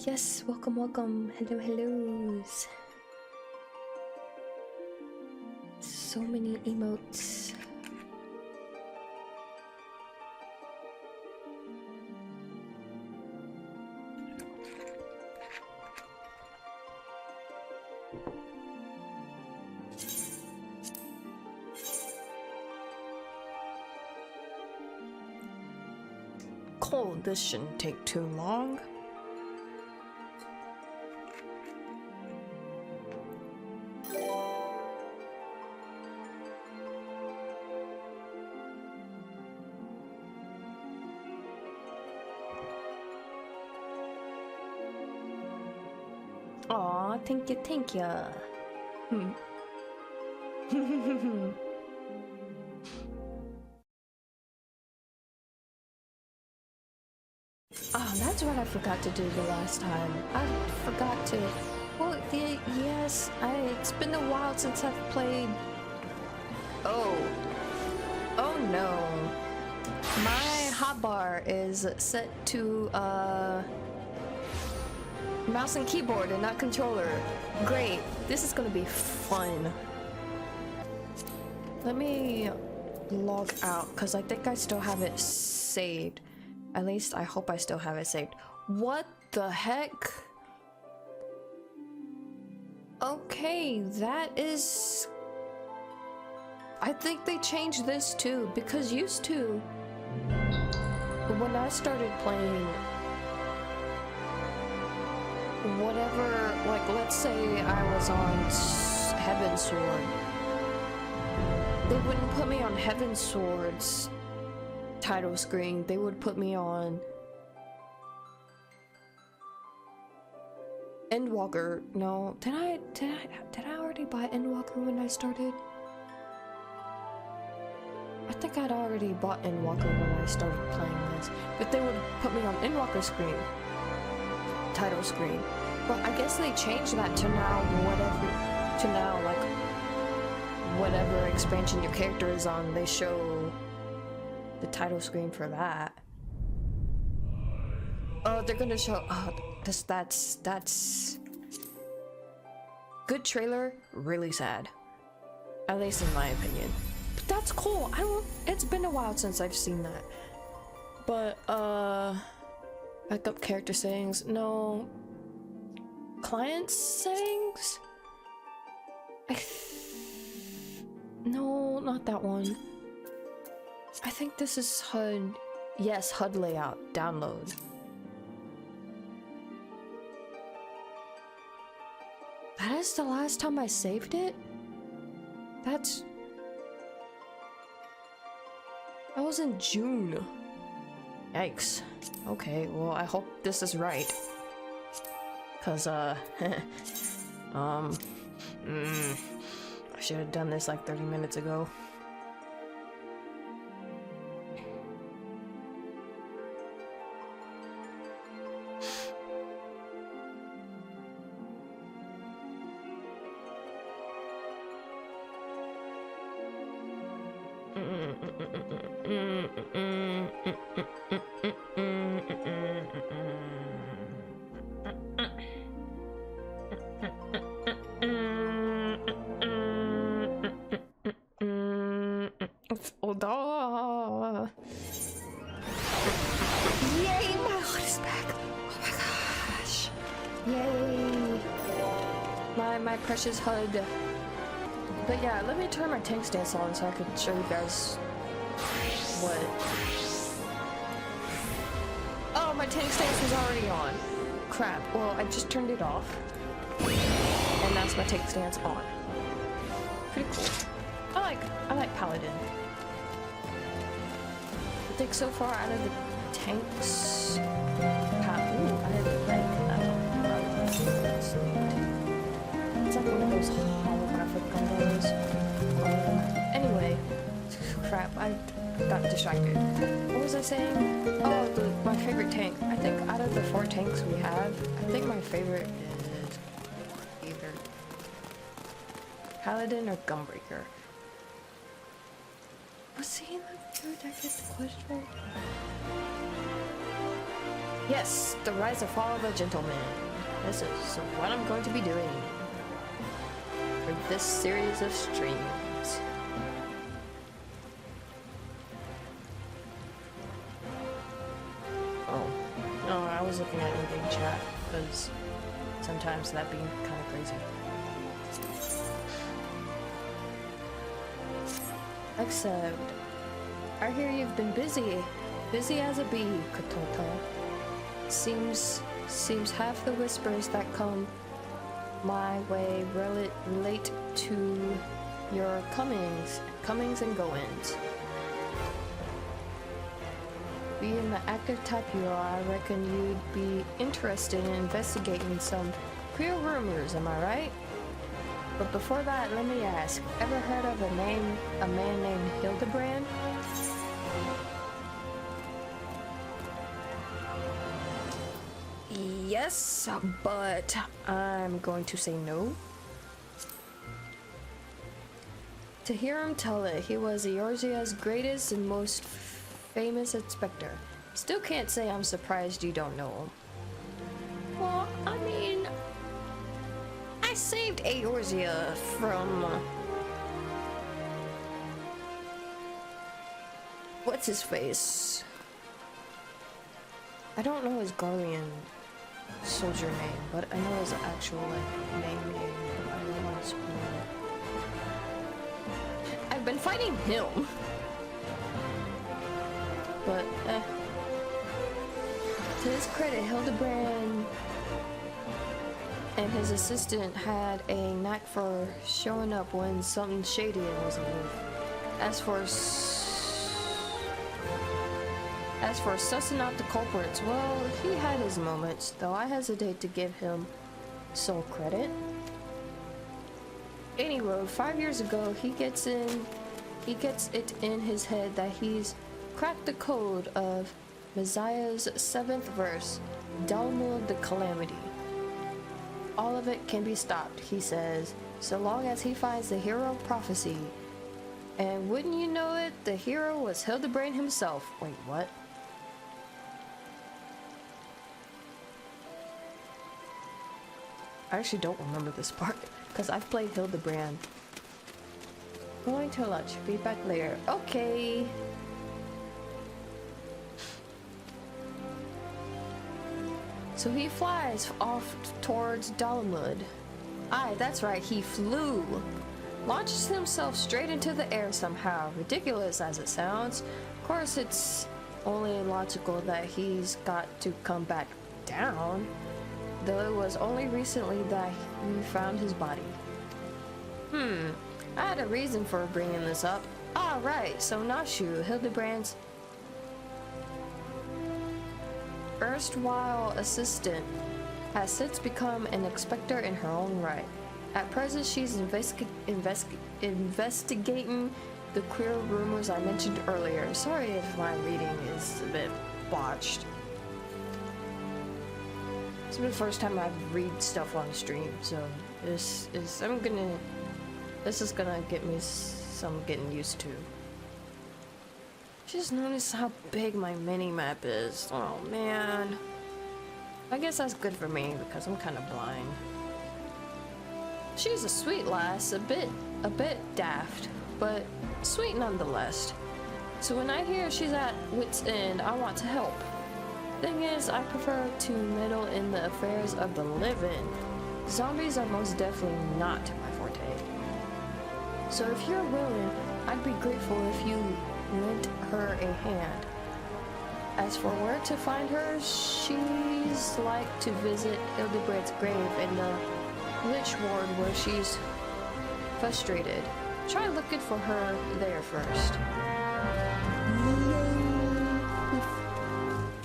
Yes, welcome, welcome. Hello, hellos. So many emotes. Cool, this shouldn't take too long. Aw, thank you, thank you. Oh, that's what I forgot to do the last time. I forgot to... Well, yes, it's been a while since I've played... Oh. Oh no. My hotbar is set to, mouse and keyboard and not controller. Great. This is gonna be fun. Let me log out, because I think I still have it saved. At least I hope I still have it saved. What the heck? Okay, that is... I think they changed this too, because used to... When I started playing... Whatever, like let's say I was on Heaven's Sword. They wouldn't put me on Heaven's Sword's title screen, they would put me on Endwalker. No, did I already buy Endwalker when I started? I think I'd already bought Endwalker when I started playing this, but they would put me on Endwalker screen, title screen. Well, I guess they changed that to now like whatever expansion your character is on, they show the title screen for that. Oh, they're gonna show... Oh, that's... Good trailer, really sad. At least in my opinion. But that's cool, it's been a while since I've seen that. But, backup character settings, no... Client settings? No, not that one. I think this is HUD. Yes, HUD layout. Download. That is the last time I saved it? That was in June. Yikes. Okay, well, I hope this is right. Cause, I should have done this like 30 minutes ago. Yay, my HUD is back! Oh my gosh! Yay! My precious HUD. But yeah, let me turn my tank stance on so I can show you guys what... Oh, my tank stance was already on. Crap. Well, I just turned it off. And that's my tank stance on. Pretty cool. I like Paladin. I think so far out of the tanks... Ooh, I didn't like that. It's like one of those holographic gundams. Anyway, crap, I got distracted. What was I saying? Oh, my favorite tank. I think out of the 4 tanks we have, I think my favorite is either Paladin or Gunbreaker. Was he in the... Did I get the question? Yes, the rise and fall of a gentleman. This is what I'm going to be doing for this series of streams. Oh, no, I was looking at in-game chat because sometimes that being kind of crazy. Except, I hear you've been busy. Busy as a bee, Katota. Seems half the whispers that come my way relate to your comings and goings. Being the active type you are, I reckon you'd be interested in investigating some queer rumors, am I right? But before that, let me ask, ever heard of a man named Hildibrand? Yes, but I'm going to say no. To hear him tell it, he was Eorzea's greatest and most famous inspector. Still can't say I'm surprised you don't know him. Well, I mean, I saved Eorzea from... what's his face? I don't know his Garlean soldier name, but I know his actual name. I don't want to spoil it. I've been fighting him, but to his credit, Hildibrand and his assistant had a knack for showing up when something shady wasn't moved. As for sussing out the culprits, well, he had his moments, though I hesitate to give him sole credit. Anyway, 5 years ago, he gets it in his head that he's cracked the code of Messiah's 7th verse, Dalmud the Calamity. All of it can be stopped, he says, so long as he finds the hero of prophecy. And wouldn't you know it, the hero was Hildibrand himself. Wait, what? I actually don't remember this part, because I've played Hildibrand. Going to lunch, be back later. Okay. So he flies off towards Dalmud. Aye, that's right, he flew. Launches himself straight into the air somehow, ridiculous as it sounds. Of course, it's only logical that he's got to come back down. Though it was only recently that we found his body. I had a reason for bringing this up. Ah, right, so Nashu, Hildibrand's erstwhile assistant, has since become an inspector in her own right. At present, she's investigating the queer rumors I mentioned earlier. Sorry if my reading is a bit botched. It's the first time I read stuff on stream, so this is gonna get me some getting used to. Just notice how big my mini-map is. Oh man. I guess that's good for me because I'm kind of blind. She's a sweet lass, a bit daft, but sweet nonetheless. So when I hear she's at wit's end, I want to help. Thing is, I prefer to meddle in the affairs of the living. Zombies are most definitely not my forte. So if you're willing, I'd be grateful if you lent her a hand. As for where to find her, she's like to visit Hildibrand's grave in the Lich Ward where she's frustrated. Try looking for her there first.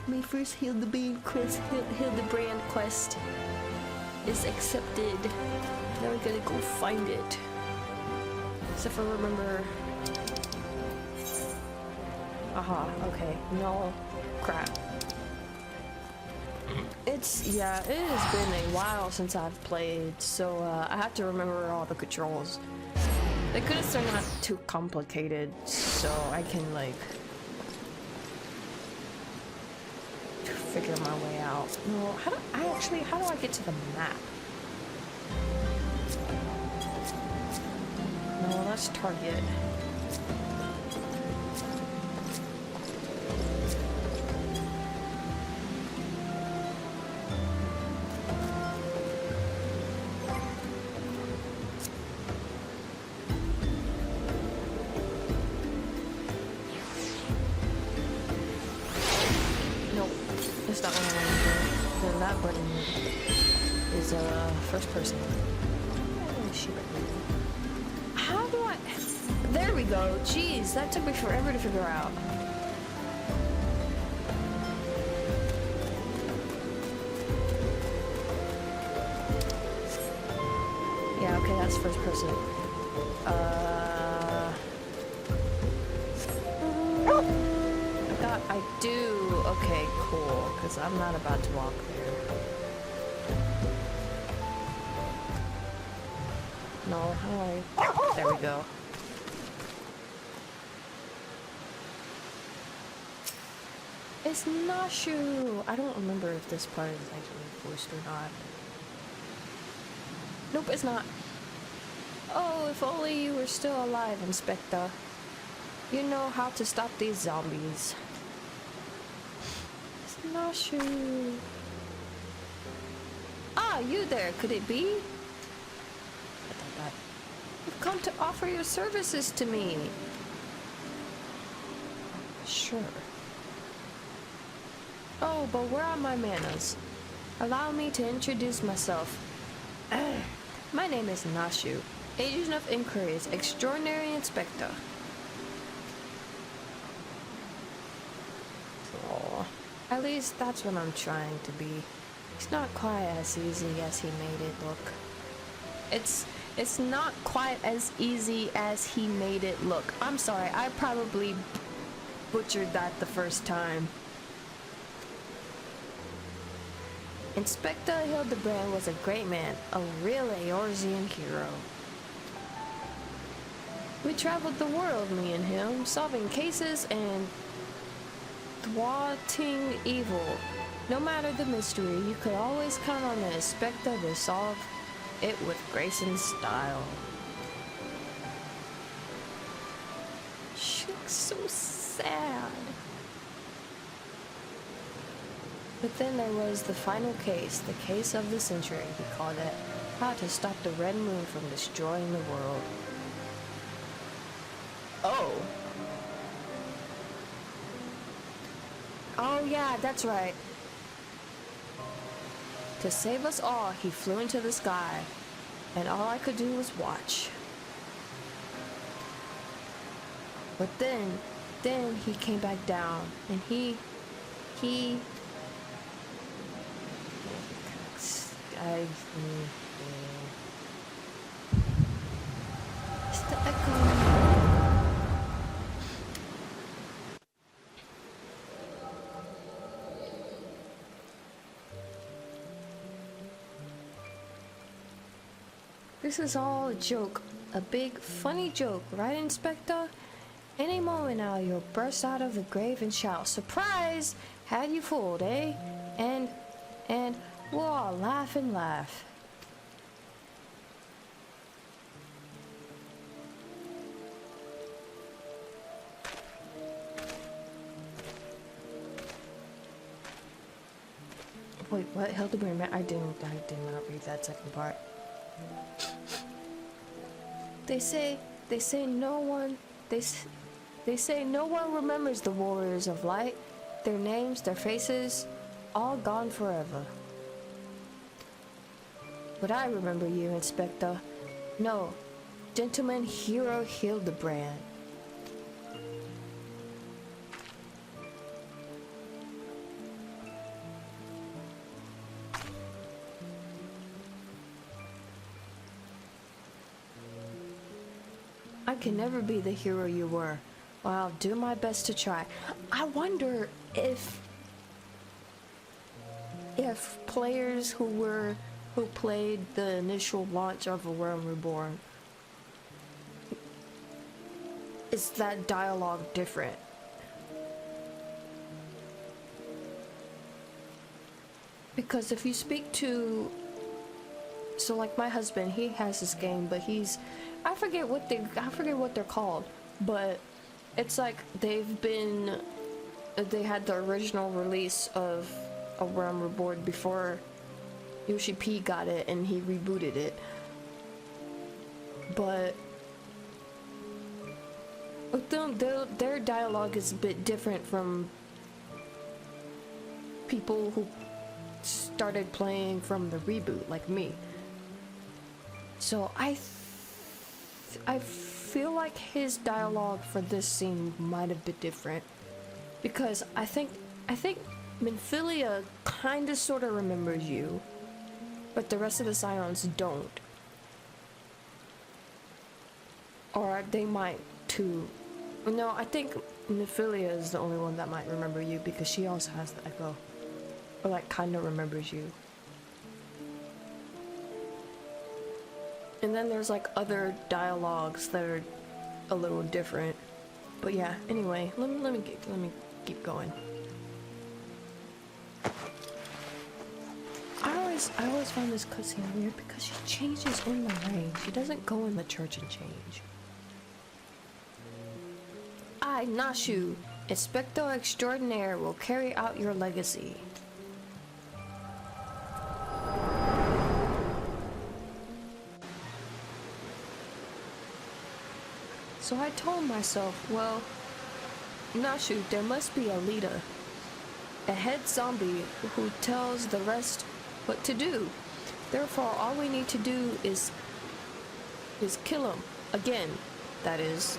My first Hildibrand quest is accepted. Now we're gonna go find it. Except for remember. Aha, okay. No. Crap. It has been a while since I've played, so I have to remember all the controls. The goodness are not too complicated, so I can like figure my way out. No, how do I get to the map? No, that's target. That's not what I want to do. Then that button is first person. How do I? There we go. Jeez, that took me forever to figure out. Yeah, okay, that's first person. I do. Okay, cool. Because I'm not about to walk there. No, how do I? There we go. It's Nashu. I don't remember if this part is actually voiced or not. Nope, it's not. Oh, if only you were still alive, Inspector. You know how to stop these zombies. Nashu. Ah, you there. Could it be? You've come to offer your services to me. Sure. Oh, but where are my manners? Allow me to introduce myself. My name is Nashu, Agent of Inquiries, Extraordinary Inspector. At least that's what I'm trying to be. It's not quite as easy as he made it look. It's not quite as easy as he made it look. I'm sorry, I probably butchered that the first time. Inspector Hildibrand was a great man, a real Eorzean hero. We traveled the world, me and him, solving cases and thwarting evil. No matter the mystery, you could always count on the Inspector to solve it with grace and style. She looks so sad. But then there was the final case, the case of the century, he called it. How to stop the Red Moon from destroying the world. Oh. Oh yeah, that's right. To save us all, he flew into the sky, and all I could do was watch. But then he came back down, and he it's the echo. This is all a joke. A big, funny joke, right, Inspector? Any moment now, you'll burst out of the grave and shout, "Surprise! Had you fooled, eh?" And we'll all laugh and laugh. Wait, what? Hildibrand? I did not read that second part. They say no one remembers the warriors of light. Their names, their faces, all gone forever. But I remember you, Inspector. No, Gentleman Hero Hildibrand. I can never be the hero you were. Well, I'll do my best to try. I wonder if players who played the initial launch of A Realm Reborn, is that dialogue different? Because if you speak to, so like my husband, he has this game, but he's, I forget what they're called, but it's like they had the original release of Reborn before Yoshi P got it, and he rebooted it. But their dialogue is a bit different from people who started playing from the reboot, like me. So I feel like his dialogue for this scene might have been different, because I think Minfilia kind of sort of remembers you, but the rest of the Scions don't. Or they might too. No, I think Minfilia is the only one that might remember you, because she also has the echo. Or like kind of remembers you. And then there's like other dialogues that are a little different. But yeah, anyway, let me keep going. I always find this cutscene weird because she changes in the rain. She doesn't go in the church and change. I, Nashu, Inspector Extraordinaire, will carry out your legacy. So I told myself, well, Nashu, there must be a leader. A head zombie who tells the rest what to do. Therefore, all we need to do is kill him. Again, that is.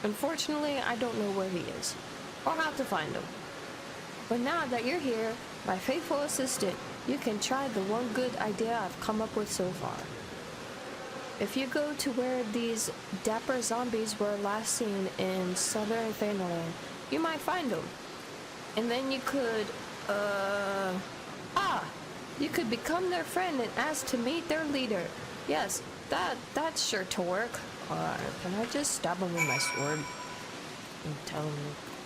Unfortunately, I don't know where he is, or how to find him. But now that you're here, my faithful assistant, you can try the one good idea I've come up with so far. If you go to where these dapper zombies were last seen in southern Feyenoord, you might find them. And then you could, you could become their friend and ask to meet their leader. Yes, that's sure to work. Can I just stab him with my sword and tell him to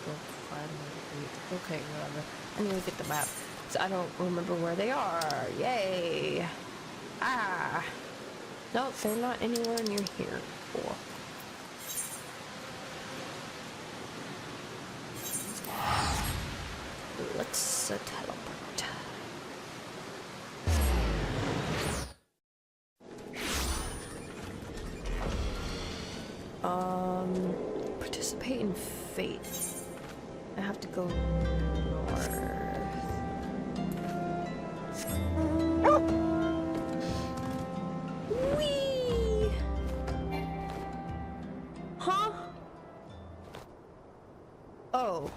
go find me? Okay, whatever. I need to get the map, so I don't remember where they are. Yay! Nope, they're not anywhere near here. Cool. Let's teleport. Participate in fate. I have to go north. Whee! Huh? Oh.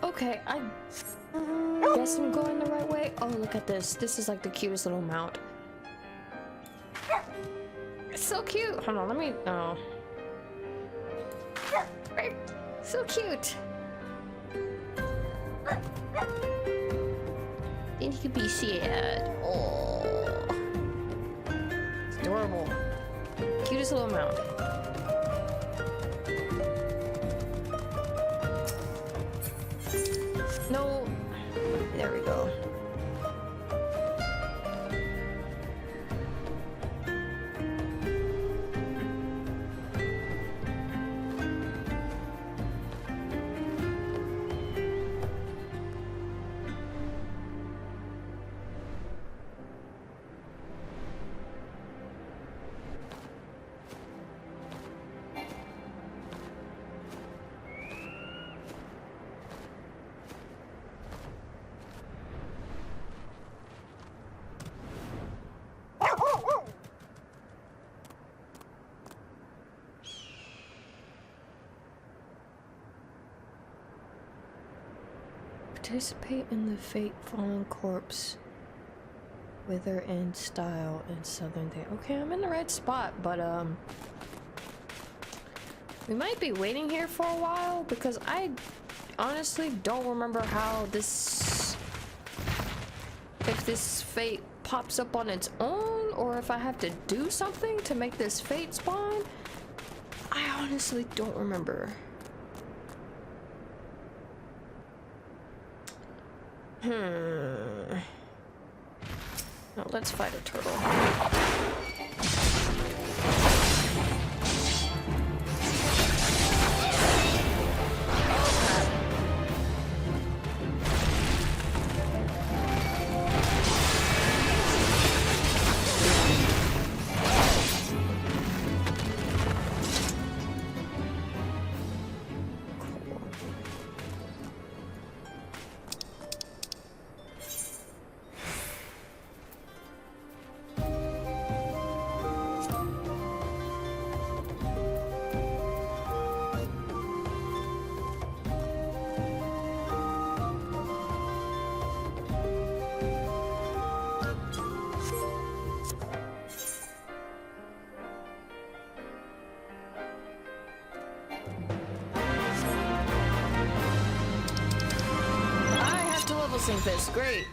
Okay, I guess I'm going the right way. Oh, look at this. This is like the cutest little mount. It's so cute. Hold on, let me... Oh. So cute. Then he could be sad. Oh. It's adorable. Cutest little mount. No. There we go. Participate in the Fate Fallen Corpse. Wither in style in Southern Day. Okay, I'm in the right spot, but we might be waiting here for a while because I honestly don't remember how this, if this fate pops up on its own or if I have to do something to make this fate spawn. I honestly don't remember. Now let's fight a turtle. Sync this, great.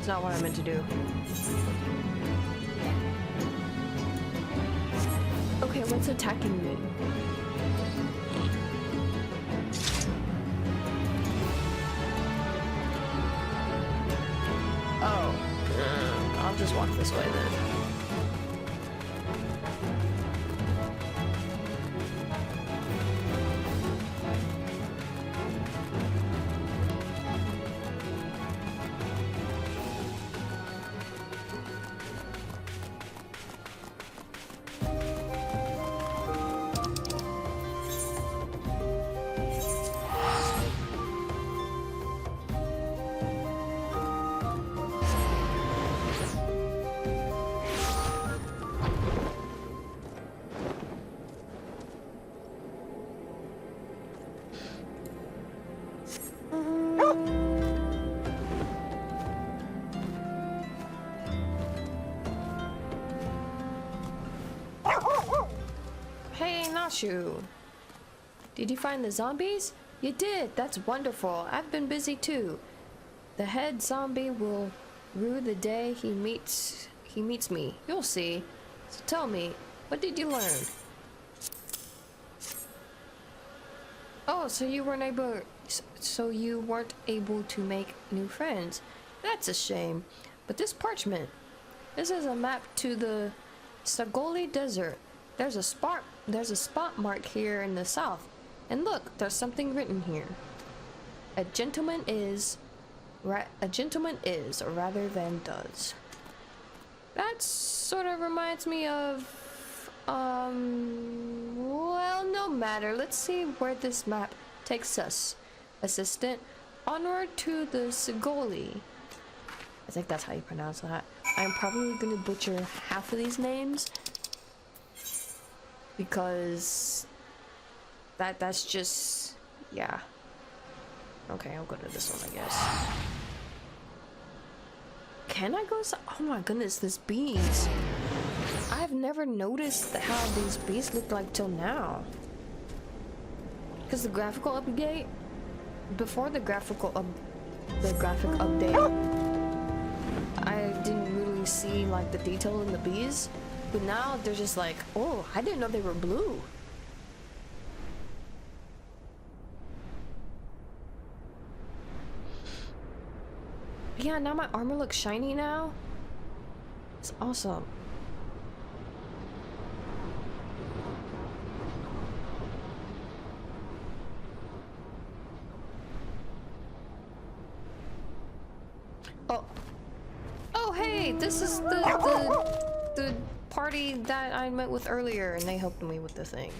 Not what I meant to do. Okay, what's attacking me? Oh, I'll just walk this way then. you? Did you find the zombies? You did. That's wonderful. I've been busy too. The head zombie will rue the day he meets me. You'll see. So tell me, what did you learn? Oh, so you weren't able to make new friends. That's a shame. But this parchment, this is a map to the Sagoli Desert. There's a spot mark here in the south. And look, there's something written here. A gentleman is rather than does. That sort of reminds me of well, no matter. Let's see where this map takes us. Assistant, onward to the Sagoli. I think that's how you pronounce that. I'm probably gonna butcher half of these names because that's just, yeah. Okay, I'll go to this one, I guess. Can I go? Oh my goodness, this bees. I've never noticed how these bees look like till now. Because the graphical update, before the graphic update, I didn't really see like the detail in the bees. But now they're just like, oh, I didn't know they were blue. Yeah, now my armor looks shiny now. It's awesome. Oh, hey, this is the party that I met with earlier, and they helped me with the thing.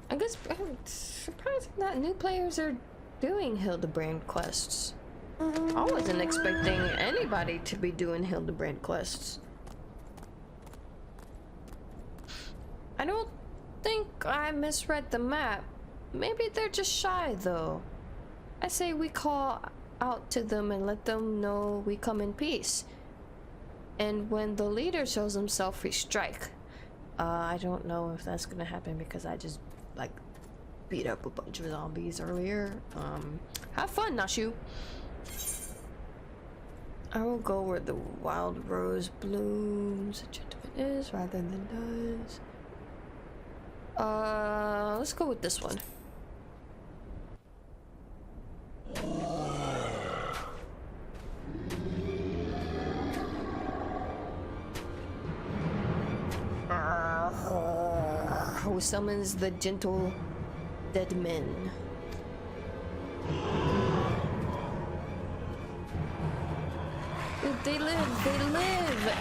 I guess I'm surprised that new players are doing Hildibrand quests. I wasn't expecting anybody to be doing Hildibrand quests. I don't think I misread the map. Maybe they're just shy, though. I say we call out to them and let them know we come in peace. And when the leader shows himself, we strike. I don't know if that's gonna happen because I just, like, beat up a bunch of zombies earlier. Have fun, Nashu. I will go where the wild rose blooms. A gentleman is rather than does. Let's go with this one. Who summons the gentle dead men? They live,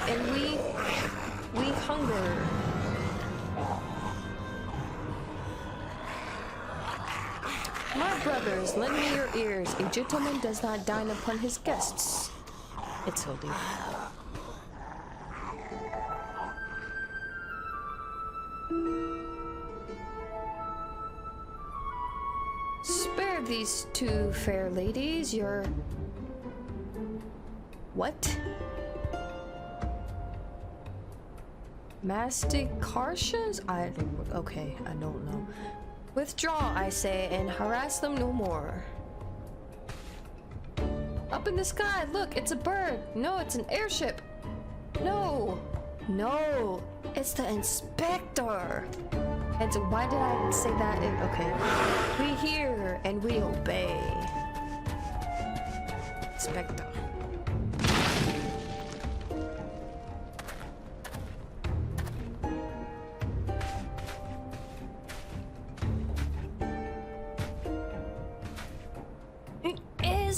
and we hunger. My brothers, lend me your ears. A gentleman does not dine upon his guests. It's Hildi. Spare these two fair ladies your... What? Mastications? Okay, I don't know. Withdraw, I say, and harass them no more. Up in the sky, look, it's a bird. No, it's an airship. No, it's the inspector. And so why did I say that? Okay, we hear and we obey. Inspector.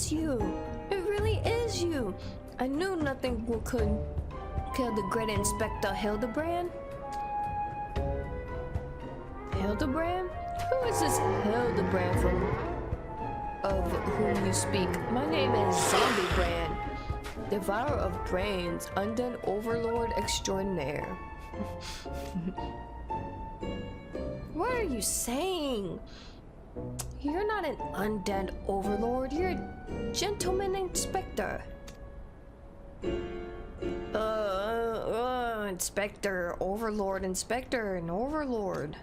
It really is you. I knew nothing could kill the great Inspector Hildibrand. Hildibrand? Who is this Hildibrand of whom you speak? My name is Zombiebrand, devourer of brains, undead overlord extraordinaire. What are you saying? You're not an undead overlord, you're a gentleman inspector. Inspector, overlord, inspector, and overlord.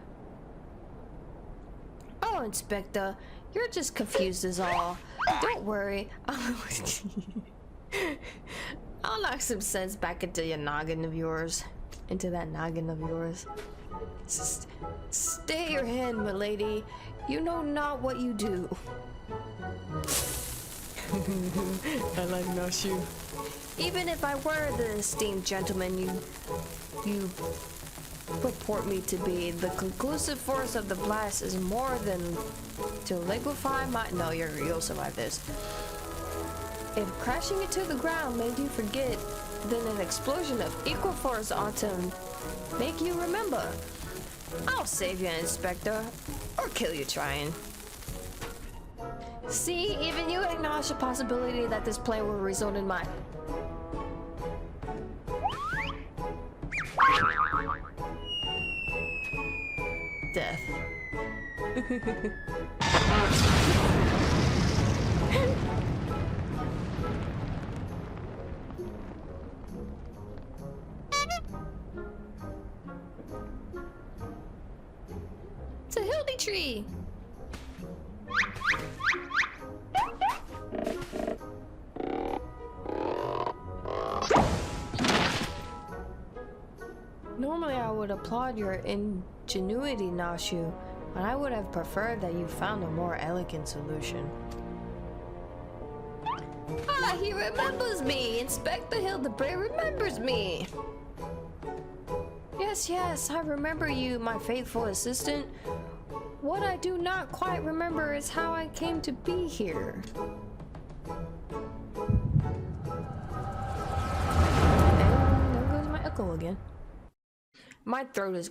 No, Inspector. You're just confused is all. Don't worry. I'll knock some sense back into your noggin of yours. Into that noggin of yours. Stay your hand, milady. You know not what you do. I like Nashu. Even if I were the esteemed gentleman you purport me to be, the conclusive force of the blast is more than to liquefy my— No, you'll survive this. If crashing into the ground made you forget, then an explosion of equal force ought to make you remember. I'll save you, Inspector, or kill you trying. See, even you acknowledge the possibility that this plan will result in my— death. It's a Hildi tree. Normally I would applaud your ingenuity, Nashu, but I would have preferred that you found a more elegant solution. Ah, he remembers me! Inspector Hildibrand remembers me! Yes, I remember you, my faithful assistant. What I do not quite remember is how I came to be here. And there goes my echo again. My throat is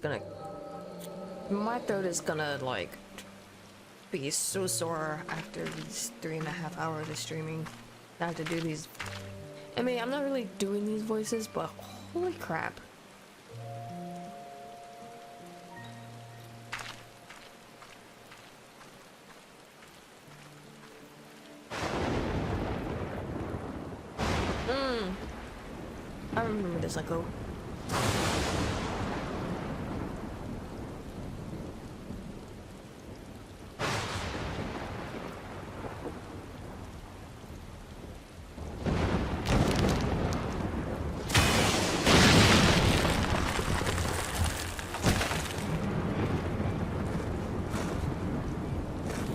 gonna like be so sore after these 3.5 hours of streaming. I have to do these. I mean, I'm not really doing these voices, but holy crap. I remember this echo.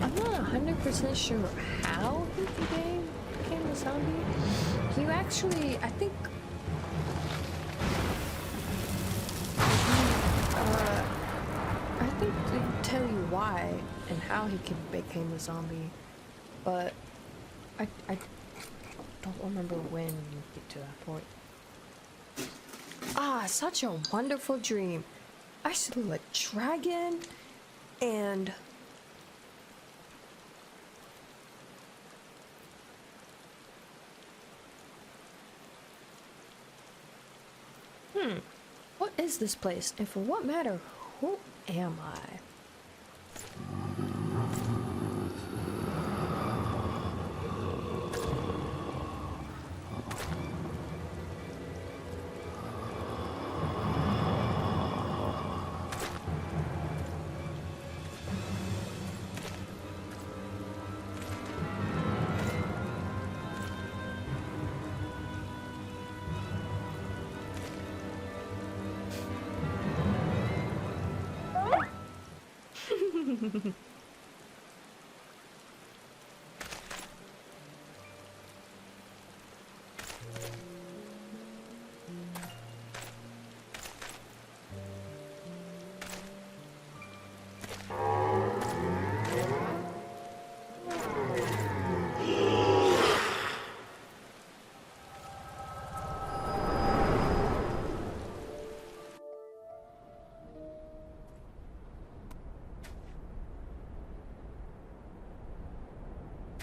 I'm not 100% sure how he became a zombie. He actually, I think, they tell you why and how he became a zombie, but I don't remember when you get to that point. Ah, such a wonderful dream. I slew a dragon and what is this place? And for what matter, who am I?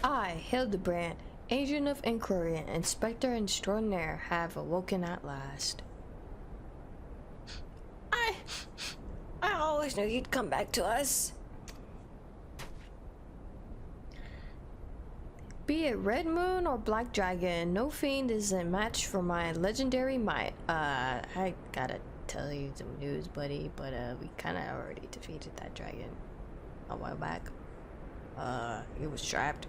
I, Hildibrand, agent of inquiry and inspector extraordinaire, have awoken at last. I always knew you'd come back to us. Be it Red Moon or Black Dragon, no fiend is a match for my legendary might. I gotta tell you some news, buddy, but we kinda already defeated that dragon a while back. he was trapped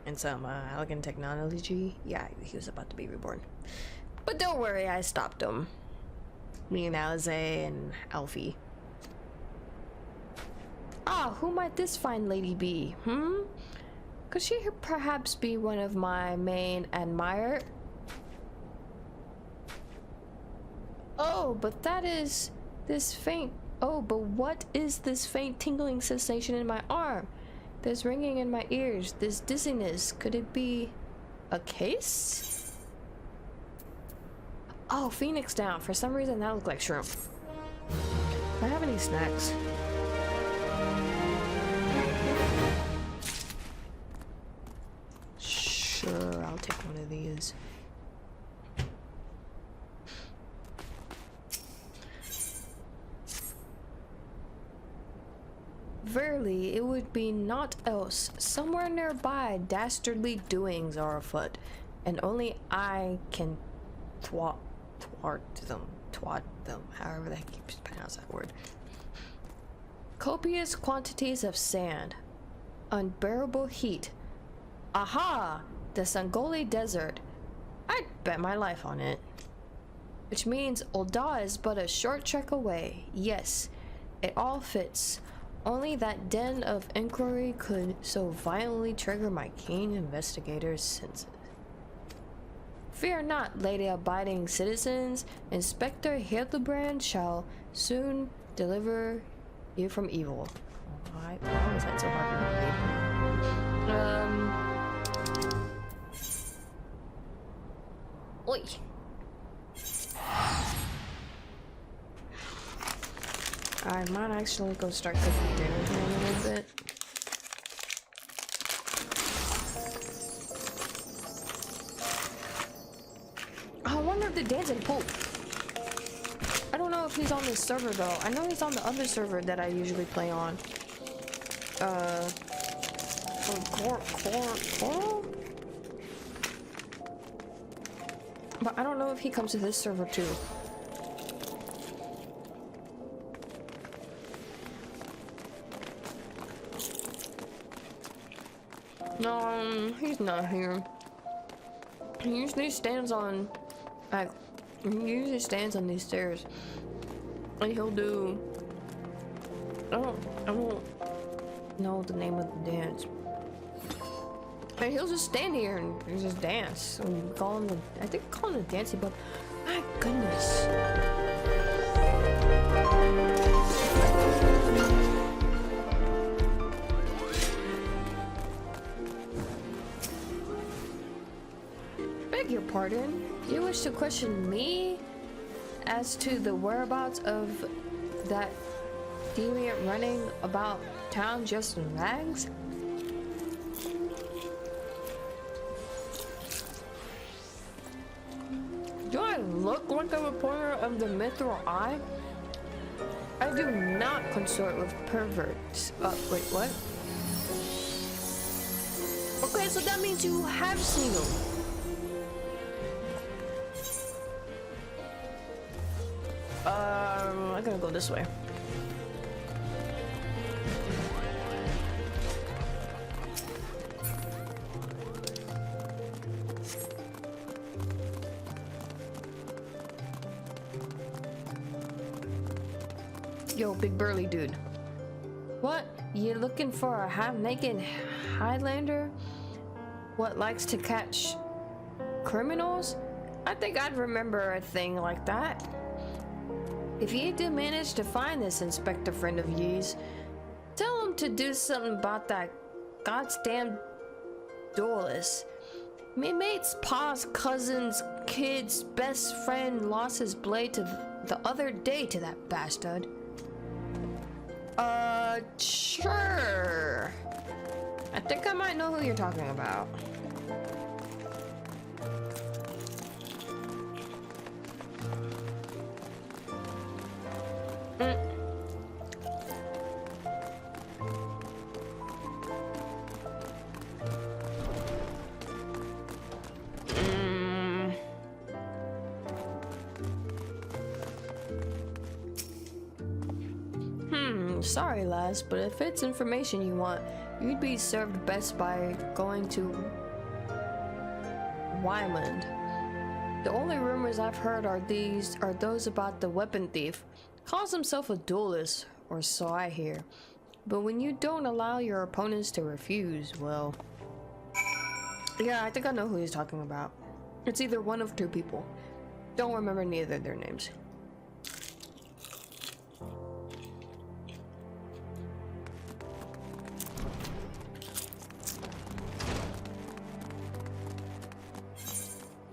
in some elegant technology. Yeah, he was about to be reborn. But don't worry, I stopped him. Me and Alize and Alfie. Ah, who might this fine lady be? Could she perhaps be one of my main admirer? Oh, but that is this faint. Oh, but what is this faint tingling sensation in my arm? This ringing in my ears, this dizziness. Could it be a case? Oh, Phoenix down. For some reason, that looked like shrimp. Do I have any snacks? Sure, I'll take one of these. Verily, it would be naught else. Somewhere nearby, dastardly doings are afoot, and only I can twat them, however that keeps pronouncing that word. Copious quantities of sand, unbearable heat. Aha! The Sangoli Desert. I'd bet my life on it. Which means Ul'dah is but a short trek away. Yes, it all fits. Only that den of inquiry could so violently trigger my keen investigator's senses. Fear not, lady abiding citizens. Inspector Hildibrand shall soon deliver you from evil. Why was that so hard for me? Oi. I might actually go start cooking dinner here in a little bit. I wonder if the dancing pool. I don't know if he's on this server though. I know he's on the other server that I usually play on. Coral? But I don't know if he comes to this server too. No, he's not here. He usually stands on, he usually stands on these stairs, and he'll do. I don't know the name of the dance. And he'll just stand here and just dance. And we call him the, I think we call him the dancing bug. My goodness. Beg your pardon. You wish to question me as to the whereabouts of that deviant running about town just in rags? Do I look like a reporter of the Mithril Eye? I do not consort with perverts. Wait, what? Okay, so that means you have seen them. I gotta go this way. Yo, big burly dude. What? You looking for a half-naked Highlander? What, likes to catch criminals? I think I'd remember a thing like that. If you do manage to find this inspector friend of ye's, tell him to do something about that goddamn duelist. Me mate's pa's cousin's kid's best friend lost his blade the other day to that bastard. Sure. I think I might know who you're talking about. Sorry, lass, but if it's information you want, you'd be served best by going to Wyman. The only rumors I've heard are those about the weapon thief. Calls himself a duelist, or so I hear. But when you don't allow your opponents to refuse, well... Yeah, I think I know who he's talking about. It's either one of two people. Don't remember neither of their names.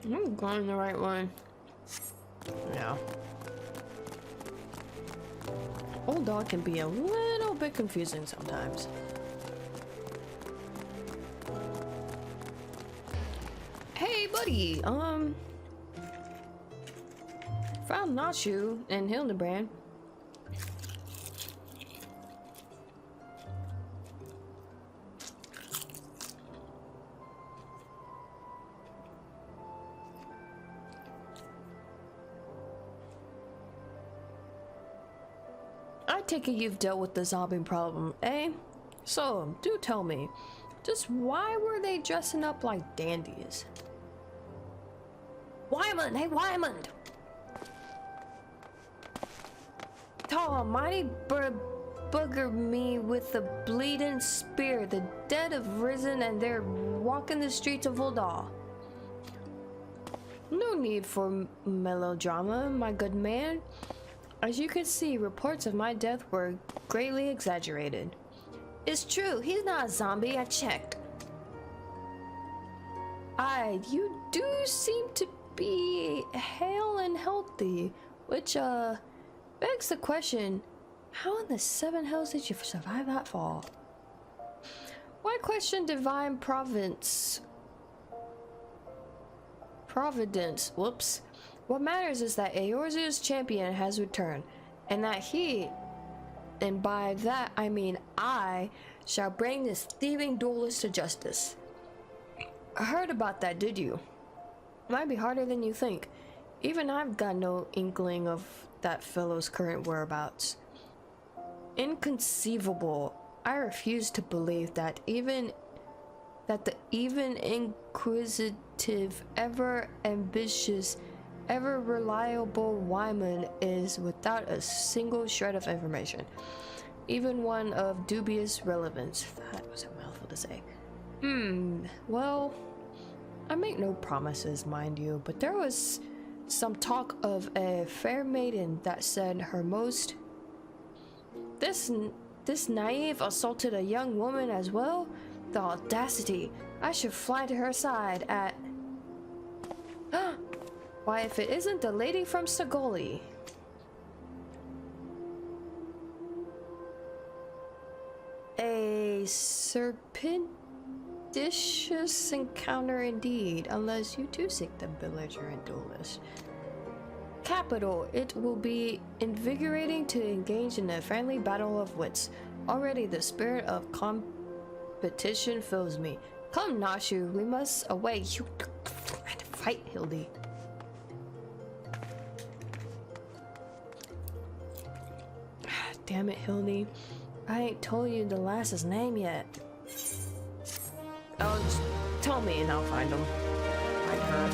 I'm going the right one. Yeah. Old dog can be a little bit confusing sometimes. Hey, buddy. Found Nashu and Hildibrand. I take it you've dealt with the zombie problem, eh? So, do tell me, just why were they dressing up like dandies? Wyman! Hey, Wyman! Tall almighty bugger me with the bleeding spear. The dead have risen and they're walking the streets of Uldal. No need for melodrama, my good man. As you can see, reports of my death were greatly exaggerated. It's true, he's not a zombie, I checked. You do seem to be hale and healthy, which, begs the question, how in the seven hells did you survive that fall? Why question divine providence? Whoops. What matters is that Eorzea's champion has returned, and that he, and by that I mean I, shall bring this thieving duelist to justice. I heard about that, did you? Might be harder than you think. Even I've got no inkling of that fellow's current whereabouts. Inconceivable. I refuse to believe that the even inquisitive, ever ambitious, ever reliable Wyman is without a single shred of information, even one of dubious relevance. That was a mouthful to say. Well, I make no promises, mind you, but there was some talk of a fair maiden that said her most... This naive assaulted a young woman as well? The audacity! I should fly to her side at... Why, if it isn't the lady from Sagoli. A serpentitious encounter indeed, unless you too seek the belligerent duelist. Capital. It will be invigorating to engage in a friendly battle of wits. Already the spirit of competition fills me. Come, Nashu, we must away. You had to fight, Hildi. Damn it, Hildi. I ain't told you the lass's name yet. Oh, just tell me and I'll find him. Like her.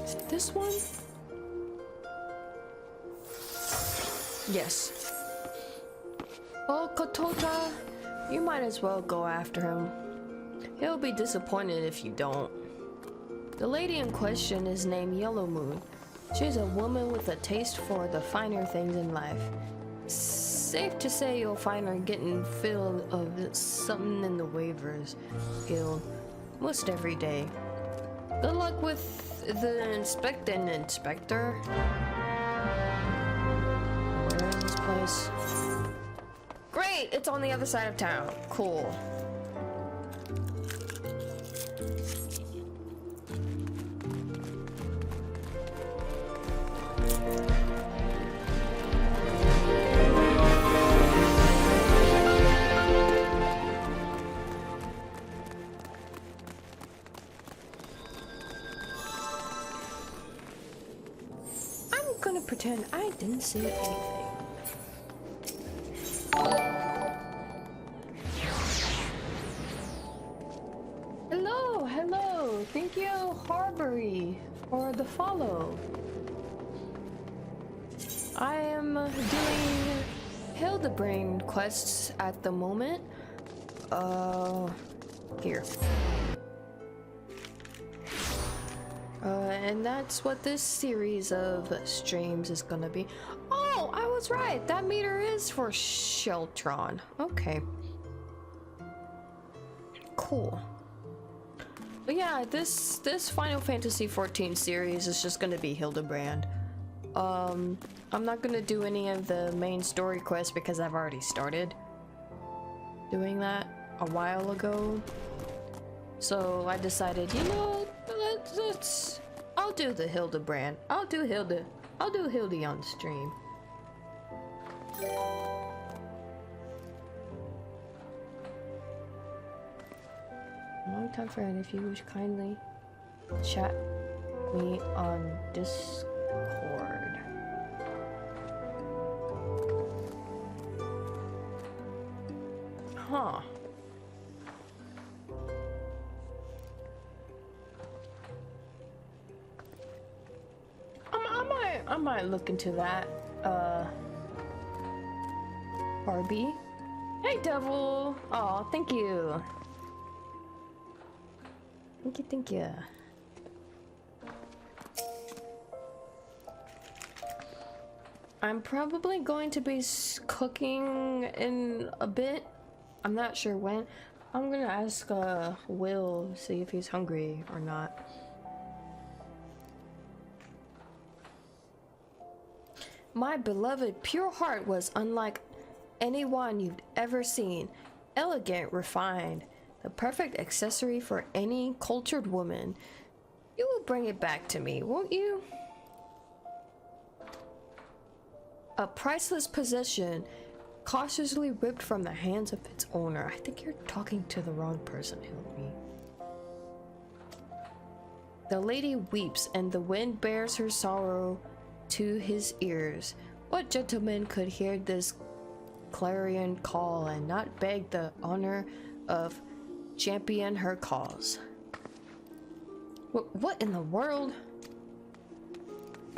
Is it this one? Yes. Well, Kotota, you might as well go after him. He'll be disappointed if you don't. The lady in question is named Yellow Moon. She's a woman with a taste for the finer things in life. Safe to say you'll find her getting filled of something in the Waivers Guild most every day. Good luck with the inspector. Where is this place? Great! It's on the other side of town. Cool. pretend I didn't see anything. Hello. Thank you, Harbury, for the follow. I am doing Hildibrand quests at the moment. Here. And that's what this series of streams is gonna be. Oh, I was right. That meter is for Sheltron. Okay. Cool. But yeah, this Final Fantasy XIV series is just gonna be Hildibrand. I'm not gonna do any of the main story quests because I've already started doing that a while ago. So I decided, you know, I'll do the Hildibrand. I'll do Hildi on stream. Long time friend, if you wish kindly chat me on Discord. Huh. I might look into that. Barbie. Hey, Devil. Oh, thank you. Thank you. I'm probably going to be cooking in a bit. I'm not sure when. I'm gonna ask Will, see if he's hungry or not. My beloved pure heart was unlike anyone you've ever seen. Elegant, refined, the perfect accessory for any cultured woman. You will bring it back to me, won't you? A priceless possession, cautiously ripped from the hands of its owner. I think you're talking to the wrong person, Hildi. The lady weeps, and the wind bears her sorrow to his ears. What gentleman could hear this clarion call and not beg the honor of champion her cause? What in the world?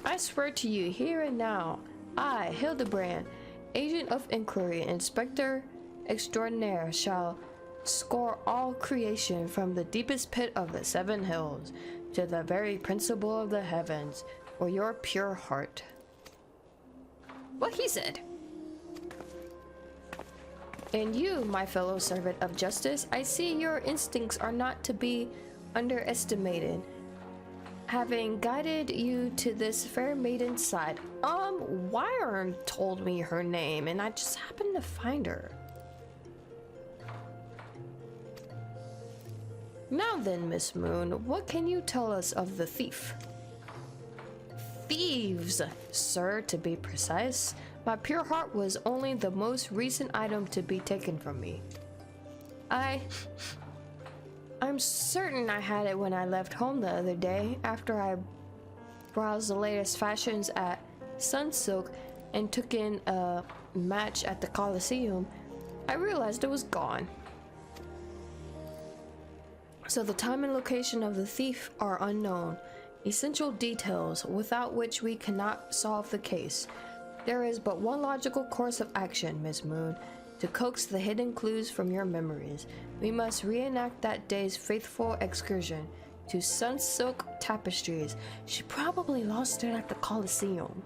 I swear to you here and now, I, Hildibrand, agent of inquiry, inspector extraordinaire, shall score all creation from the deepest pit of the 7 hills to the very principle of the heavens for your pure heart. What he said. And you, my fellow servant of justice, I see your instincts are not to be underestimated. Having guided you to this fair maiden's side, Wyron told me her name and I just happened to find her. Now then, Miss Moon, what can you tell us of the thief? Thieves, sir, to be precise. My pure heart was only the most recent item to be taken from me. I'm certain I had it when I left home the other day after I browsed the latest fashions at Sunsilk and took in a match at the Coliseum. I realized it was gone. So the time and location of the thief are unknown. Essential details without which we cannot solve the case. There is but one logical course of action, Miss Moon, to coax the hidden clues from your memories. We must reenact that day's faithful excursion to Sunsilk tapestries. She probably lost it at the Coliseum.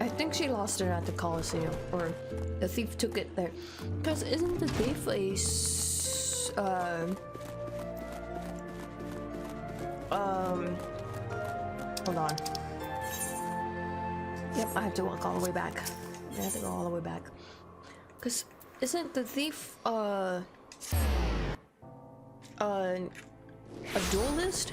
I think she lost it at the Coliseum, or the thief took it there. Because isn't the thief a hold on. Yep, I have to walk all the way back. I have to go all the way back. Because isn't the thief a duelist?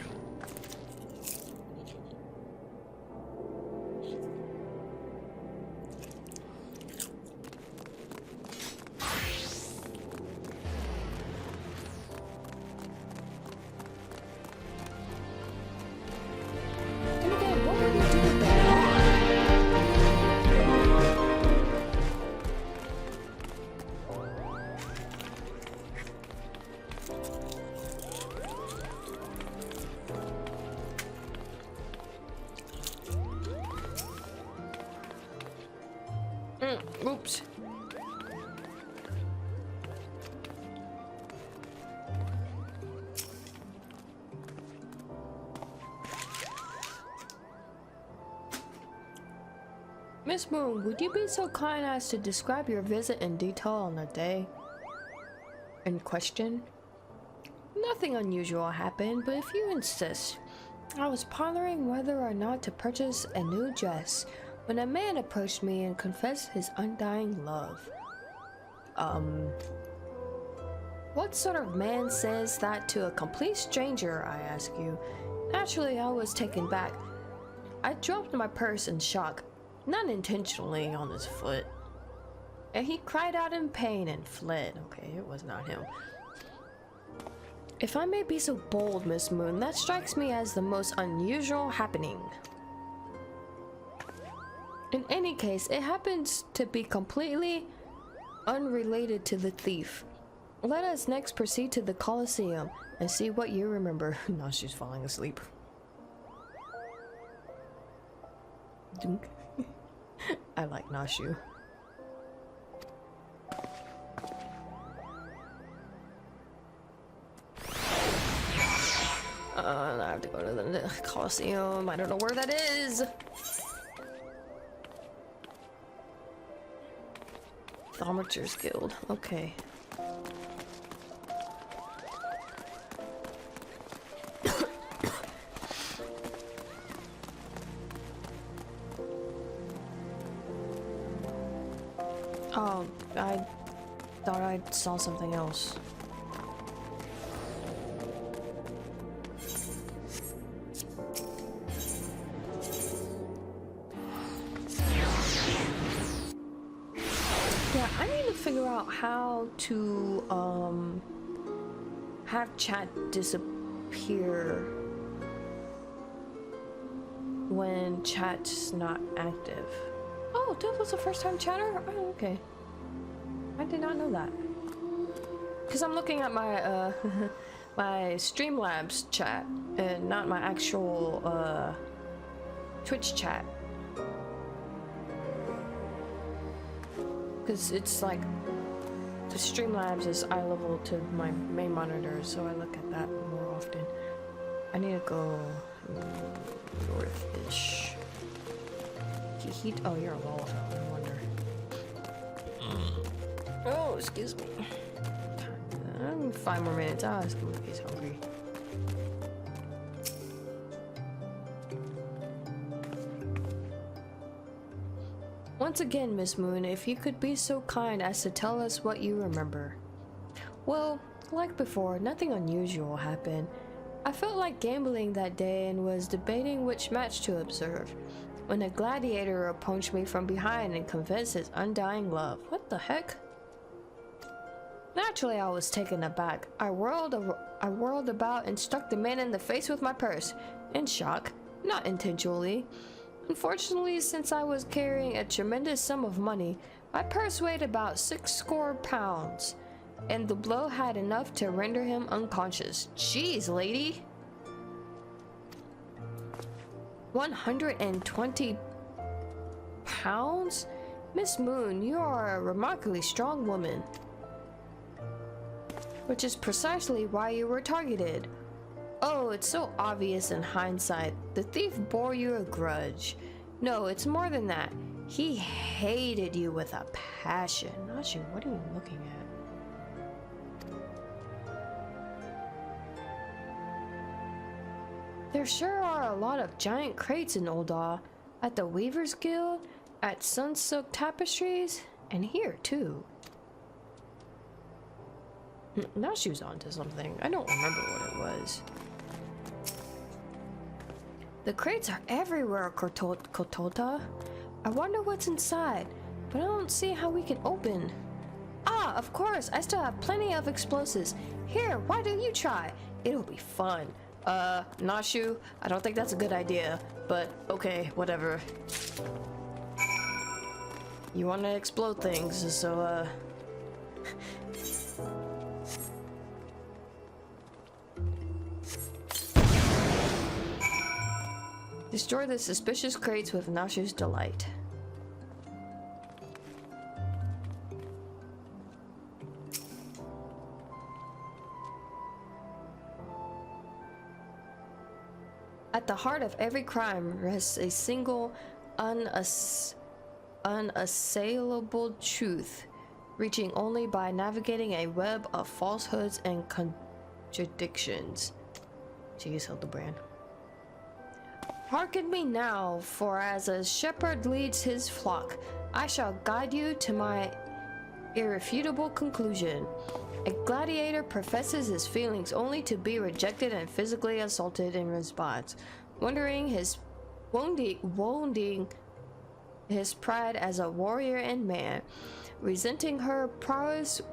Oops. Miss Moon, would you be so kind as to describe your visit in detail on the day in question? Nothing unusual happened, but if you insist. I was pondering whether or not to purchase a new dress when a man approached me and confessed his undying love. What sort of man says that to a complete stranger, I ask you? Naturally, I was taken back. I dropped my purse in shock, not intentionally, on his foot. And he cried out in pain and fled. Okay, it was not him. If I may be so bold, Miss Moon, that strikes me as the most unusual happening. In any case, it happens to be completely unrelated to the thief. Let us next proceed to the Colosseum and see what you remember. Now she's falling asleep. Dunk. I like Nashu. I have to go to the Colosseum. I don't know where that is. Thaumaturge Guild. Okay. Oh, I thought I saw something else. Yeah, I need to figure out how to have chat disappear when chat's not active. Oh, that was a first-time chatter? Oh, okay. I did not know that. Because I'm looking at my my Streamlabs chat and not my actual Twitch chat. Because it's like the Streamlabs is eye level to my main monitor, so I look at that more often. I need to go north-ish. Oh, you're a lol. I wonder. Oh, excuse me. 5 more minutes. Ah, this movie's hungry. Once again, Miss Moon, if you could be so kind as to tell us what you remember. Well, like before, nothing unusual happened. I felt like gambling that day and was debating which match to observe, when a gladiator approached me from behind and confessed his undying love. What the heck? Naturally, I was taken aback. I whirled about and struck the man in the face with my purse. In shock, not intentionally. Unfortunately, since I was carrying a tremendous sum of money, my purse weighed about 60 pounds, and the blow had enough to render him unconscious. Jeez, lady! 120 pounds? Miss Moon, you are a remarkably strong woman. Which is precisely why you were targeted. Oh, it's so obvious in hindsight. The thief bore you a grudge. No, it's more than that. He hated you with a passion. Nashi, what are you looking at? There sure are a lot of giant crates in Ul'dah. At the Weaver's Guild, at Sunsilk Tapestries, and here too. Now she was onto something. I don't remember what it was. The crates are everywhere, Kotota. I wonder what's inside, but I don't see how we can open. Ah, of course, I still have plenty of explosives. Here, why don't you try? It'll be fun. Nashu, I don't think that's a good idea, but okay, whatever. You want to explode things, so, Destroy the suspicious crates with nauseous delight. At the heart of every crime rests a single unassailable truth, reaching only by navigating a web of falsehoods and contradictions. Jeez, Hildibrand. Hearken me now, for as a shepherd leads his flock, I shall guide you to my irrefutable conclusion. A gladiator professes his feelings only to be rejected and physically assaulted in response, wounding his pride as a warrior and man. Resenting her prowess,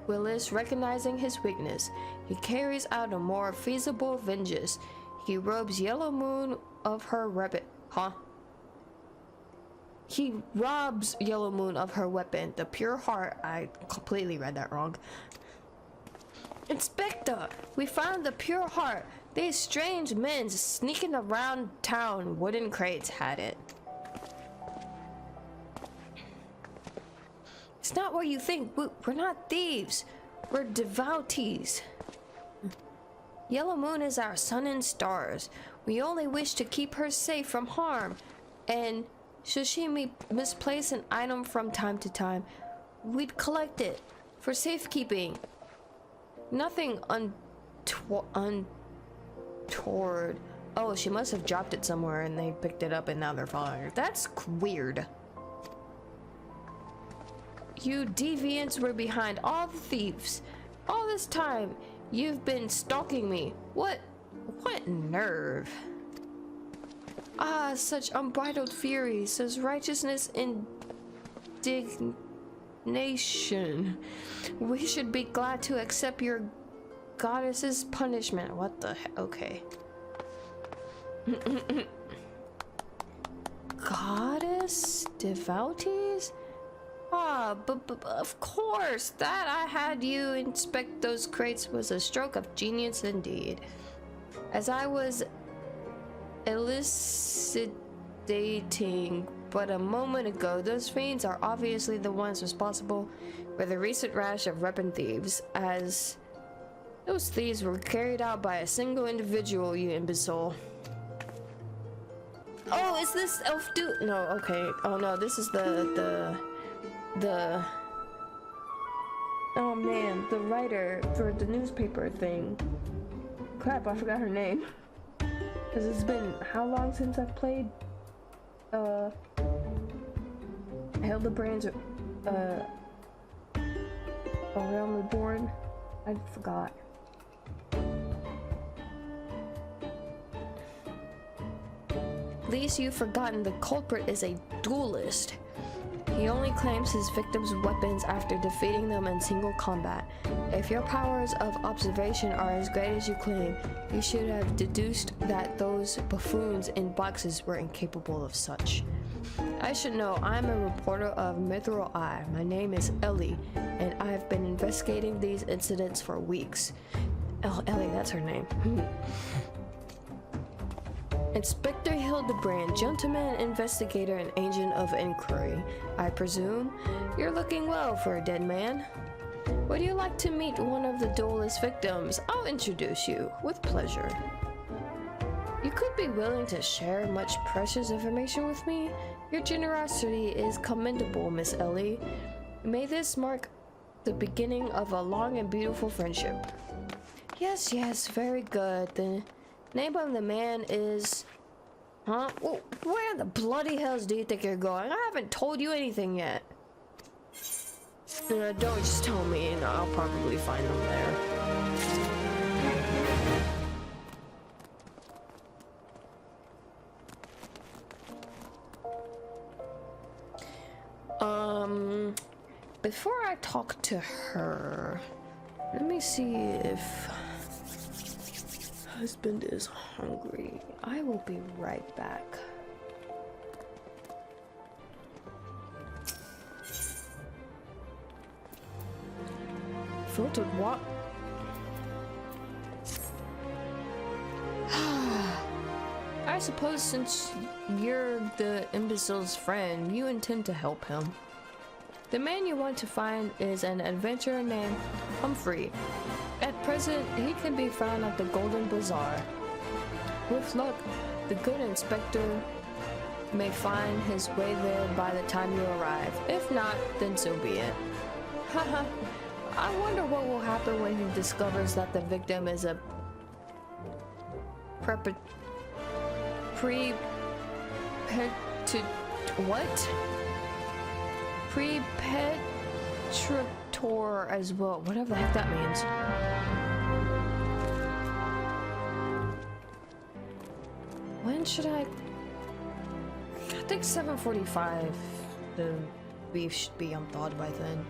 Willis recognizing his weakness, he carries out a more feasible vengeance. He robs Yellow Moon of her weapon. He robs Yellow Moon of her weapon, the pure heart. I completely read that wrong. Inspector, we found the pure heart. These strange men sneaking around town. Wooden crates had it. It's not what you think. We're not thieves. We're devotees. Yellow Moon is our sun and stars. We only wish to keep her safe from harm. And should she misplace an item from time to time, we'd collect it for safekeeping. Nothing untoward. Oh, she must have dropped it somewhere and they picked it up and now they're following her. That's weird. You deviants were behind all the thieves. All this time, you've been stalking me. What nerve? Ah, such unbridled fury, such righteousness indignation. We should be glad to accept your goddess's punishment. What the heck? Okay. Goddess? Devotees? Ah, but of course, that I had you inspect those crates was a stroke of genius indeed. As I was elucidating but a moment ago, those fiends are obviously the ones responsible for the recent rash of weapon thieves, as those thieves were carried out by a single individual, you imbecile. Oh, is this elf dude? No, okay. Oh no, this is the oh man, the writer for the newspaper thing. Crap, I forgot her name. Because it's been how long since I've played Hildibrand's around Reborn? I forgot. Least you've forgotten the culprit is a duelist. He only claims his victims' weapons after defeating them in single combat. If your powers of observation are as great as you claim, you should have deduced that those buffoons in boxes were incapable of such. I should know. I'm a reporter of Mithril Eye. My name is Ellie, and I've been investigating these incidents for weeks. Ellie, that's her name. Inspector Hildibrand, gentleman investigator and agent of inquiry. I presume you're looking well for a dead man. Would you like to meet one of the duelist victims? I'll introduce you, with pleasure. You could be willing to share much precious information with me. Your generosity is commendable, Miss Ellie. May this mark the beginning of a long and beautiful friendship. Yes, very good. The name of the man is... Huh? Well, where the bloody hells do you think you're going? I haven't told you anything yet. Don't just tell me, and I'll probably find them there. Before I talk to her, let me see if husband is hungry. I will be right back. Filtered what? I I suppose since you're the imbecile's friend, you intend to help him. The man you want to find is an adventurer named Humphrey. At present, he can be found at the Golden Bazaar. With luck, the good inspector may find his way there by the time you arrive. If not, then so be it. Haha, I wonder what will happen when he discovers that the victim is a Prepetrator as well. Whatever the heck that means. When should I think 7:45. The beef should be unthawed by then.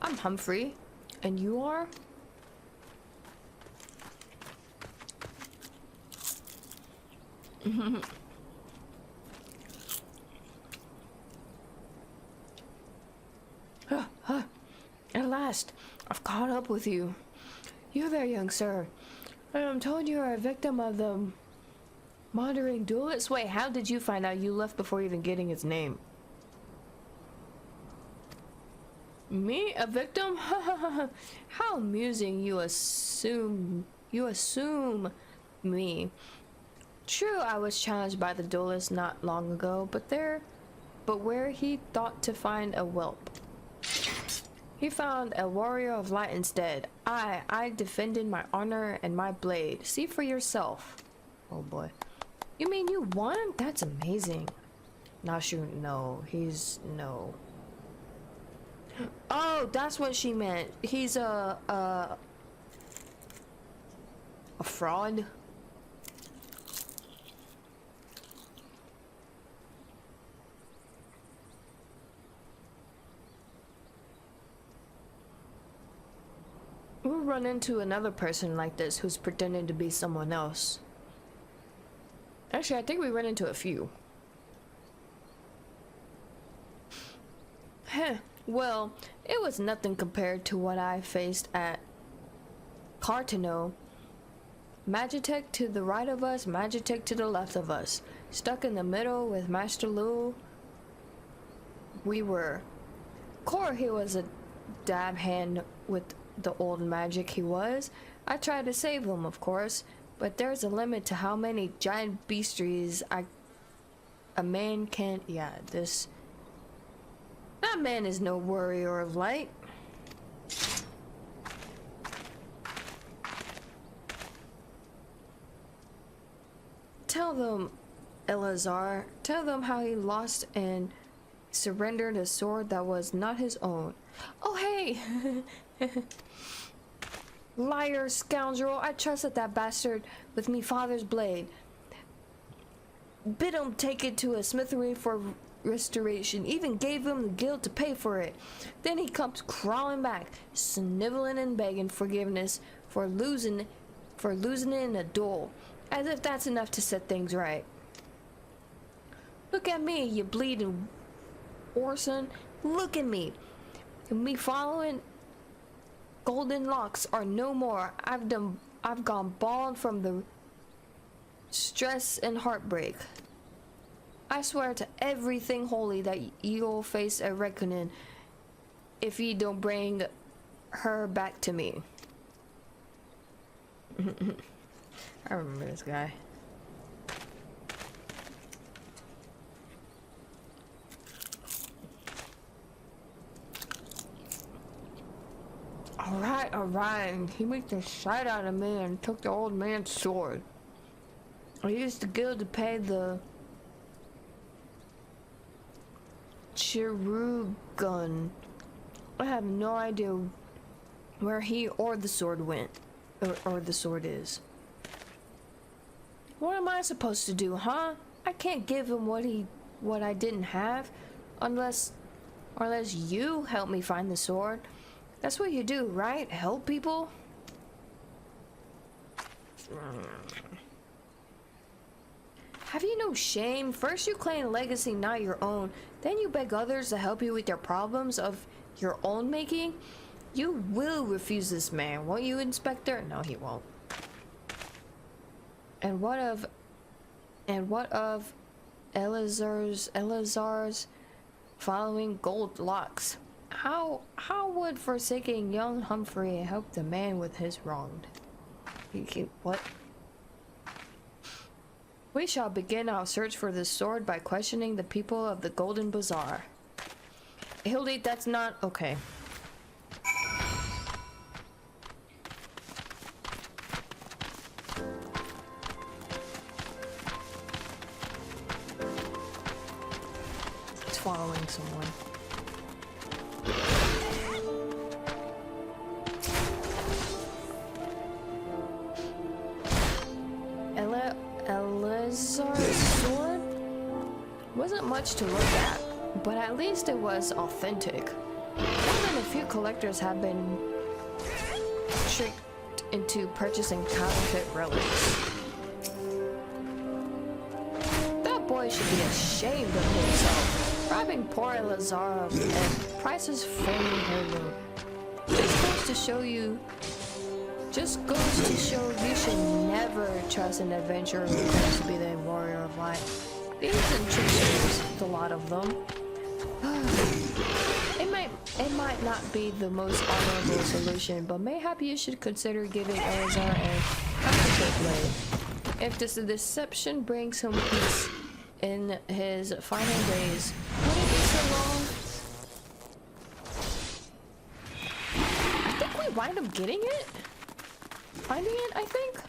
I'm Humphrey, and you are? At last, I've caught up with you. You there, young sir. I'm told you are a victim of the modern duelist. Wait, how did you find out? You left before even getting his name. Me? A victim? How amusing. You assume me. True, I was challenged by the duelist not long ago, but where he thought to find a whelp. He found a warrior of light instead. I defended my honor and my blade. See for yourself. Oh boy. You mean you won? That's amazing. Not sure. No, no. Oh, that's what she meant. He's a fraud. We'll run into another person like this who's pretending to be someone else. Actually, I think we ran into a few. Heh. Well, it was nothing compared to what I faced at Cartano. Magitech to the right of us, Magitech to the left of us. Stuck in the middle with Master Lu. We were. Core, he was a dab hand with the old magic he was. I tried to save him, of course, but there's a limit to how many giant beastries a man can. Yeah, that man is no warrior of light. Tell them, Elazar, tell them how he lost and surrendered a sword that was not his own. Oh, hey! Liar, scoundrel, I trusted that bastard with me father's blade. Bid him take it to a smithery for restoration, even gave him the guild to pay for it. Then he comes crawling back, sniveling and begging forgiveness for losing it in a duel, as if that's enough to set things right. Look at me, you bleeding Orson. Look at me. Me following golden locks are no more. I've gone bald from the stress and heartbreak. I swear to everything holy that you'll face a reckoning if you don't bring her back to me. I remember this guy. Ryan, he made the shit out of me and took the old man's sword. I used the guild to pay the Chirugun. I have no idea where he or the sword went, or the sword is. What am I supposed to do, huh? I can't give him what I didn't have, unless you help me find the sword. That's what you do, right? Help people? Have you no shame? First you claim a legacy not your own, then you beg others to help you with their problems of your own making? You will refuse this man, won't you, Inspector? No, he won't. And what of Eleazar's following gold locks? How would forsaking young Humphrey help the man with his wronged? What? We shall begin our search for this sword by questioning the people of the Golden Bazaar. Hildi, that's not okay. It's following someone. Eleazar's sword? Wasn't much to look at, but at least it was authentic. More than a few collectors have been tricked into purchasing counterfeit relics. That boy should be ashamed of himself, robbing poor Eleazar and priceless flaming heirloom. Just goes to show you should never trust an adventurer who claims to be the warrior of light. These are tricksters, the lot of them. It might not be the most honorable solution, but mayhap you should consider giving Eleazar a counterfeit blade. If this deception brings him peace in his final days, would it be so long? I think we wind up getting it. Finding it, I think.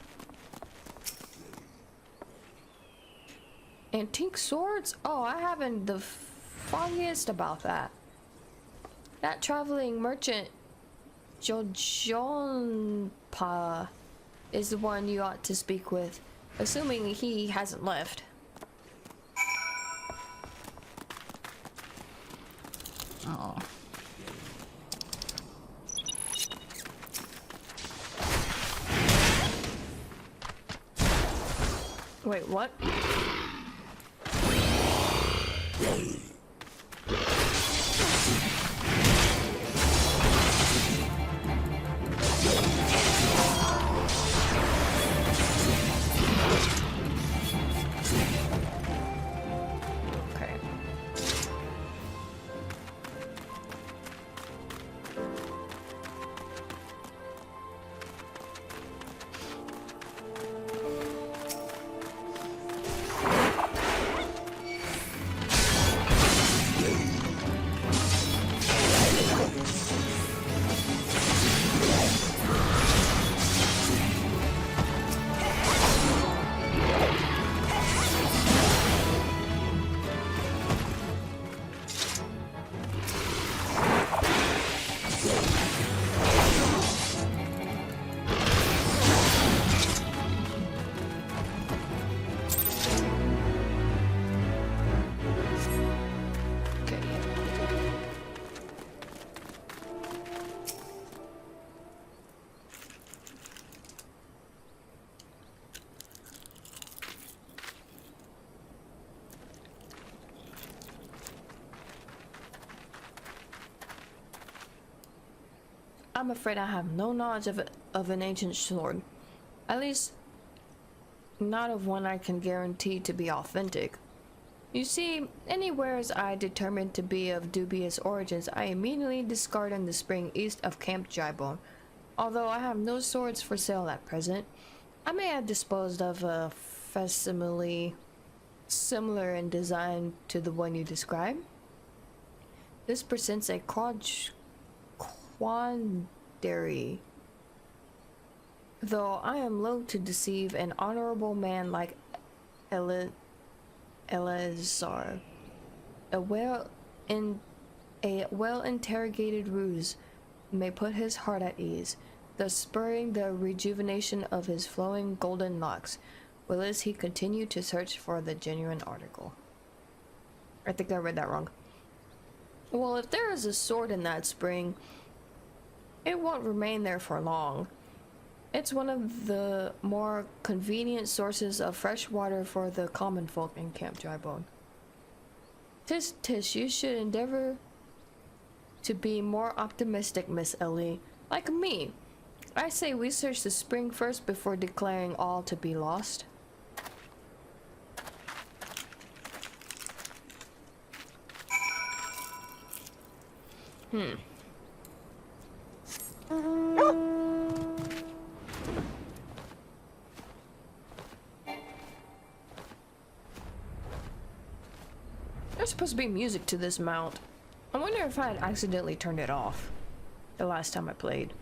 Antique swords? Oh, I haven't the foggiest about that. That traveling merchant, Jojonpa, is the one you ought to speak with, assuming he hasn't left. Oh. Wait, what? I'm afraid I have no knowledge of an ancient sword. At least, not of one I can guarantee to be authentic. You see, any wares I determine to be of dubious origins, I immediately discard in the spring east of Camp Drybone. Although I have no swords for sale at present, I may have disposed of a facsimile similar in design to the one you describe. This presents a quandary. though I am loath to deceive an honorable man like Eleazar. A well-interrogated ruse may put his heart at ease, thus spurring the rejuvenation of his flowing golden locks, while as he continued to search for the genuine article. I think I read that wrong. Well, if there is a sword in that spring, it won't remain there for long. It's one of the more convenient sources of fresh water for the common folk in Camp Drybone. Tish, you should endeavor to be more optimistic, Miss Ellie. Like me. I say we search the spring first before declaring all to be lost. There's supposed to be music to this mount. I wonder if I had accidentally turned it off the last time I played.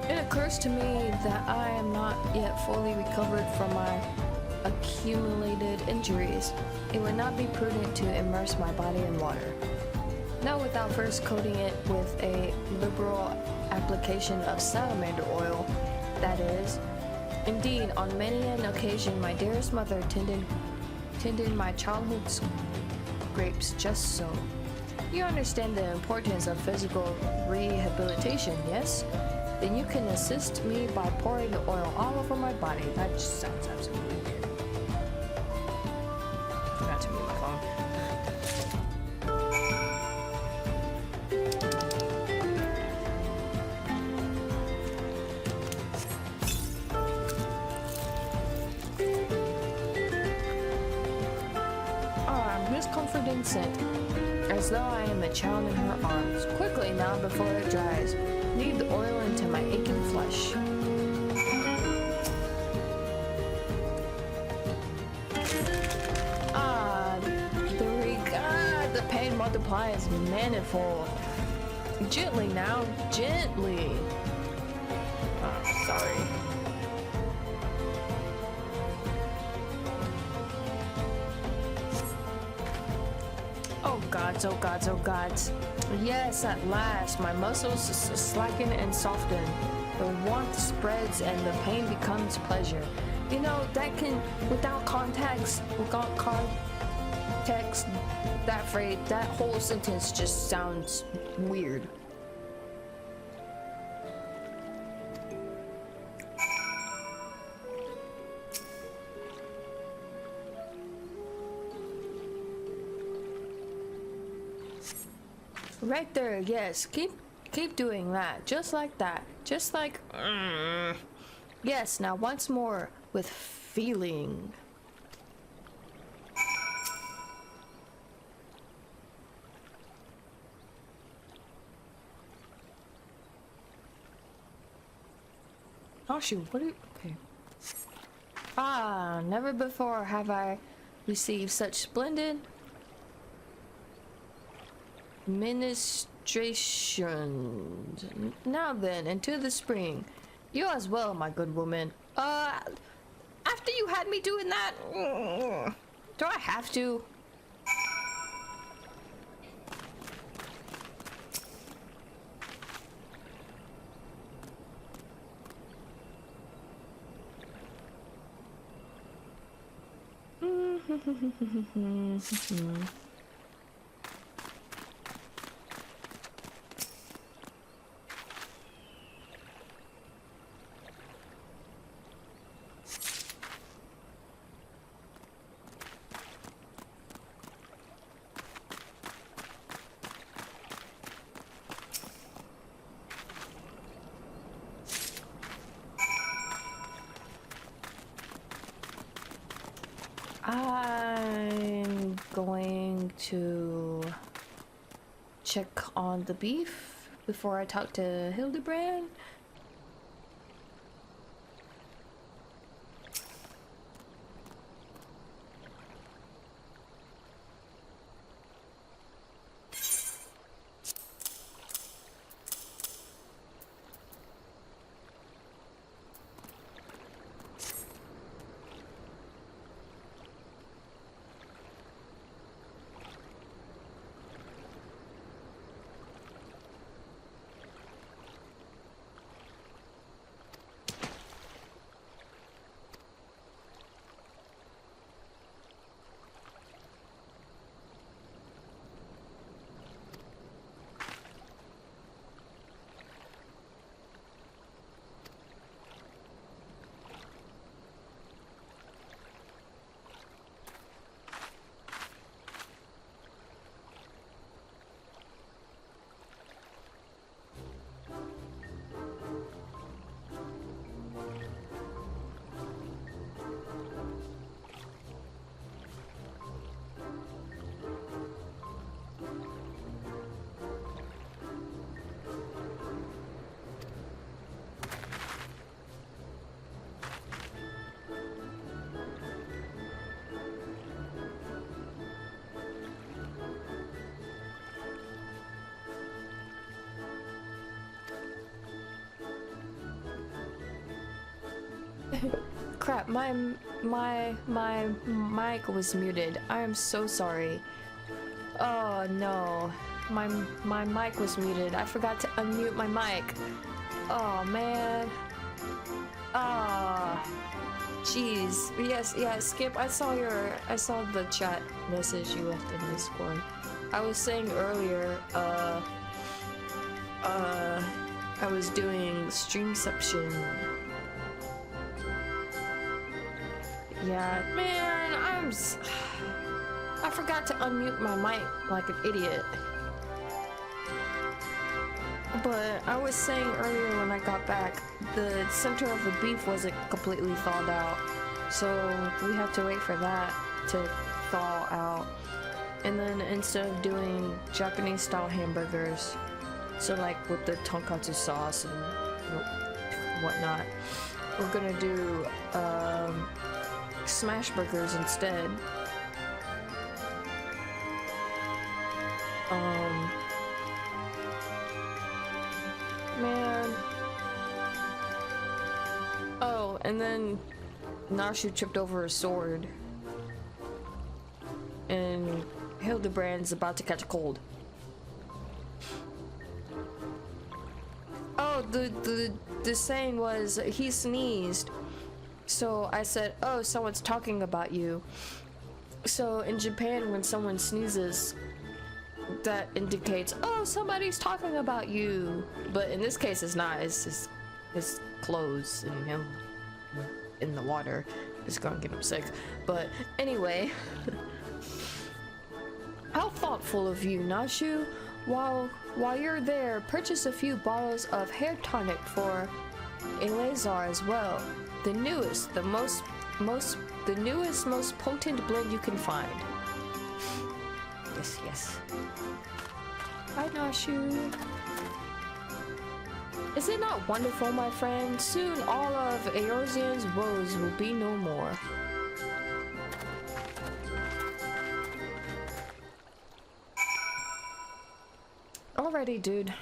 It occurs to me that I am not yet fully recovered from my accumulated injuries. It would not be prudent to immerse my body in water. Not without first coating it with a liberal application of salamander oil, that is. Indeed, on many an occasion my dearest mother tended my childhood's grapes just so. You understand the importance of physical rehabilitation, yes? Then you can assist me by pouring the oil all over my body. That just sounds absolutely weird. Forgot to mute my phone. This comforting scent, as though I am a child in her arms. Quickly now, before it dries, knead the oil into my aching flesh. The pain multiplies manifold. Gently now, gently. Oh, sorry. Oh gods, oh gods, oh gods. Yes, at last, my muscles slacken and soften. The warmth spreads and the pain becomes pleasure. You know, that can, without context, that phrase, that whole sentence just sounds weird. Right there, yes. Keep doing that. Just like that. Just like yes, now once more with feeling. Oh shoot, what are you okay. Ah, never before have I received such splendid ministrations. Now then, into the spring. You as well, my good woman. After you had me doing that, do I have to? I'm going to check on the beef before I talk to Hildibrand. Crap, my mic was muted. I am so sorry. Oh no. My mic was muted. I forgot to unmute my mic. Oh man. Ah. Jeez. Yes, yeah, Skip, I saw the chat message you left in Discord. I was saying earlier, I was doing streamception. Yeah, man, I forgot to unmute my mic like an idiot. But I was saying earlier when I got back, the center of the beef wasn't completely thawed out. So we have to wait for that to thaw out. And then instead of doing Japanese style hamburgers, so like with the tonkatsu sauce and whatnot, we're gonna do smash burgers instead. Man. Oh, and then Nashu tripped over a sword. And Hildibrand's about to catch a cold. Oh, the saying was he sneezed. So I said, oh, someone's talking about you. So in Japan, when someone sneezes, that indicates, oh, somebody's talking about you. But in this case, it's not. It's just his clothes and him in the water is gonna get him sick. But anyway, how thoughtful of you, Nashu. While you're there, purchase a few bottles of hair tonic for Eleazar as well. The newest, most potent blend you can find. Yes, yes. Hi, Nashu. Is it not wonderful, my friend? Soon all of Eorzean's woes will be no more. Alrighty, dude.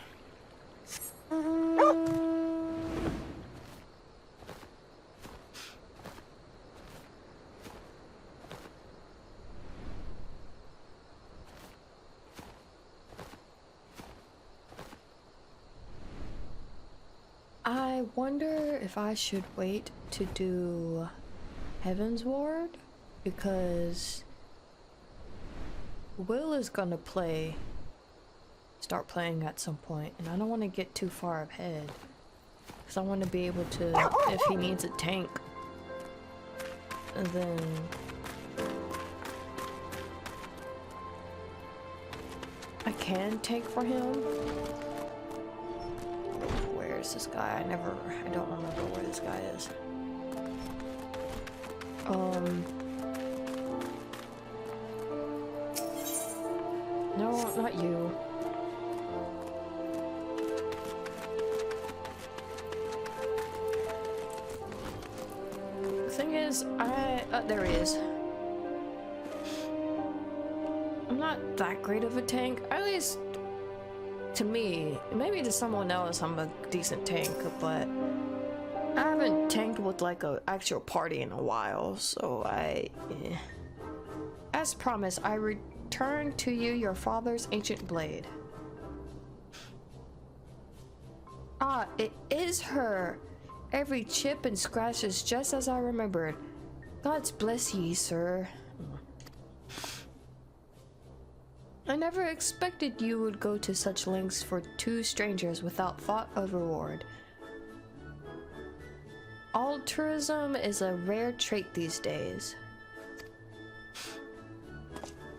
I wonder if I should wait to do Heaven's Ward, because Will is gonna start playing at some point, and I don't want to get too far ahead, because I want to be able to, if he needs a tank, and then I can tank for him. Where's this guy? I don't remember where this guy is. No, not you. there he is. I'm not that great of a tank. At least to me. Maybe to someone else I'm a decent tank, but I haven't tanked with like an actual party in a while, so As promised, I return to you your father's ancient blade. Ah, it is her. Every chip and scratch is just as I remembered. God's bless ye, sir. I never expected you would go to such lengths for two strangers without thought of reward. Altruism is a rare trait these days.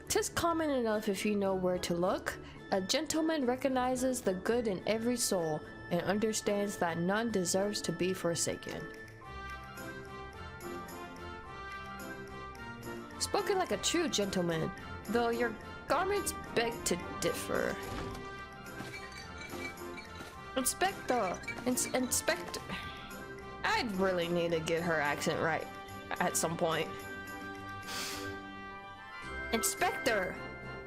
'Tis common enough if you know where to look. A gentleman recognizes the good in every soul and understands that none deserves to be forsaken. Spoken like a true gentleman, though your garments beg to differ. Inspector! I'd really need to get her accent right at some point. Inspector!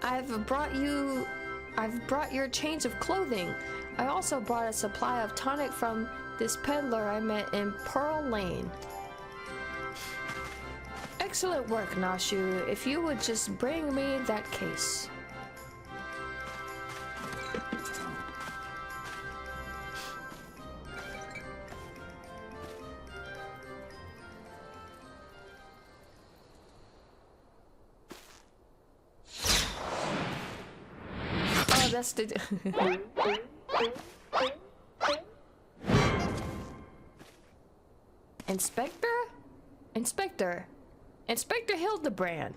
I've brought your change of clothing. I also brought a supply of tonic from this peddler I met in Pearl Lane. Excellent work, Nashu. If you would just bring me that case. Oh, that's the... Inspector Hildibrand.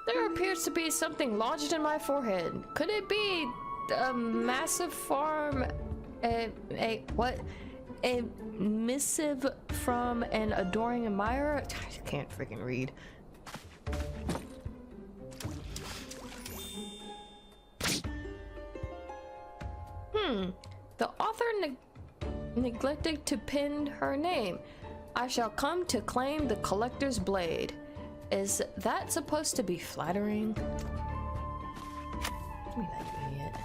There appears to be something lodged in my forehead. Could it be a massive farm? A missive from an adoring admirer? I can't freaking read. The author neglected to pin her name. I shall come to claim the collector's blade. Is that supposed to be flattering? Give me that idiot.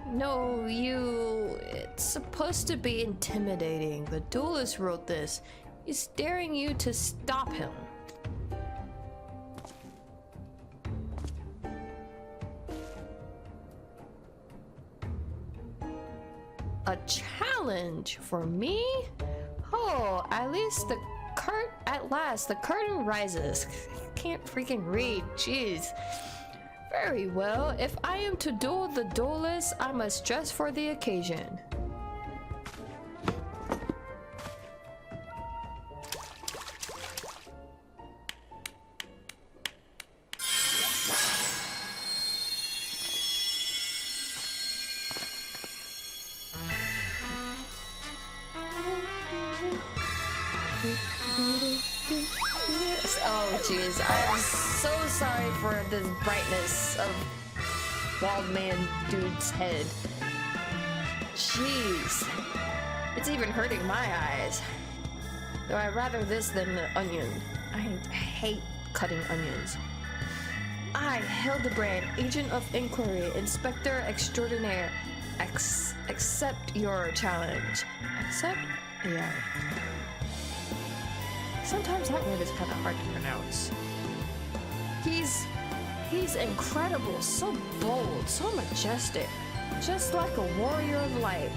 No, it's supposed to be intimidating. The duelist wrote this. He's daring you to stop him. A challenge for me? Oh, at last the curtain rises. Can't freaking read, jeez. Very well, if I am to duel the duelist, I must dress for the occasion. Oh jeez, I'm so sorry for the brightness of bald man dude's head. Jeez, it's even hurting my eyes. Though I'd rather this than the onion. I hate cutting onions. I, Hildibrand, Agent of Inquiry, Inspector Extraordinaire, accept your challenge. Accept? Yeah. Sometimes that word is kind of hard to pronounce. He's incredible, so bold, so majestic, just like a warrior of light.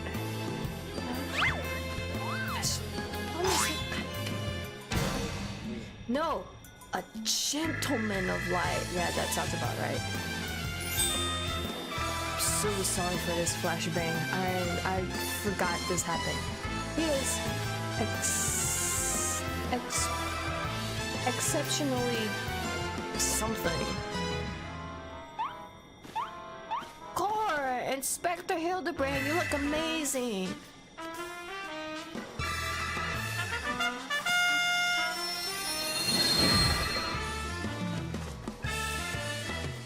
No, a gentleman of light. Yeah, that sounds about right. I'm so sorry for this flashbang. I forgot this happened. He is exceptionally something. Core, Inspector Hildibrand, you look amazing.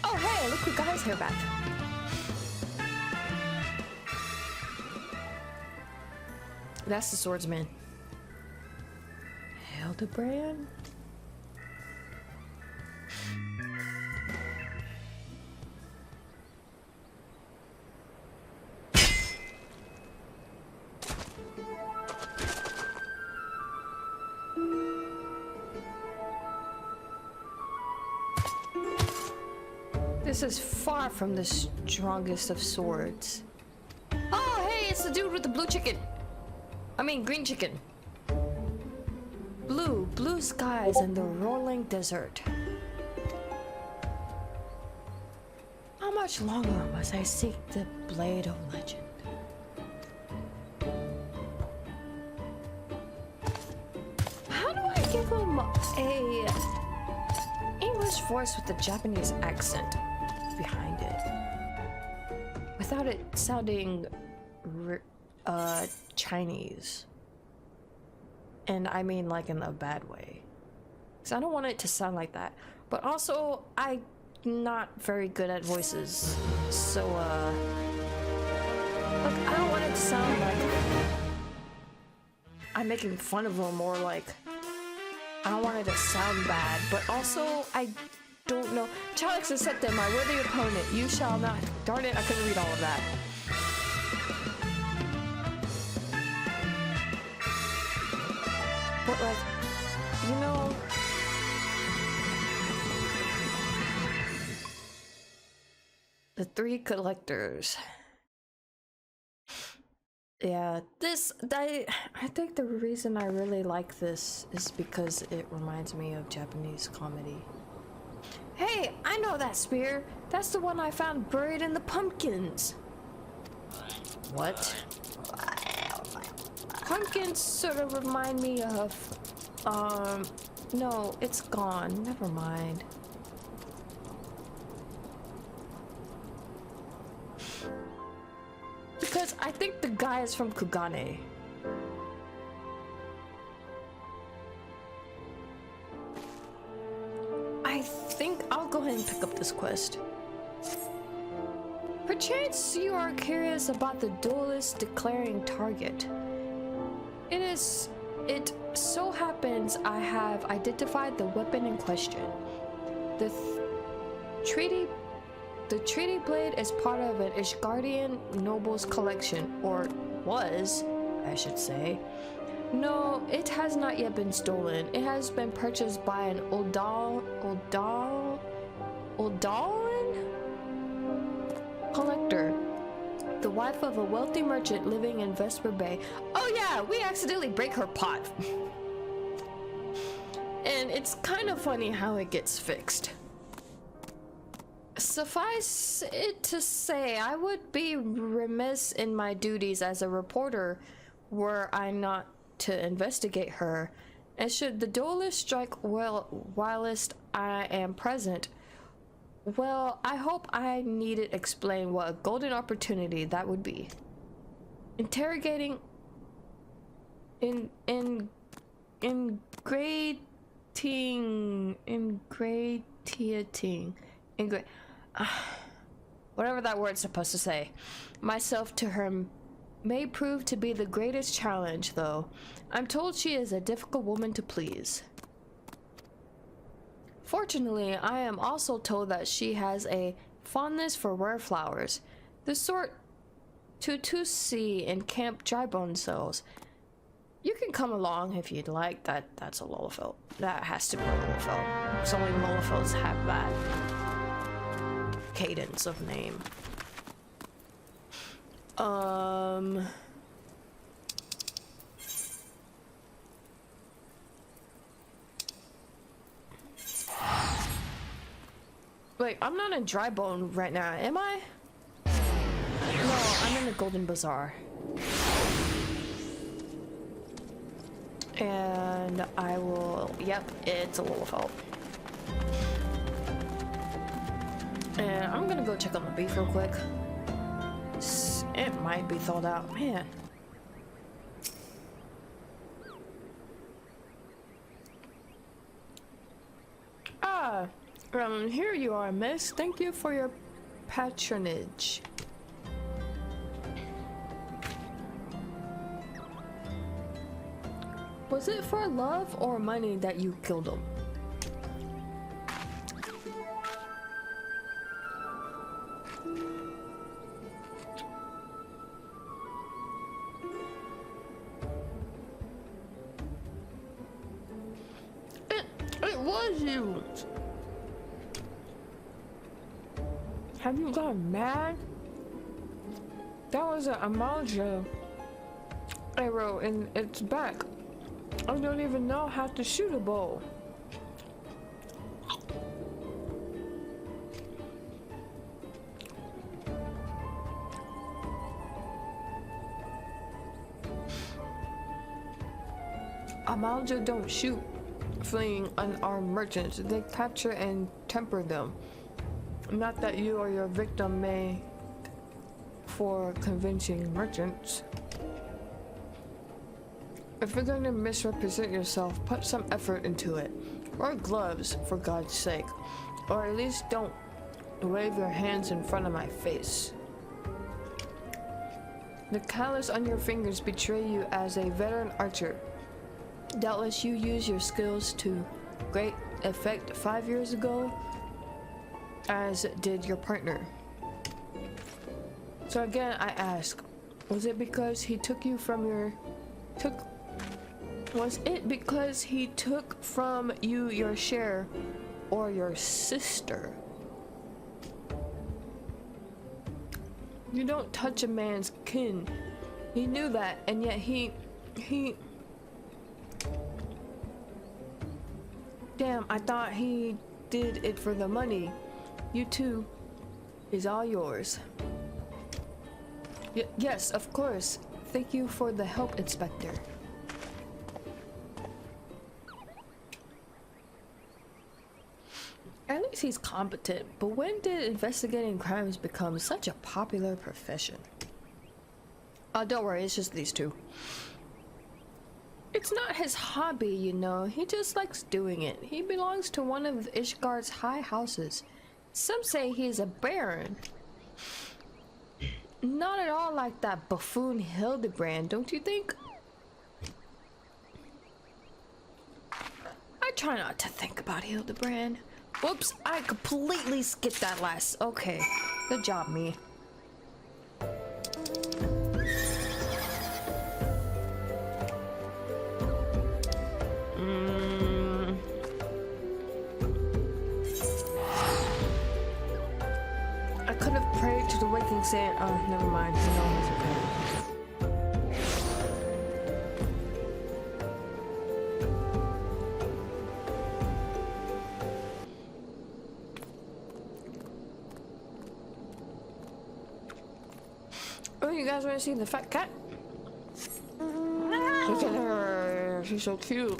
Oh hey, look who got his hair back. That's the swordsman. Hildibrand? This is far from the strongest of swords. Oh, hey, it's the dude with the blue chicken. I mean, green chicken. Blue skies and the rolling desert. How much longer must I seek the blade of legend? How do I give him a English voice with a Japanese accent behind it without it sounding Chinese? And I mean like in a bad way, because I don't want it to sound like that, but also I'm not very good at voices, so like I don't want it to sound like I'm making fun of them, or like I don't want it to sound bad, but also I don't know. Chalex has said that my worthy opponent, you shall not. Darn it, I couldn't read all of that. But like, you know, the three collectors. Yeah, I think the reason I really like this is because it reminds me of Japanese comedy. Hey, I know that spear. That's the one I found buried in the pumpkins. What? Pumpkins sort of remind me of, no, it's gone. Never mind. Because I think the guy is from Kugane. I think I'll go ahead and pick up this quest. Perchance you are curious about the duelist declaring target. It so happens I have identified the weapon in question. The treaty blade is part of an Ishgardian noble's collection, or was, I should say. No, it has not yet been stolen. It has been purchased by an Oldalan collector, the wife of a wealthy merchant living in Vesper Bay. Oh yeah, we accidentally break her pot. And it's kind of funny how it gets fixed. Suffice it to say, I would be remiss in my duties as a reporter were I not to investigate her, and should the duelist strike whilst I am present, well, I hope I needn't explain what a golden opportunity that would be. Interrogating whatever that word's supposed to say, myself to her may prove to be the greatest challenge, though. I'm told she is a difficult woman to please. Fortunately, I am also told that she has a fondness for rare flowers, the sort to see in Camp Drybone cells. You can come along if you'd like. That's a Lolafelt. That has to be a Lolafelt, because only Lolafelts have that cadence of name. Wait, I'm not in Drybone right now, am I? No, I'm in the Golden Bazaar. And I will... Yep, it's a Lolafelt. And I'm gonna go check on the beef real quick. It might be thawed out. Man. Ah, here you are, miss. Thank you for your patronage. Was it for love or money that you killed him? It was you. Have you gone mad? That was an Amalja arrow in its back. I don't even know how to shoot a bow. Amalja don't shoot fleeing unarmed merchants. They capture and temper them. Not that you or your victim may for convincing merchants. If you're going to misrepresent yourself, put some effort into it. Wear gloves, for God's sake. Or at least don't wave your hands in front of my face. The callus on your fingers betray you as a veteran archer. Doubtless you used your skills to great effect 5 years ago, as did your partner. So again, I ask, was it because he took you from your... Was it because he took from you your share, or your sister? You don't touch a man's kin. He knew that, and yet he... Damn, I thought he did it for the money. You too is all yours. Yes, of course. Thank you for the help, Inspector. At least he's competent, but when did investigating crimes become such a popular profession? Don't worry, it's just these two. It's not his hobby, you know. He just likes doing it. He belongs to one of Ishgard's high houses. Some say he's a baron. Not at all like that buffoon Hildibrand, don't you think? I try not to think about Hildibrand. Whoops, I completely skipped that last. Okay, good job, me. I could have prayed to the waking saint. Oh, never mind. No, it's okay. Oh, you guys want to see the fat cat? Look at her. She's so cute.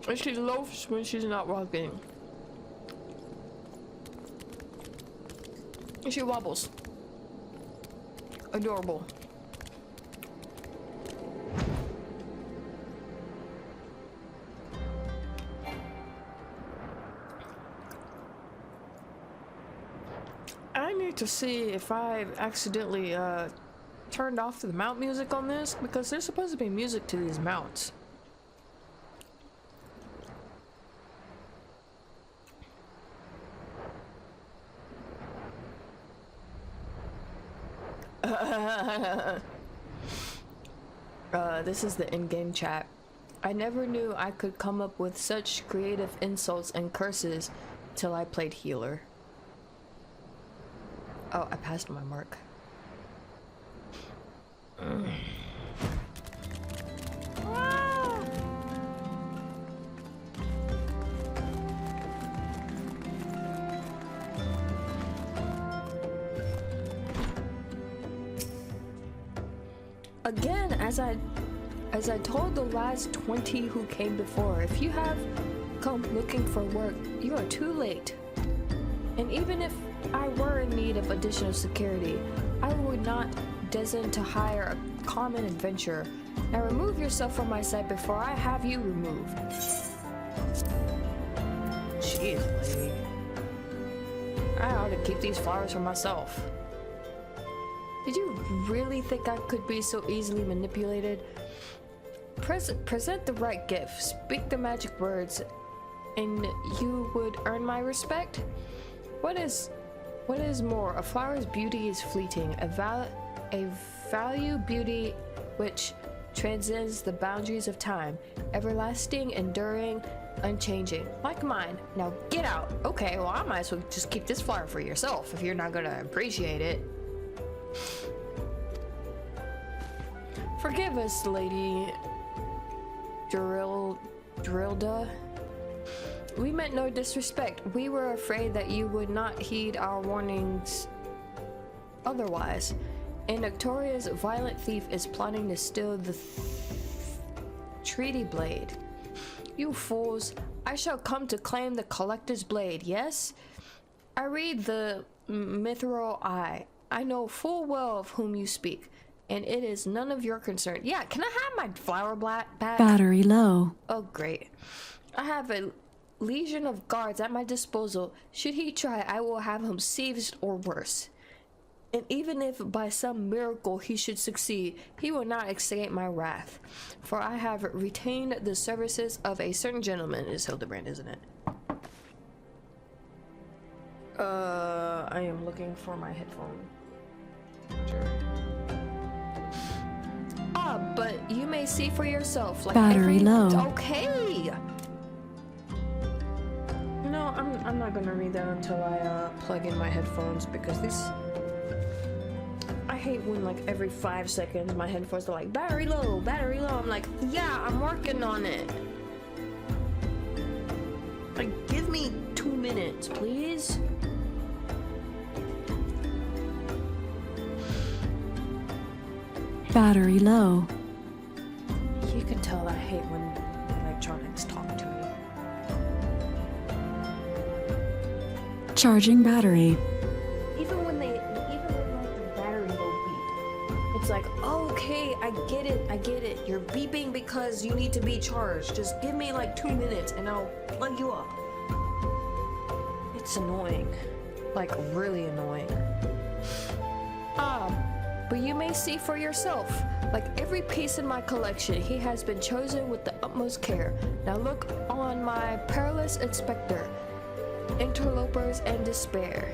And she loafs when she's not walking. And she wobbles. Adorable. I need to see if I accidentally turned off the mount music on this, because there's supposed to be music to these mounts. This is the in-game chat. I never knew I could come up with such creative insults and curses till I played healer. Oh, I passed my mark. Again, as I told the last 20 who came before, if you have come looking for work, you are too late. And even if I were in need of additional security, I would not descend to hire a common adventurer. Now remove yourself from my sight before I have you removed. Jeez, lady. I ought to keep these flowers for myself. Did you really think I could be so easily manipulated? present the right gift, speak the magic words, and you would earn my respect. What is more, a flower's beauty is fleeting, a value beauty which transcends the boundaries of time, everlasting, enduring, unchanging, like mine. Now get out. Okay, well I might as well just keep this flower for yourself if you're not gonna appreciate it. Forgive us, Lady Drilda. We meant no disrespect. We were afraid that you would not heed our warnings otherwise. A notorious violent thief is plotting to steal the treaty blade. You fools, I shall come to claim the collector's blade, yes? I read the mithril eye. I know full well of whom you speak, and it is none of your concern. Yeah, can I have my flower back? Battery low. Oh, great. I have a legion of guards at my disposal. Should he try, I will have him seized or worse. And even if by some miracle he should succeed, he will not escape my wrath. For I have retained the services of a certain gentleman. It's Hildibrand, isn't it? I am looking for my headphone. Sure. Ah, but you may see for yourself. Like battery low. Okay. No, I'm not gonna read that until I plug in my headphones, because these. I hate when like every 5 seconds my headphones are like battery low, battery low. I'm like, yeah, I'm working on it. Like, give me 2 minutes, please. Battery low. You can tell I hate when electronics talk to me. Charging battery. Even when like the battery will beep, it's like, okay, I get it. You're beeping because you need to be charged. Just give me like 2 minutes and I'll plug you up. It's annoying, like really annoying. But you may see for yourself. Like every piece in my collection, he has been chosen with the utmost care. Now look on my perilous inspector, interlopers and despair.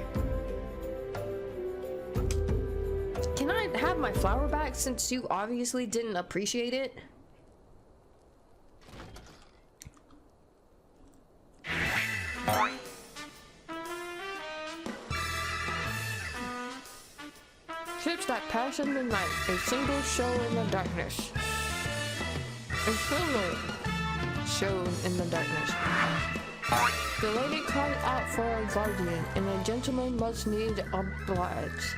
Can I have my flower back since you obviously didn't appreciate it? Ships that pass in the night, a single show in the darkness. A single show in the darkness. The lady cried out for a guardian, and a gentleman must need oblige.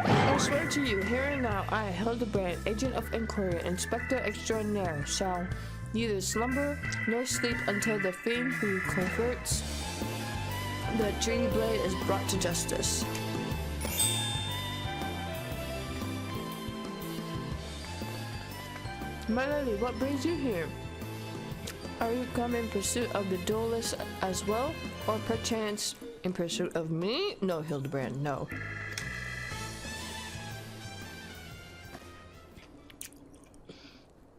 I swear to you, here and now, I, Hildibrand, agent of inquiry, inspector extraordinaire, shall neither slumber nor sleep until the fiend who converts the treaty blade is brought to justice. My lady, what brings you here? Are you come in pursuit of the duelist as well, or perchance in pursuit of me? No, Hildibrand, no.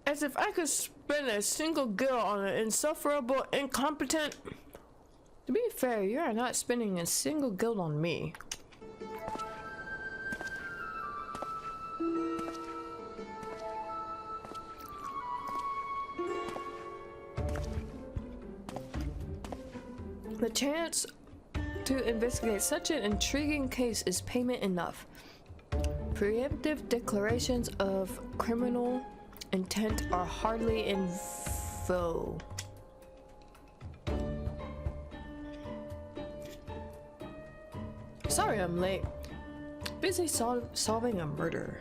As if I could spend a single gil on an insufferable, incompetent. To be fair, you are not spending a single guild on me. The chance to investigate such an intriguing case is payment enough. Preemptive declarations of criminal intent are hardly in vogue. Sorry I'm late. Busy solving a murder.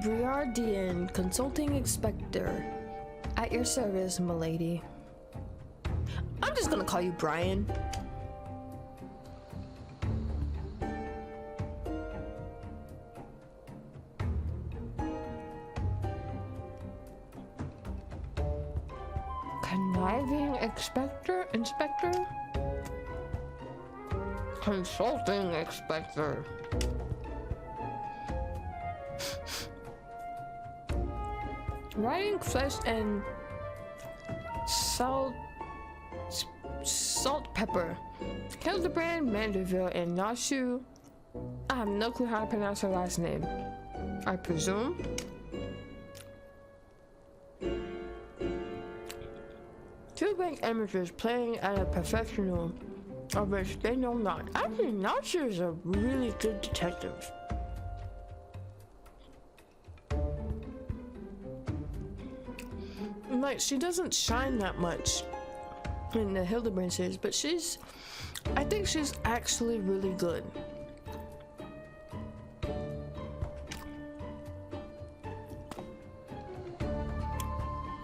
Briardian, consulting inspector. At your service, milady. I'm just gonna call you Brian. Conniving inspector? consulting inspector. Writing flesh and salt pepper. Hildibrand, Manderville, and Nashu. I have no clue how to pronounce her last name. I presume. Two bank amateurs playing at a professional of which they know not. Actually, Nashu is a really good detective. Like, she doesn't shine that much in the Hildibrand series, but I think she's actually really good.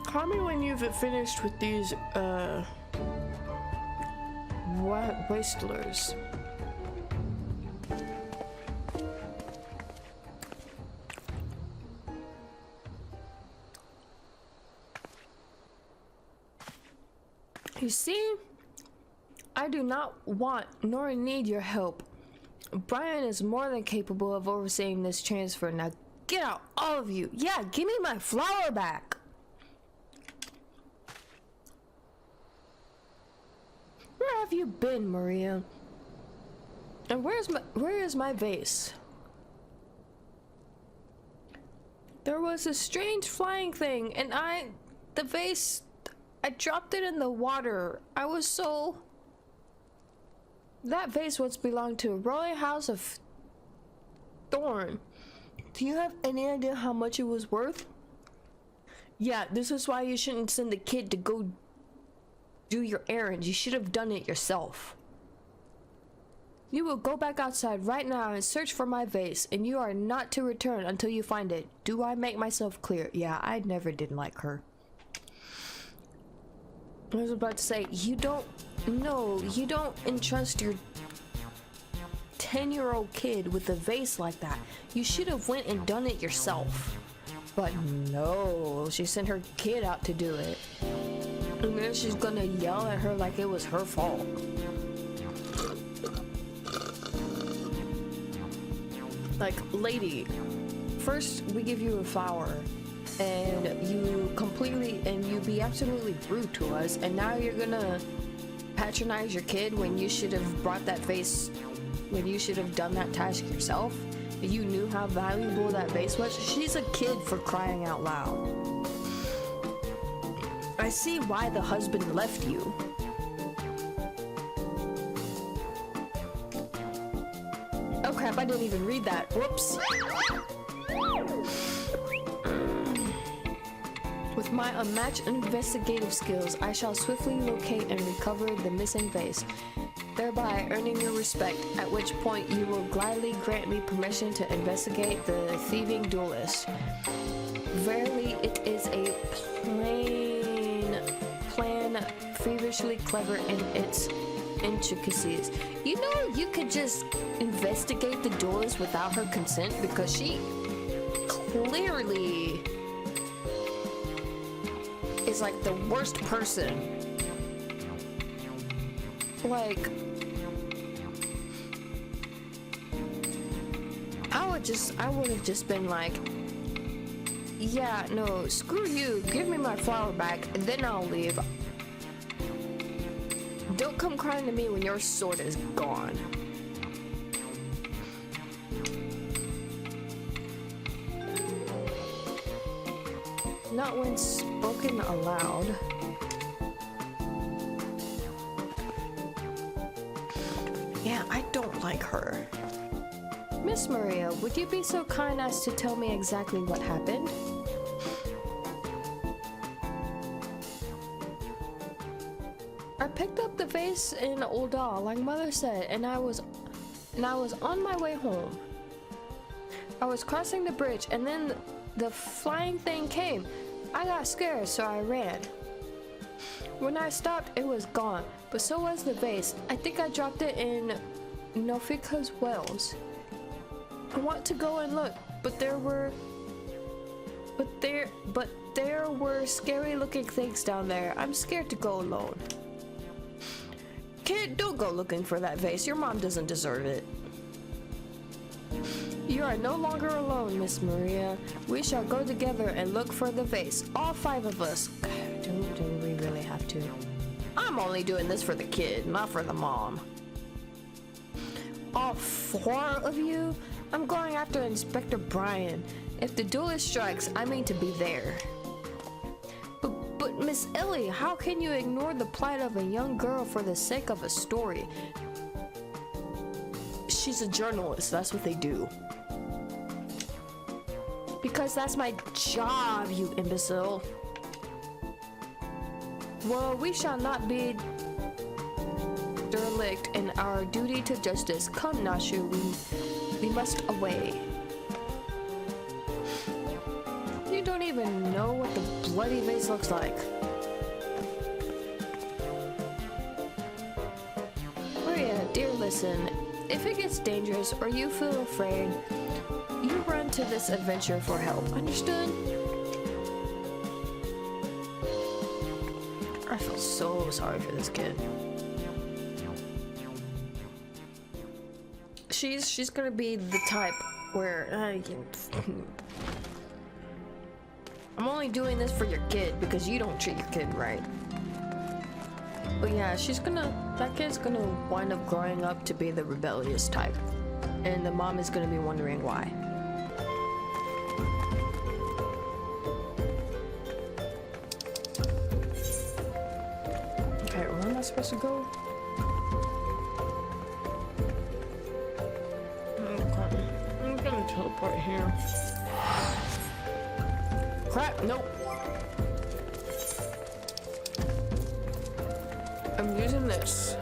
Call me when you've finished with these, wastelers. You see, I do not want nor need your help. Brian is more than capable of overseeing this transfer. Now get out, all of you. Yeah, give me my flower back. Where have you been, Maria? And where is my vase? There was a strange flying thing, and the vase, I dropped it in the water. That vase once belonged to a royal house of Thorn. Do you have any idea how much it was worth? Yeah, this is why you shouldn't send the kid to go do your errands. You should have done it yourself. You will go back outside right now and search for my vase, and you are not to return until you find it. Do I make myself clear? Yeah, I never did like her. I was about to say, you don't entrust your 10-year-old kid with a vase like that. You should have went and done it yourself. But no, she sent her kid out to do it. And then she's gonna yell at her like it was her fault. Like, lady, first we give you a flower, and you be absolutely rude to us, and now you're gonna patronize your kid when you should have brought that vase, when you should have done that task yourself. You knew how valuable that vase was. She's a kid, for crying out loud. I see why the husband left you. Oh crap, I didn't even read that. Whoops. With my unmatched investigative skills, I shall swiftly locate and recover the missing vase, thereby earning your respect, at which point you will gladly grant me permission to investigate the thieving duelist. Verily, it is a plan feverishly clever in its intricacies. You know, you could just investigate the duelist without her consent, because she clearly is like the worst person. Like, I would have just been like, yeah, no, screw you, give me my flower back, and then I'll leave. Don't come crying to me when your sword is gone. Not when spoken aloud. Yeah, I don't like her. Miss Maria, would you be so kind as to tell me exactly what happened? I picked up the vase in an old doll, like Mother said, and I was on my way home. I was crossing the bridge, and then the flying thing came. I got scared, so I ran. When I stopped, it was gone, but so was the vase. I think I dropped it in Nofika's wells. I want to go and look, but there were scary looking things down there. I'm scared to go alone. Kid, don't go looking for that vase. Your mom doesn't deserve it. You are no longer alone, Miss Maria. We shall go together and look for the vase. All 5 of us. Do we really have to? I'm only doing this for the kid, not for the mom. All 4 of you? I'm going after Inspector Brian. If the duelist strikes, I mean to be there. But Miss Ellie, how can you ignore the plight of a young girl for the sake of a story? She's a journalist, that's what they do. Because that's my job, you imbecile. Well, we shall not be derelict in our duty to justice. Come, Nashu, we must away. You don't even know what the bloody vase looks like. Maria, dear, listen. If it gets dangerous or you feel afraid, you run to this adventure for help. Understood? I feel so sorry for this kid. She's gonna be the type where I'm only doing this for your kid because you don't treat your kid right. But yeah, that kid's gonna wind up growing up to be the rebellious type. And the mom is gonna be wondering why. Okay, where am I supposed to go? I'm gonna teleport here. Crap, nope. I'm using this.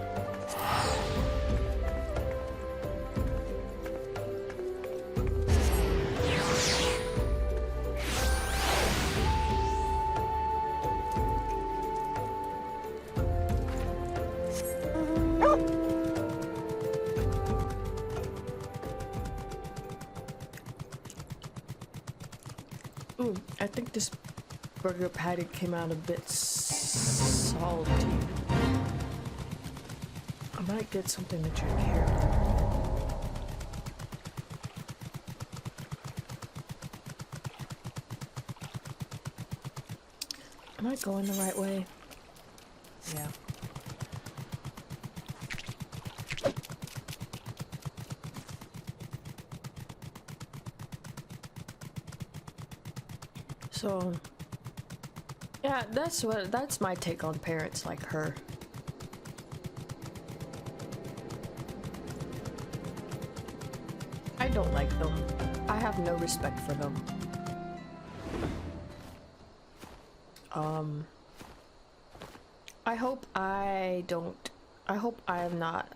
Ooh, I think this burger patty came out a bit salty. I might get something to drink here. Am I going the right way? Yeah. So, yeah, that's my take on parents like her. I don't like them. I have no respect for them. I hope I am not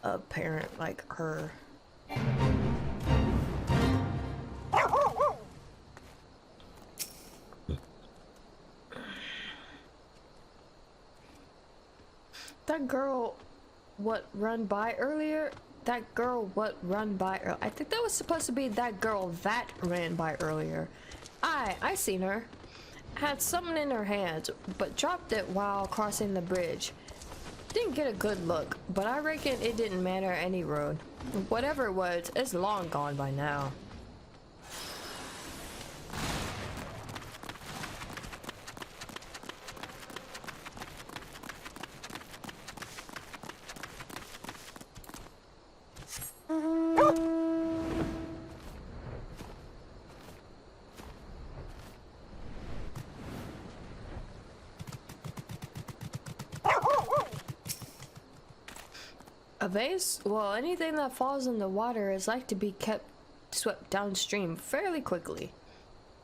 a parent like her. That girl, what run by earlier? That girl, what run by earlier? I think that was supposed to be that girl that ran by earlier. I seen her. Had something in her hands, but dropped it while crossing the bridge. Didn't get a good look, but I reckon it didn't matter any road. Whatever it was, it's long gone by now. A vase? Well, anything that falls in the water is like to be swept downstream fairly quickly.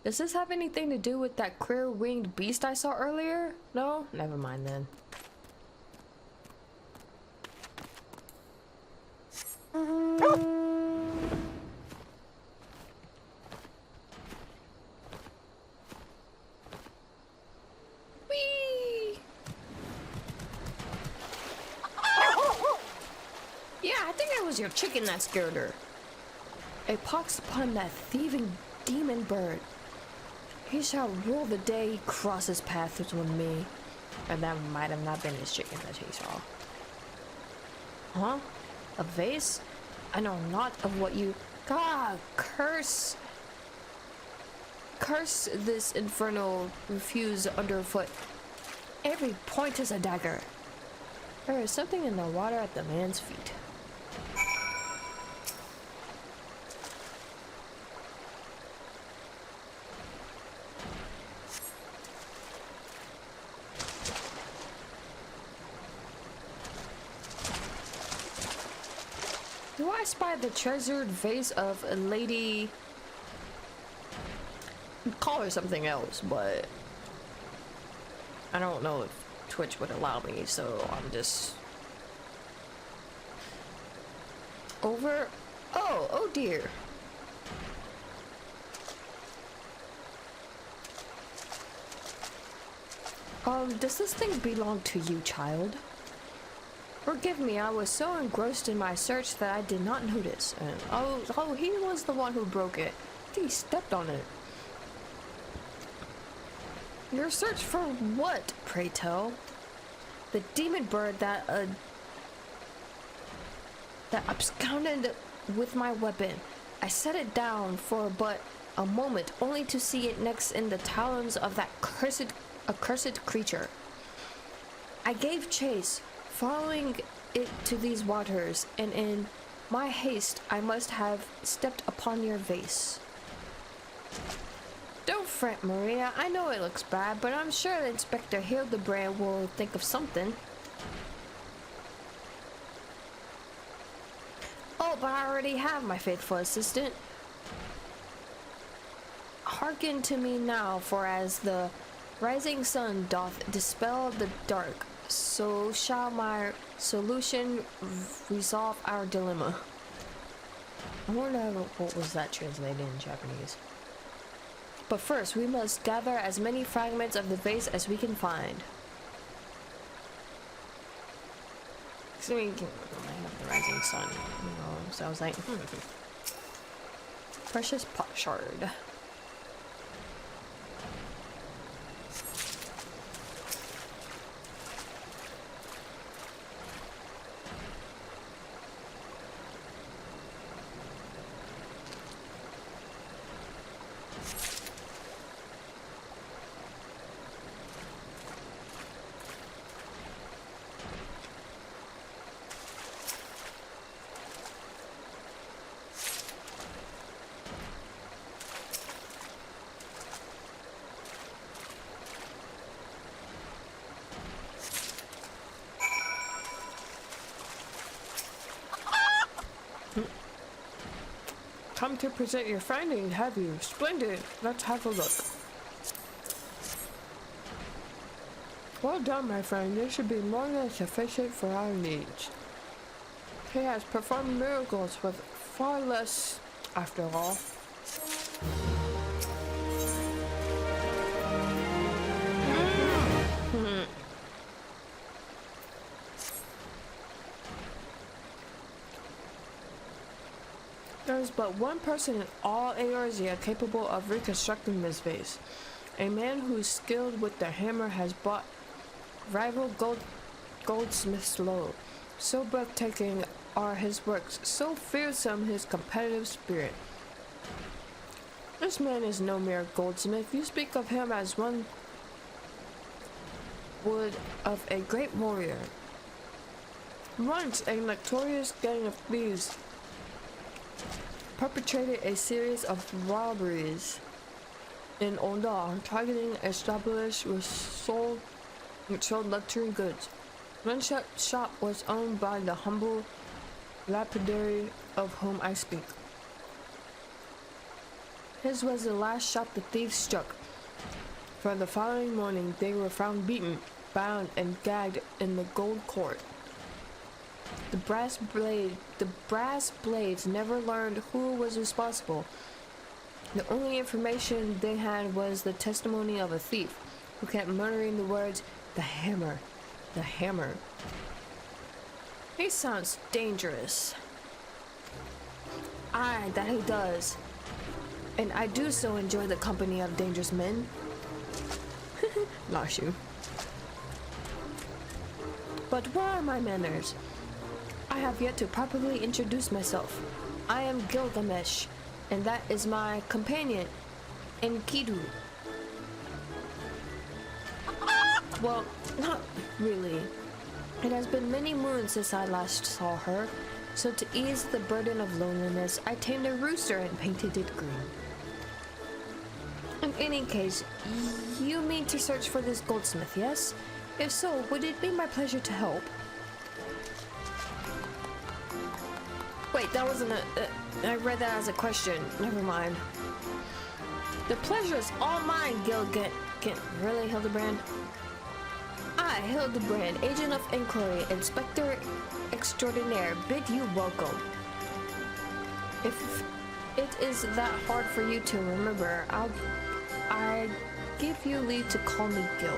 Does this have anything to do with that queer-winged beast I saw earlier? No? Never mind then. Your chicken that scared her. A pox upon that thieving demon bird. He shall rule the day he crosses paths with me. And that might have not been his chicken that he saw. Huh? A vase? I know not of what you... God, curse! Curse this infernal refuse underfoot. Every point is a dagger. There is something in the water at the man's feet. Do I spy the treasured vase of a lady? I'd call her something else, but I don't know if Twitch would allow me, so I'm just over. Oh dear. Does this thing belong to you, child? Forgive me, I was so engrossed in my search that I did not notice. And oh, he was the one who broke it. He stepped on it. Your search for what, pray tell? The demon bird that absconded with my weapon. I set it down for but a moment, only to see it next in the talons of that accursed creature. I gave chase, following it to these waters, and in my haste I must have stepped upon your vase. Don't fret, Maria. I know it looks bad, but I'm sure Inspector Hildibrand will think of something. Oh, but I already have my faithful assistant. Hearken to me now, for as the rising sun doth dispel the dark, so shall my solution resolve our dilemma. I wonder what was that translated in Japanese. But first, we must gather as many fragments of the vase as we can find. So we can have the rising sun, you know, so I was like, precious pot shard. Come to present your findings, have you? Splendid. Let's have a look. Well done, my friend. This should be more than sufficient for our needs. He has performed miracles with far less, after all. There is but one person in all Eorzea capable of reconstructing this vase. A man who's skilled with the hammer has bought rival goldsmith's load. So breathtaking are his works, so fearsome his competitive spirit. This man is no mere goldsmith. You speak of him as one would of a great warrior. Once a notorious gang of thieves perpetrated a series of robberies in Onda, targeting a establishment which sold luxury goods. One shop was owned by the humble lapidary of whom I speak. His was the last shop the thieves struck, for the following morning they were found beaten, bound, and gagged in the gold court. The brass blades never learned who was responsible. The only information they had was the testimony of a thief who kept muttering the words, "The hammer, the hammer." He sounds dangerous. Aye, that he does. And I do so enjoy the company of dangerous men. Lost you. But where are my manners? I have yet to properly introduce myself. I am Gilgamesh, and that is my companion, Enkidu. Well, not really. It has been many moons since I last saw her, so to ease the burden of loneliness, I tamed a rooster and painted it green. In any case, you mean to search for this goldsmith, yes? If so, would it be my pleasure to help? Wait, that wasn't I read that as a question. Never mind. The pleasure is all mine, Really, Hildibrand? I, Hildibrand, Agent of Inquiry, Inspector Extraordinaire, bid you welcome. If it is that hard for you to remember, I give you leave to call me Gil.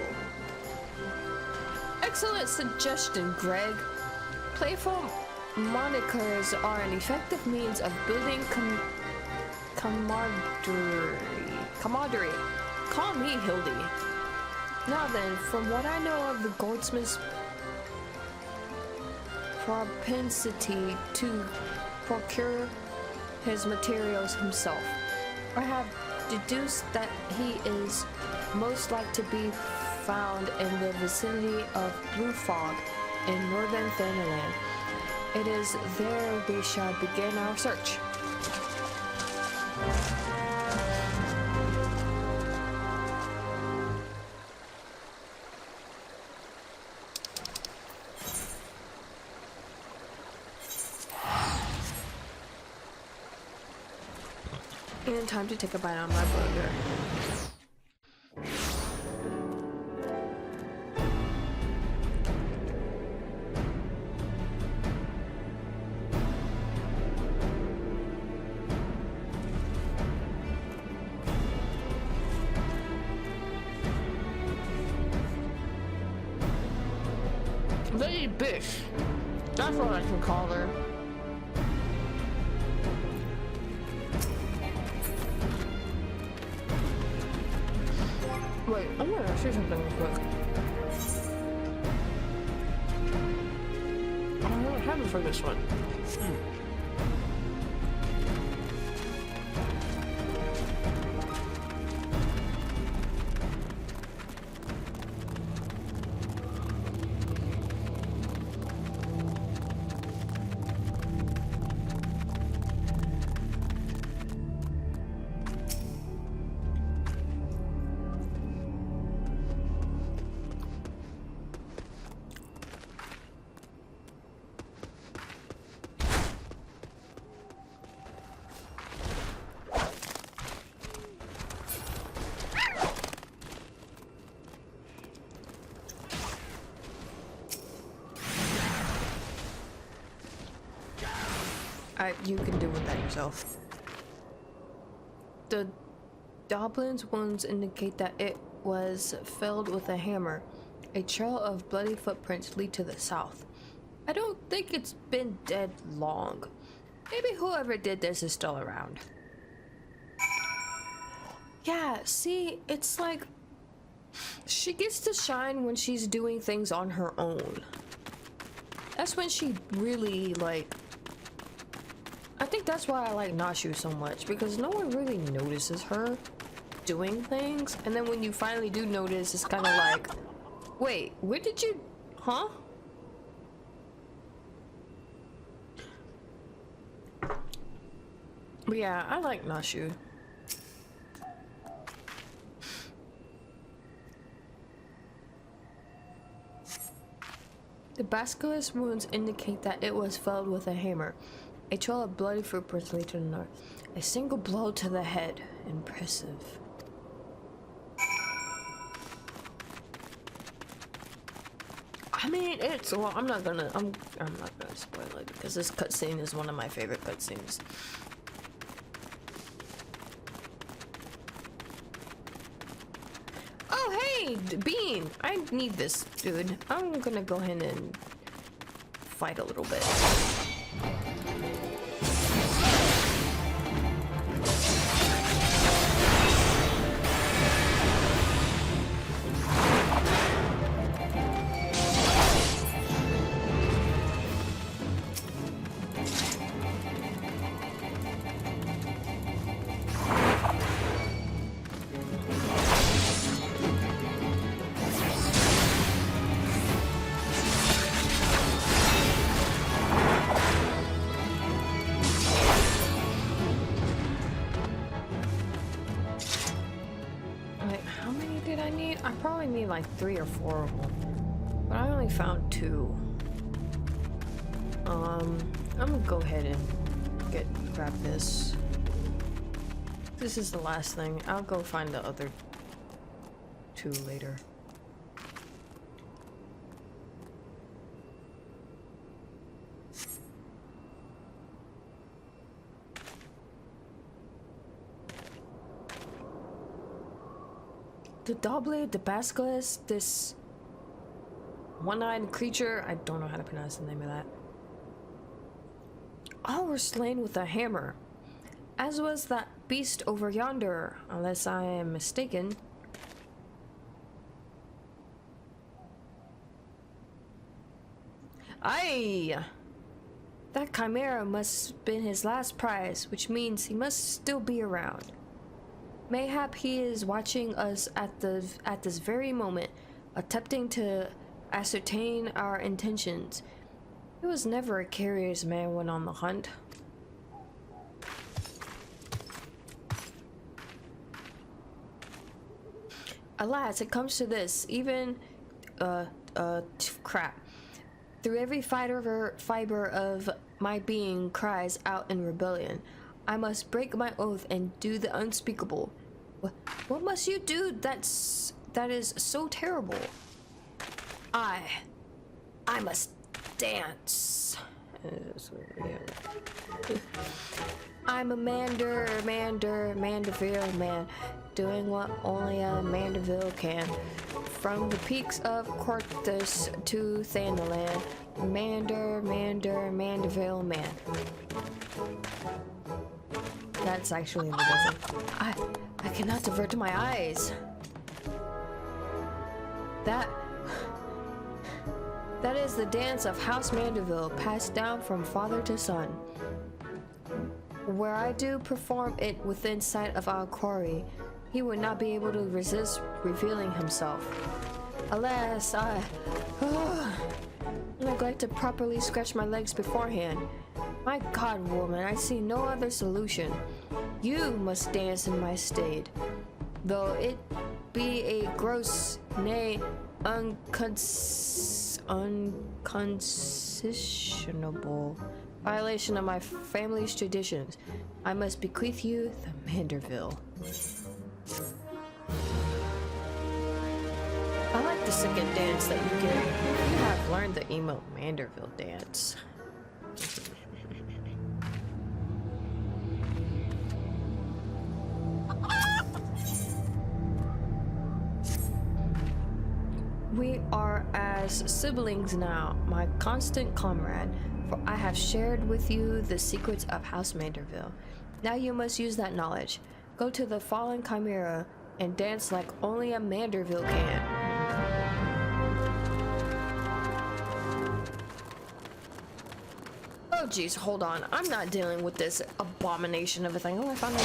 Excellent suggestion, Greg. Playful monikers are an effective means of building camaraderie. Call me Hildi. Now then, from what I know of the goldsmith's propensity to procure his materials himself, I have deduced that he is most like to be found in the vicinity of Blue Fog in northern Thanaland. It is there we shall begin our search. And time to take a bite on my burger. Lady Bish. That's what I can call her. Wait, I'm gonna say something real quick. I don't have it for this one. You can do with that yourself. The goblin's wounds indicate that it was felled with a hammer. A trail of bloody footprints lead to the south. I don't think it's been dead long. Maybe whoever did this is still around. Yeah, see, it's like she gets to shine when she's doing things on her own. That's when she really, like, I think that's why I like Nashu so much, because no one really notices her doing things, and then when you finally do notice, it's kind of like, wait, where did you, huh? But yeah, I like Nashu. The basilisk wounds indicate that it was felled with a hammer. A trail of bloody footprints lead to the north. A single blow to the head. Impressive. I mean, it's, well, I'm not gonna spoil it because this cutscene is one of my favorite cutscenes. Oh, hey, Bean! I need this, dude. I'm gonna go ahead and fight a little bit. I probably need like 3 or 4 of them, but I only found 2. I'm gonna go ahead and grab this. This is the last thing. I'll go find the other 2 later. The Doble, the Basilisk, this one-eyed creature, I don't know how to pronounce the name of that. All were slain with a hammer, as was that beast over yonder, unless I am mistaken. Aye! That chimera must have been his last prize, which means he must still be around. Mayhap he is watching us at this very moment, attempting to ascertain our intentions. He was never a curious man when on the hunt. Alas, it comes to this, even, crap. Through every fiber of my being cries out in rebellion. I must break my oath and do the unspeakable. What must you do that is so terrible? I must dance. I'm a Mandeville man, doing what only a Mandeville can. From the peaks of Quartus to Thanaland, Mandeville man. That's actually amazing. I cannot divert my eyes. That is the dance of House Mandeville, passed down from father to son. Where I do perform it within sight of our quarry, he would not be able to resist revealing himself. Alas, I neglect to properly stretch my legs beforehand. My God, woman, I see no other solution. You must dance in my stead, though it be a gross, nay, unconscionable violation of my family's traditions. I must bequeath you the Mandeville. I like the second dance that you get. You have learned the emo Mandeville dance. We are as siblings now, my constant comrade, for I have shared with you the secrets of House Mandeville. Now you must use that knowledge. Go to the fallen chimera and dance like only a Mandeville can. Oh geez, hold on. I'm not dealing with this abomination of a thing. Oh, I found it.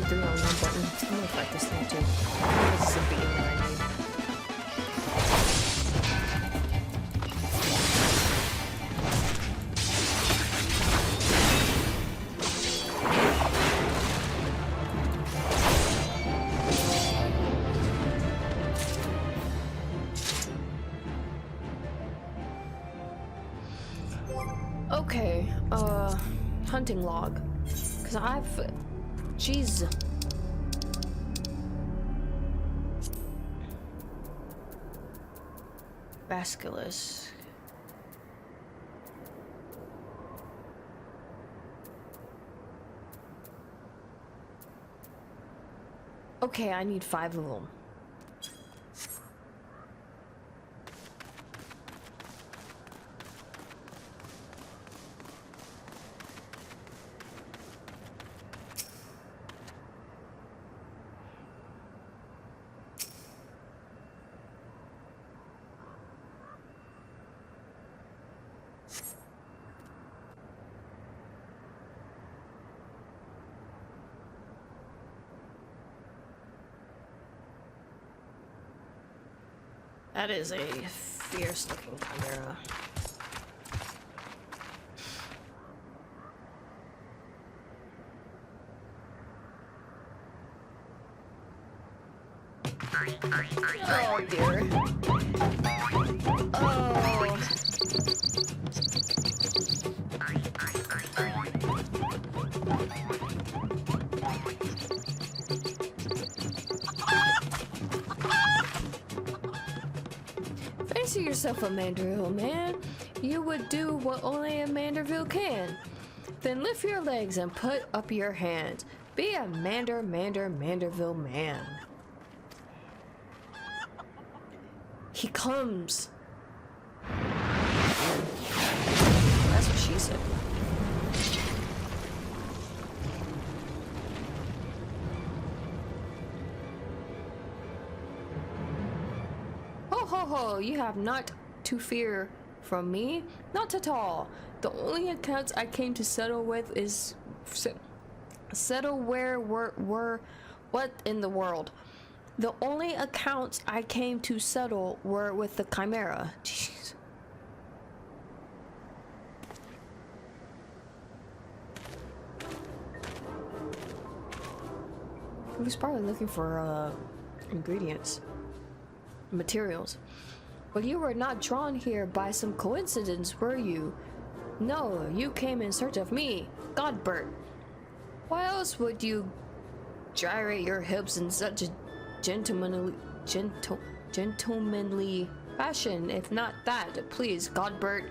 3 on 1 button. I'm gonna fight this thing too. This is a beating that I need. Okay, hunting log. Cause jeez. Basculus. Okay, I need 5 of them. That is a fierce looking chimera. Oh dear. Oh. Fancy yourself a Manderville, man. You would do what only a Manderville can. Then lift your legs and put up your hands. Be a Manderville man. He comes. That's what she said. Ho ho ho, you have not to fear from me. Not at all. The only accounts I came to settle with is settle where were what in the world? The only accounts I came to settle were with the Chimera. Jeez. He was probably looking for ingredients, materials. But you were not drawn here by some coincidence, were you? No, you came in search of me, Godbert. Why else would you gyrate your hips in such a gentlemanly fashion? If not that, please, Godbert.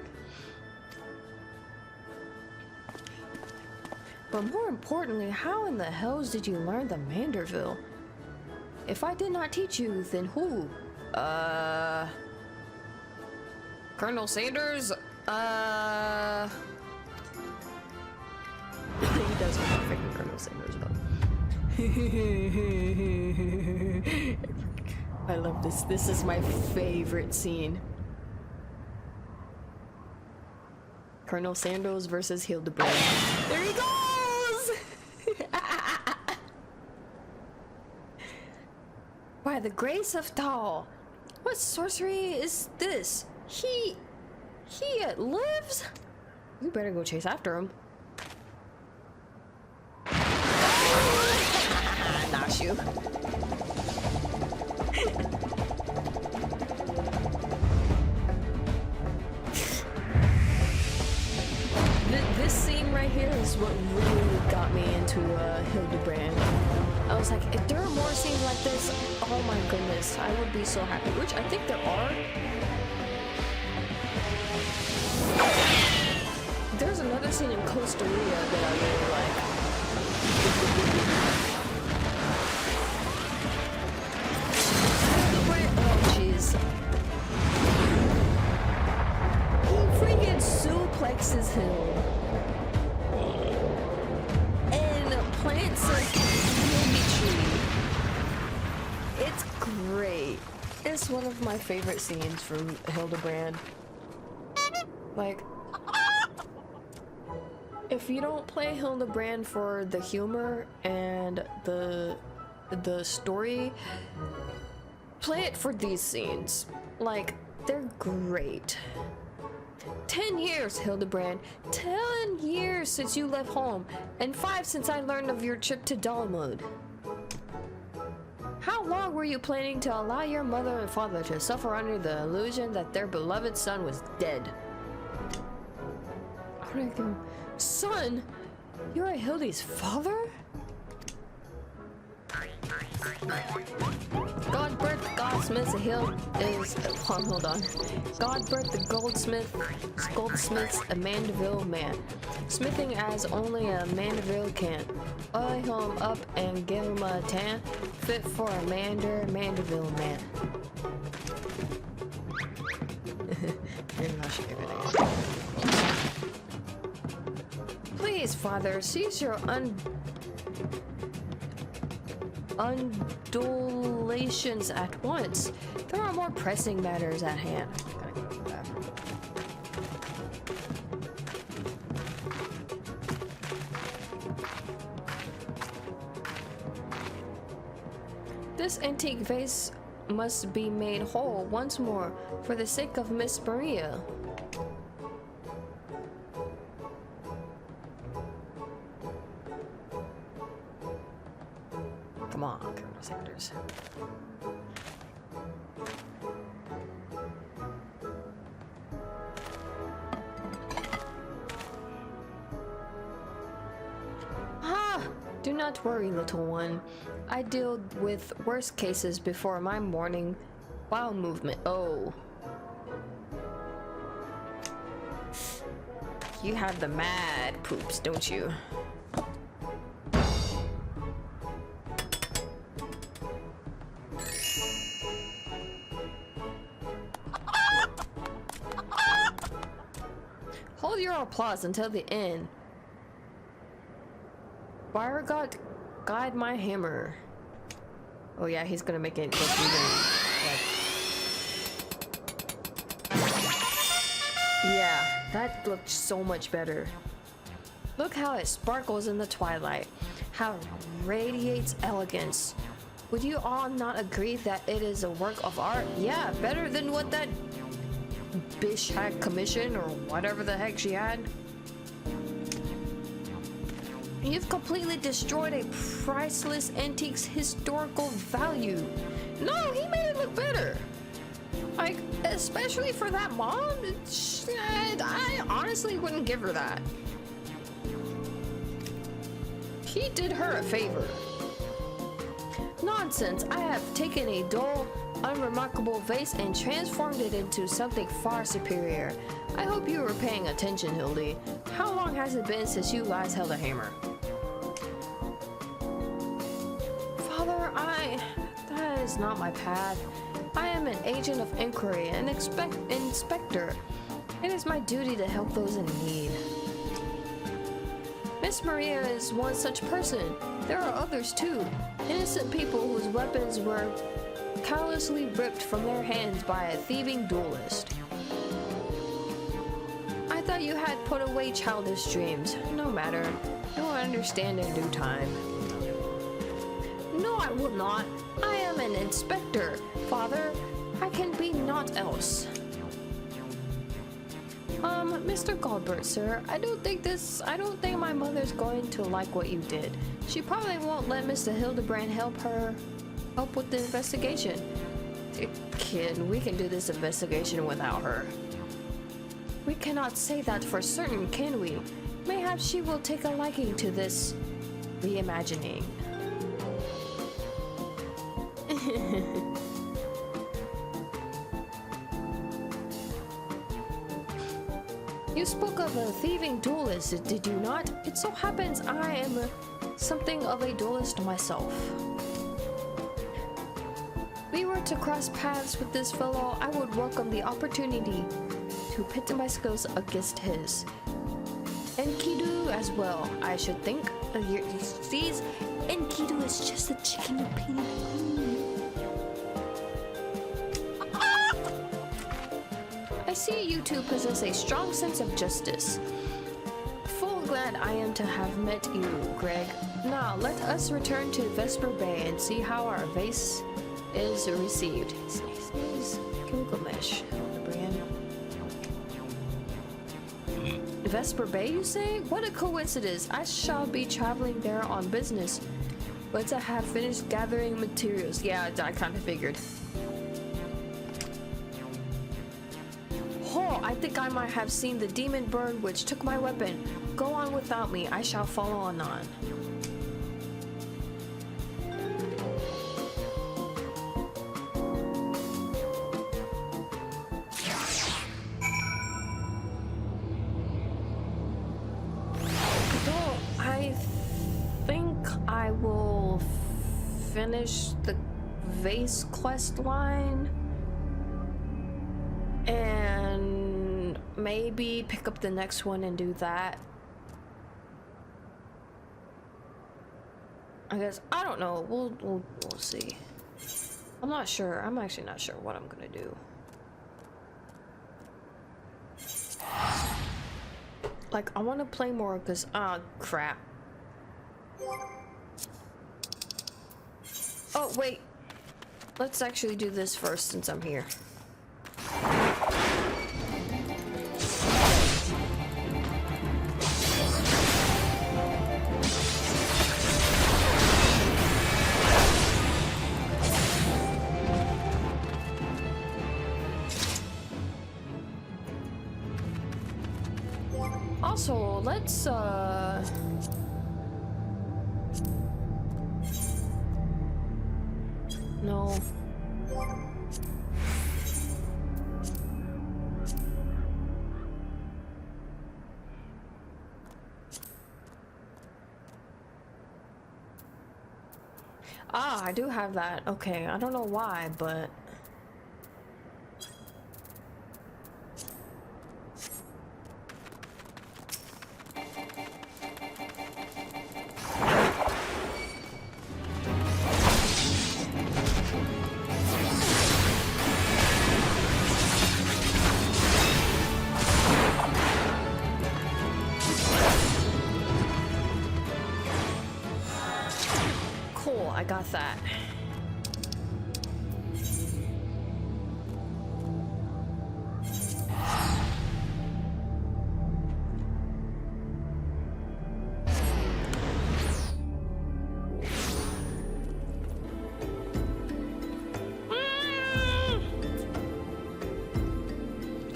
But more importantly, how in the hells did you learn the Manderville? If I did not teach you, then who? Colonel Sanders? He does look like freaking Colonel Sanders, though. I love this. This is my favorite scene. Colonel Sanders versus Hildibrand. There he goes! By the grace of Tal, what sorcery is this? He yet lives? You better go chase after him. Not you. This scene right here is what really got me into Hildibrand. I was like, if there are more scenes like this, oh my goodness, I would be so happy. Which I think there are. There's another scene in Costa Rica that I really like. Oh jeez. He freaking suplexes him and plants a baby tree. It's great. It's one of my favorite scenes from Hildibrand. Like, if you don't play Hildibrand for the humor and the story, play it for these scenes. Like, they're great. 10 years, Hildibrand. 10 years since you left home, and 5 since I learned of your trip to Dolomode. How long were you planning to allow your mother and father to suffer under the illusion that their beloved son was dead? Son? You're Hildi's father? Godbert the goldsmith hold on. Godbert the goldsmith's a Mandeville man, smithing as only a Mandeville can. Oil him up and give him a tan, fit for a Mandeville man. Please, father, cease your undulations at once. There are more pressing matters at hand. Gotta go to the bathroom. This antique vase must be made whole once more for the sake of Miss Maria. Come on, camera sectors. Do not worry, little one. I deal with worse cases before my morning bowel movement. Oh. You have the mad poops, don't you? Hold your applause until the end. Beauregard, guide my hammer. Oh yeah, he's gonna make it look even like... Yeah, that looked so much better. Look how it sparkles in the twilight. How it radiates elegance. Would you all not agree that it is a work of art? Yeah, better than what that bitch had commissioned or whatever the heck she had. You've completely destroyed a priceless antique's historical value. No, he made it look better. Like, especially for that mom, I honestly wouldn't give her that. He did her a favor. Nonsense, I have taken a dull, unremarkable vase and transformed it into something far superior. I hope you were paying attention, Hildi. How long has it been since you last held a hammer? Father, that is not my path. I am an agent of inquiry, an inspector. It is my duty to help those in need. Miss Maria is one such person. There are others too. Innocent people whose weapons were callously ripped from their hands by a thieving duelist. I thought you had put away childish dreams. No matter. You will understand in due time. No, I will not. I am an inspector, Father. I can be naught else. Mr. Goldberg, sir, I don't think my mother's going to like what you did. She probably won't let Mr. Hildibrand help with the investigation. Kid, we can do this investigation without her. We cannot say that for certain, can we? Mayhap she will take a liking to this reimagining. You spoke of a thieving duelist, did you not? It so happens I am something of a duelist myself. If we were to cross paths with this fellow, I would welcome the opportunity to pit my skills against his. Enkidu as well, I should think. These Enkidu is just a chicken opinion. I see you two possess a strong sense of justice. Full glad glad I am to have met you, Greg. Now, let us return to Vesper Bay and see how our vase is received. Sneeze. Gilgamesh, Hildibrand. Vesper Bay, you say? What a coincidence. I shall be traveling there on business. But I have finished gathering materials. Yeah, I kind of figured. Oh, I think I might have seen the demon bird which took my weapon. Go on without me. I shall follow on. I think I will finish the vase quest line and maybe pick up the next one and do that. I guess, I don't know, we'll see. I'm not sure. I'm actually not sure what I'm gonna do. Like, I want to play more because, crap. Oh, wait. Let's actually do this first since I'm here. Also, let's, no. Ah, I do have that. Okay, I don't know why, but... Cool, I got that.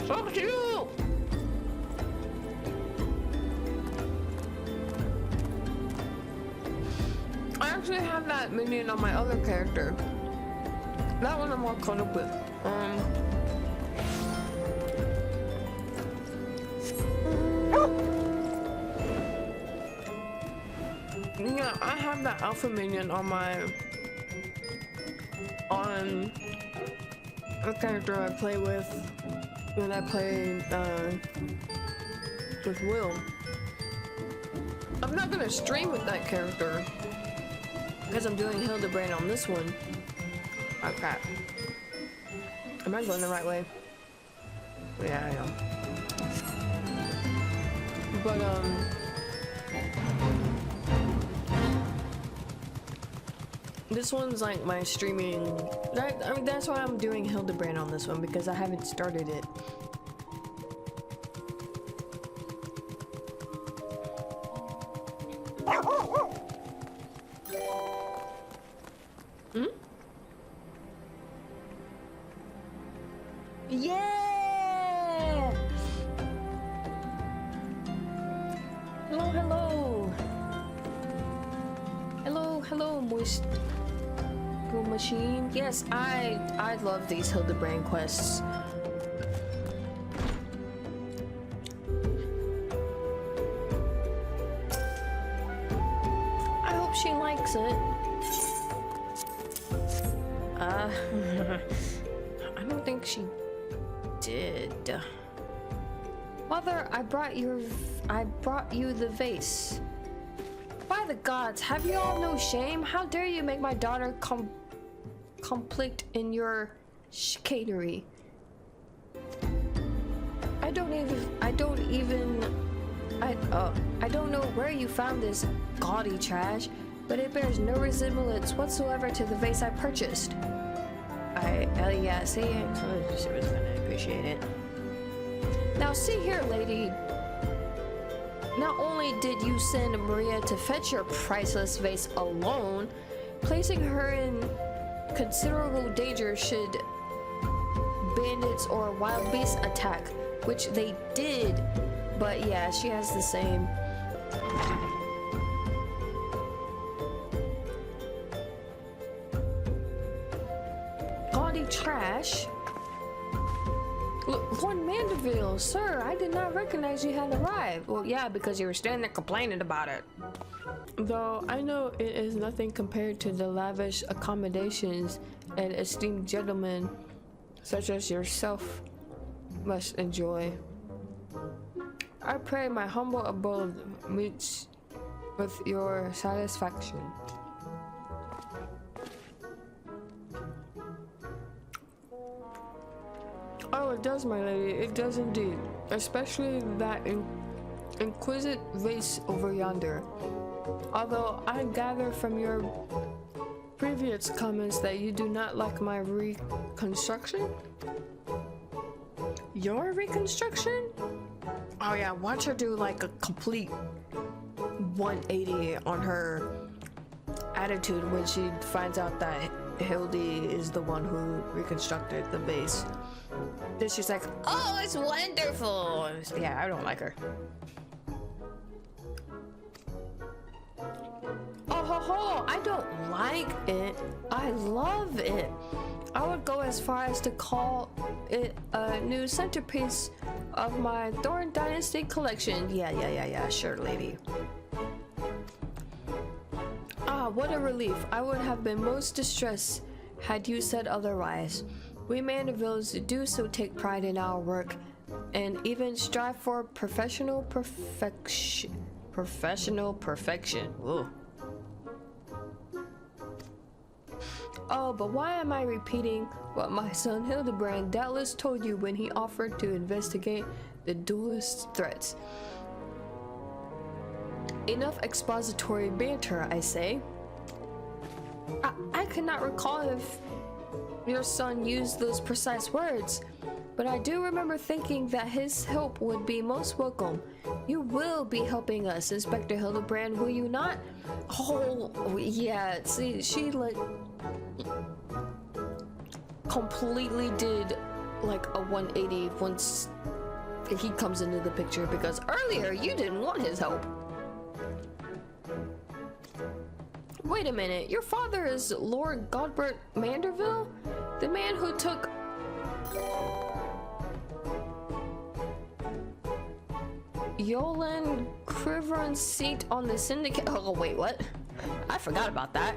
Fuck you! I actually have that minion on my other character. That one I'm more caught up with. Yeah, I have that alpha minion on a character I play with when I play with Will. I'm not gonna stream with that character because I'm doing Hildibrand on this one. Oh crap. Am I going the right way? Yeah, I am. But this one's like my streaming. I mean, that's why I'm doing Hildibrand on this one, because I haven't started it. Yeah! Hello, hello. Hello, moist machine. Yes, I love these Hildibrand quests. I hope she likes it. I don't think she did. Mother, I brought you the vase. By the gods, have you all no shame? How dare you make my daughter conflict in your chicanery? I don't even I don't know where you found this gaudy trash, but it bears no resemblance whatsoever to the vase I purchased. Yeah, see, she was gonna appreciate it. Now see here, lady. Not only did you send Maria to fetch your priceless vase alone, placing her in considerable danger should bandits or wild beasts attack, which they did, but yeah, she has the same. Gaudy trash. Look, Lord Mandeville, sir, I did not recognize you had arrived. Well, yeah, because you were standing there complaining about it. Though I know it is nothing compared to the lavish accommodations and esteemed gentlemen such as yourself must enjoy. I pray my humble abode meets with your satisfaction. Oh, it does, my lady. It does indeed. Especially that exquisite vase over yonder. Although I gather from your previous comments that you do not like my reconstruction. Your reconstruction? Oh yeah, watch her do like a complete 180 on her attitude when she finds out that Hildi is the one who reconstructed the base. Then she's like, oh, it's wonderful. Yeah, I don't like her. Oh ho ho, I don't like it. I love it. I would go as far as to call it a new centerpiece of my Thorn Dynasty collection. Yeah, sure, lady. Ah, what a relief. I would have been most distressed had you said otherwise. We Mandevilles do so take pride in our work and even strive for professional perfection. Ooh. Oh, but why am I repeating what my son Hildibrand doubtless told you when he offered to investigate the duelist's threats? Enough expository banter, I say. I cannot recall if your son used those precise words, but I do remember thinking that his help would be most welcome. You will be helping us, Inspector Hildibrand, will you not? Oh, yeah, see, she like completely did like a 180 once he comes into the picture, because earlier you didn't want his help. Wait a minute, your father is Lord Godbert Manderville? The man who took Yolan Crivron's seat on the syndicate. Oh wait, what? I forgot about that.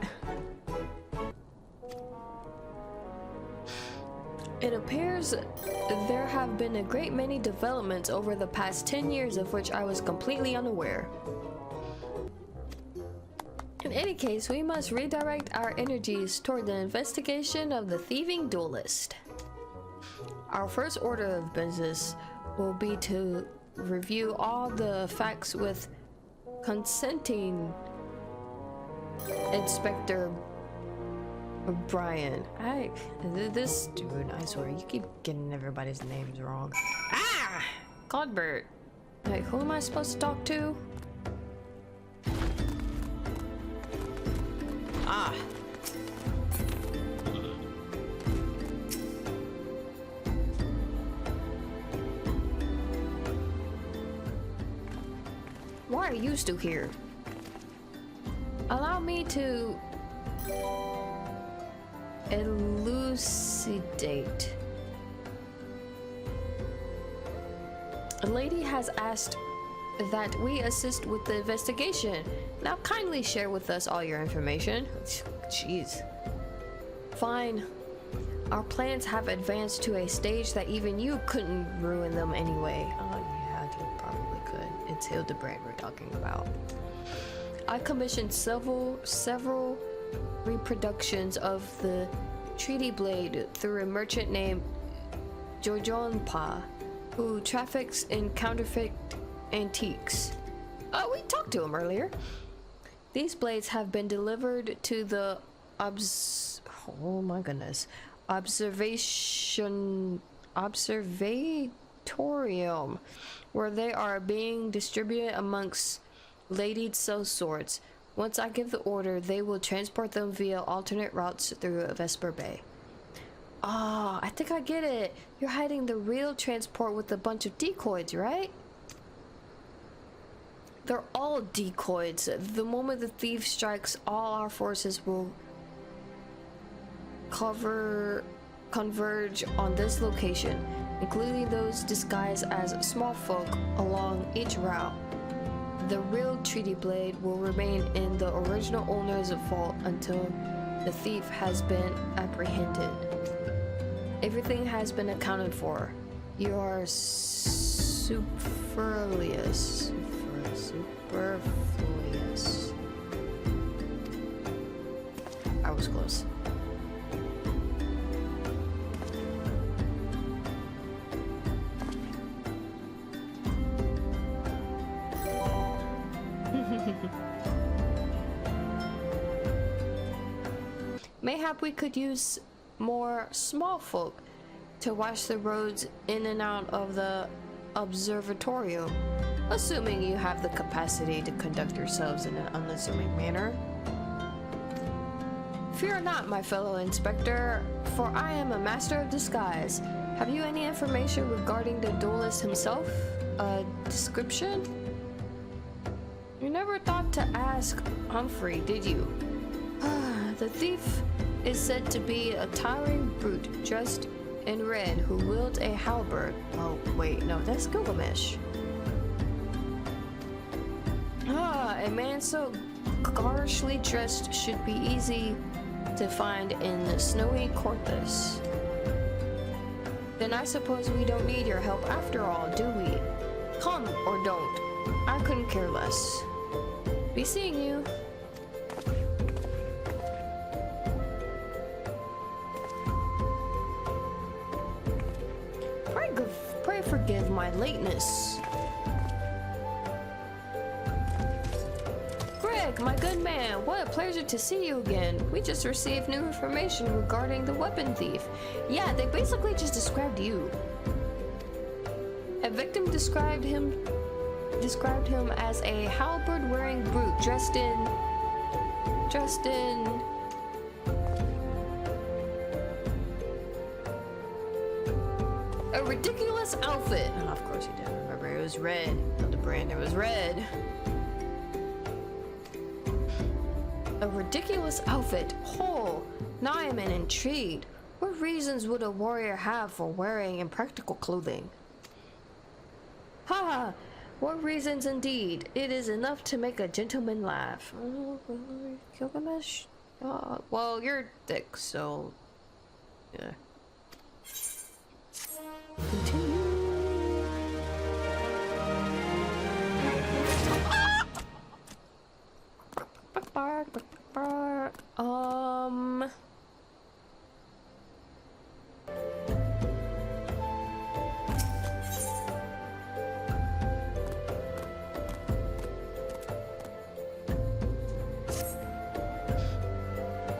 It appears there have been a great many developments over the past 10 years of which I was completely unaware. In any case, we must redirect our energies toward the investigation of the thieving duelist. Our first order of business will be to review all the facts with consenting Inspector Brian. This dude, I swear, you keep getting everybody's names wrong. Ah! Godbert. Like, who am I supposed to talk to? Ah. Why are you still here? Allow me to elucidate. A lady has asked that we assist with the investigation. Now kindly share with us all your information. Jeez. Fine. Our plans have advanced to a stage that even you couldn't ruin them anyway. Oh yeah, you probably could. It's Hildibrand we're talking about. I commissioned several reproductions of the Treaty Blade through a merchant named Jojonpa, who traffics in counterfeit Antiques. Oh, we talked to him earlier. These blades have been delivered to the oh my goodness. Observatorium, where they are being distributed amongst ladied sellswords. Once I give the order, they will transport them via alternate routes through Vesper Bay. Ah, I think I get it. You're hiding the real transport with a bunch of decoys, right? They're all decoys. The moment the thief strikes, all our forces will converge on this location, including those disguised as small folk along each route. The real treaty blade will remain in the original owner's vault until the thief has been apprehended. Everything has been accounted for. You are superfluous. I was close. Mayhap we could use more small folk to watch the roads in and out of the observatorium, assuming you have the capacity to conduct yourselves in an unassuming manner. Fear not, my fellow inspector, for I am a master of disguise. Have you any information regarding the duelist himself? A description? You never thought to ask Humphrey, did you? The thief is said to be a towering brute dressed in red who wields a halberd. Oh, wait, no, that's Gilgamesh. A man so garishly dressed should be easy to find in snowy Corthus. Then I suppose we don't need your help after all, do we? Come or don't. I couldn't care less. Be seeing you. Pray forgive my lateness. Greg, my good man, what a pleasure to see you again. We just received new information regarding the weapon thief. Yeah, they basically just described you. A victim described him as a halberd-wearing brute dressed in a ridiculous outfit. Oh, of course you didn't remember. It was red. Hildibrand, it was red. A ridiculous outfit. Oh, now I am intrigued. What reasons would a warrior have for wearing impractical clothing? Haha, what reasons indeed. It is enough to make a gentleman laugh. Gilgamesh? Well, you're thick, so yeah. Continue.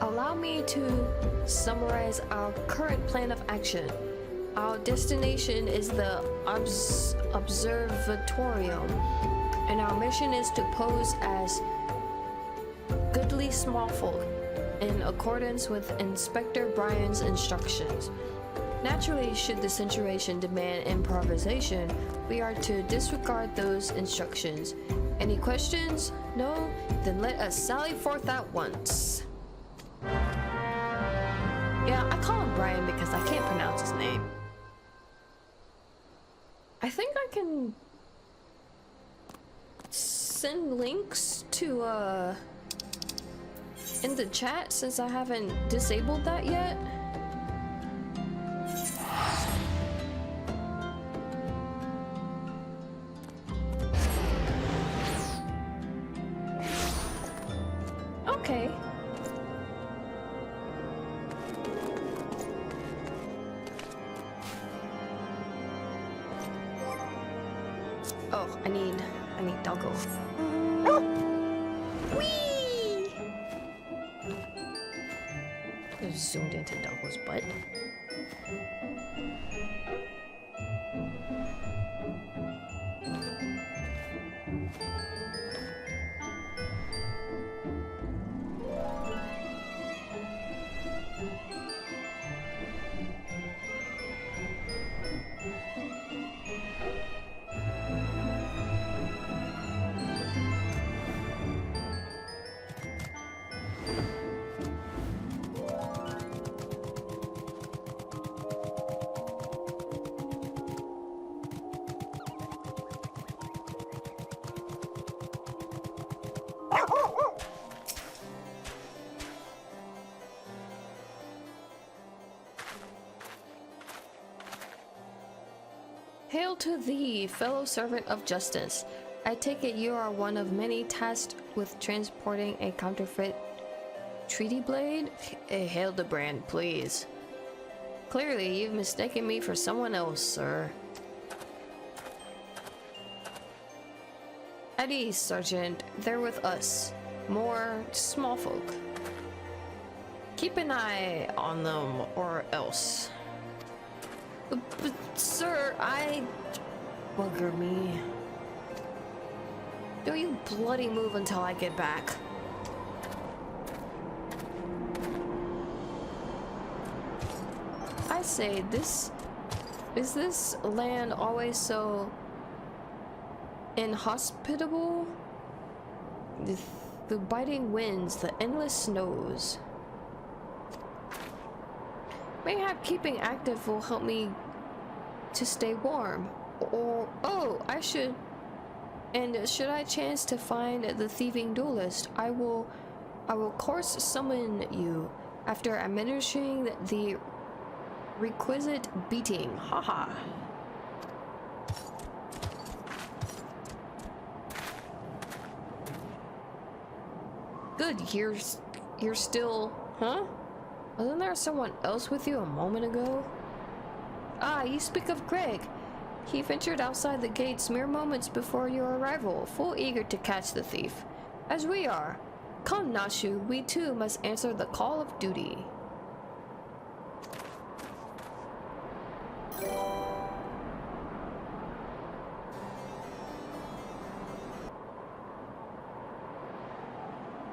Allow me to summarize our current plan of action. Our destination is the observatorium, and our mission is to pose as goodly smallfolk in accordance with Inspector Brian's instructions. Naturally, should the situation demand improvisation, we are to disregard those instructions. Any questions? No? Then let us sally forth at once. Yeah, I call him Brian because I can't pronounce his name. I think I can send links to in the chat since I haven't disabled that yet. Okay. Oh, I need doggo. Whee! I zoomed into doggo's butt. Hail to thee, fellow servant of justice. I take it you are one of many tasked with transporting a counterfeit treaty blade? A Hildibrand, please. Clearly, you've mistaken me for someone else, sir. At ease, Sergeant. They're with us. More small folk. Keep an eye on them, or else. But sir, bugger me. Don't you bloody move until I get back. I say, is this land always so inhospitable? The biting winds, the endless snows. Mayhap keeping active will help me to stay warm. Or, oh, should I chance to find the thieving duelist, I will course summon you after administering the requisite beating. Haha. Good, you're still, huh? Wasn't there someone else with you a moment ago? Ah, you speak of Greg. He ventured outside the gates mere moments before your arrival, full eager to catch the thief. As we are. Come, Nashu, we too must answer the call of duty.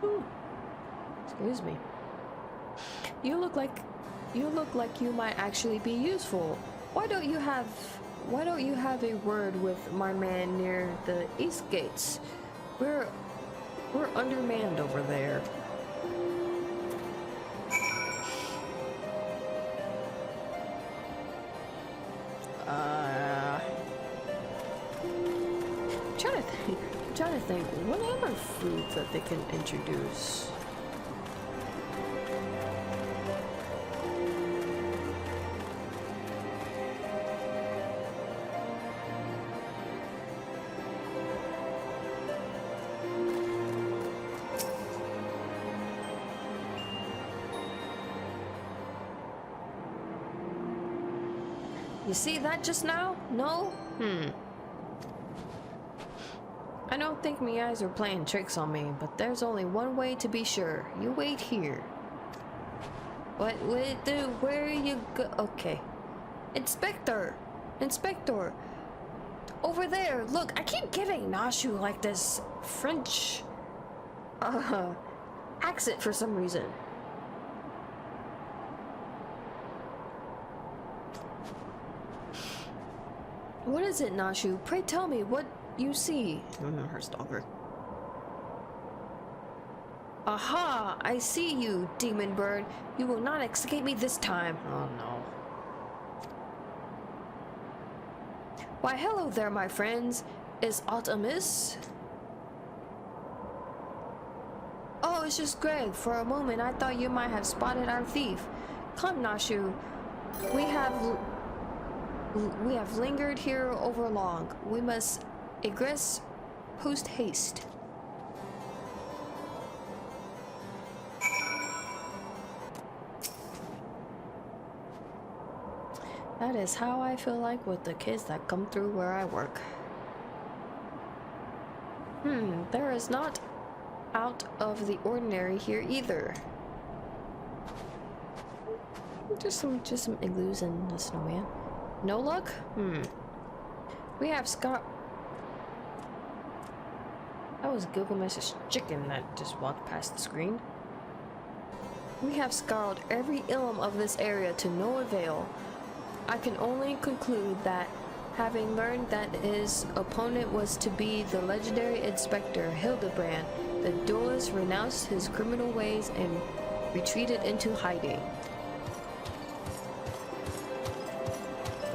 Ooh. Excuse me. You look like you might actually be useful. Why don't you have a word with my man near the east gates? We're undermanned over there. I'm trying to think what other foods that they can introduce. You see that just now? No? I don't think my eyes are playing tricks on me, but there's only one way to be sure. You wait here. What? Where you go? Okay. Inspector! Inspector! Over there! Look, I keep getting Nashu like this French accent for some reason. What is it, Nashu? Pray tell me what you see. Her stalker. Aha! I see you, demon bird. You will not escape me this time. Oh no. Why, hello there, my friends. Is aught amiss? Oh, it's just Greg. For a moment, I thought you might have spotted our thief. Come, Nashu. We have lingered here over long. We must egress post haste. That is how I feel like with the kids that come through where I work. There is not out of the ordinary here either. Just some igloos and a snowman. No luck? We have Scott. That was Gilgamesh's chicken that just walked past the screen. We have scoured every ilm of this area to no avail. I can only conclude that, having learned that his opponent was to be the legendary Inspector Hildibrand, the duelist renounced his criminal ways and retreated into hiding.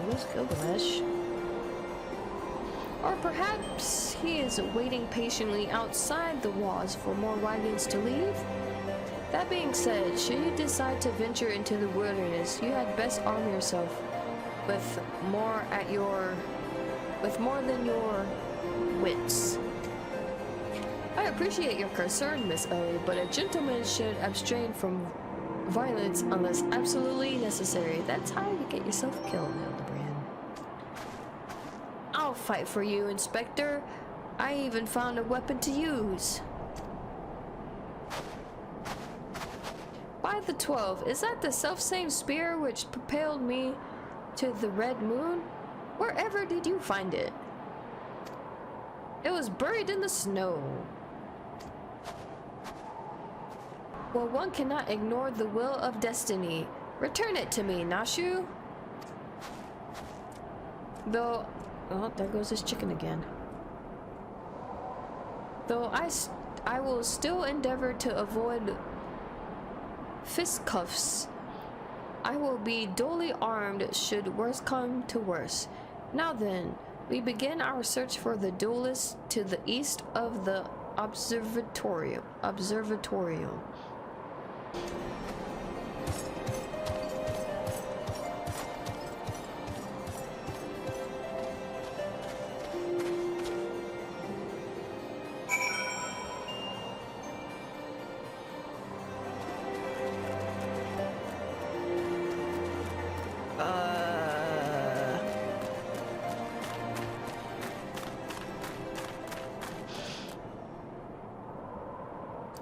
Who's Gilgamesh? Or perhaps he is waiting patiently outside the walls for more wagons to leave? That being said, should you decide to venture into the wilderness, you had best arm yourself with more than your wits. I appreciate your concern, Miss Ellie, but a gentleman should abstain from violence unless absolutely necessary. That's how you get yourself killed, Hildibrand. I'll fight for you, Inspector. I even found a weapon to use. By the 12, is that the selfsame spear which propelled me to the Red Moon? Wherever did you find it? It was buried in the snow. Well, one cannot ignore the will of destiny. Return it to me, Nashu. Though, oh, there goes this chicken again. Though I will still endeavor to avoid fistcuffs. I will be duly armed should worse come to worse. Now then, we begin our search for the duelist to the east of the observatorium.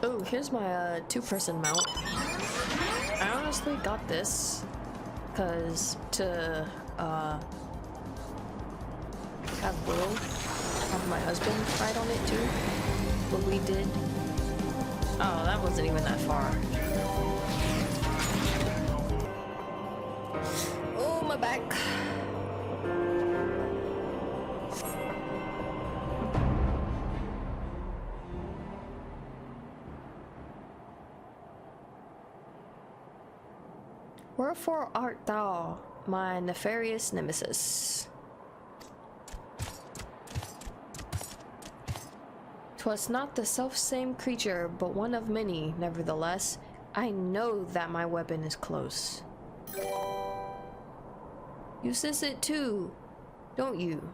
Oh, here's my two-person mount. I honestly got this because to have my husband ride on it too. What we did. Oh, that wasn't even that far. Oh, my back. Wherefore art thou, my nefarious nemesis? 'Twas not the selfsame creature, but one of many, nevertheless. I know that my weapon is close. You sense it too, don't you?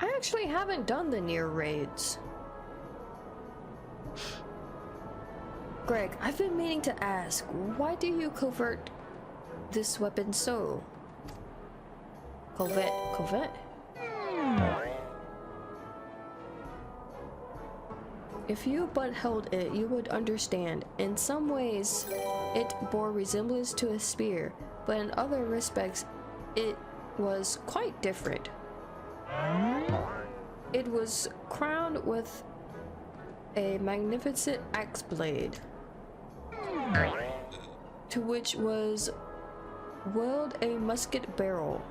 I actually haven't done the near raids. Greg, I've been meaning to ask, why do you covert this weapon so? Covert? If you but held it, you would understand. In some ways, it bore resemblance to a spear, but in other respects, it was quite different. It was crowned with a magnificent axe blade, to which was welded a musket barrel.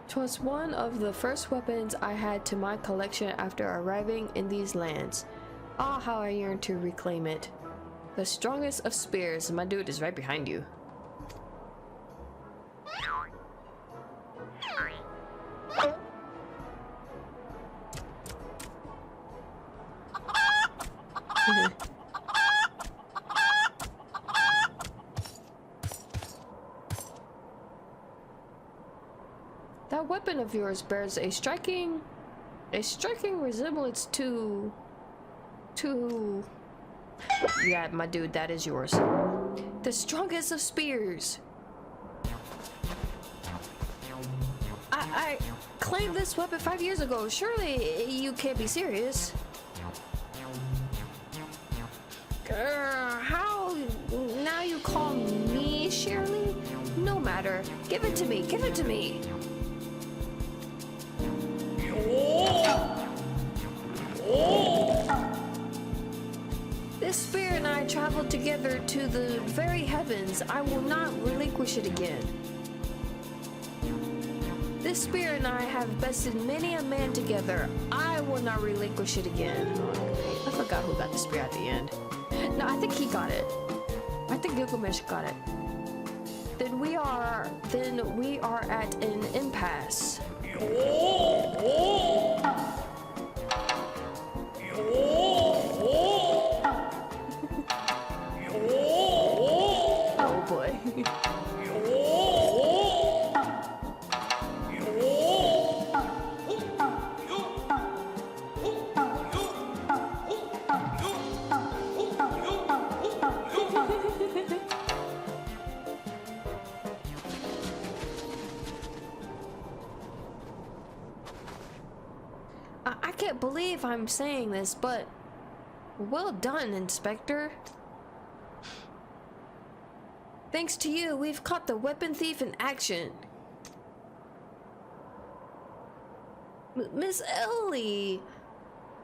'Twas one of the first weapons I had to my collection after arriving in these lands. Ah, how I yearn to reclaim it. The strongest of spears. My dude is right behind you. That weapon of yours bears a striking resemblance to... Yeah, my dude, that is yours. The strongest of spears. I claimed this weapon 5 years ago. Surely you can't be serious. How now you call me Shirley? No matter. Give it to me. Give it to me. This spear and I traveled together to the very heavens. I will not relinquish it again. This spear and I have bested many a man together. I will not relinquish it again. I forgot who got the spear at the end. No, I think he got it. I think Gilgamesh got it. Then we are at an impasse. Oh boy. I can't believe I'm saying this, but well done, Inspector. Thanks to you, we've caught the weapon thief in action. Miss Ellie,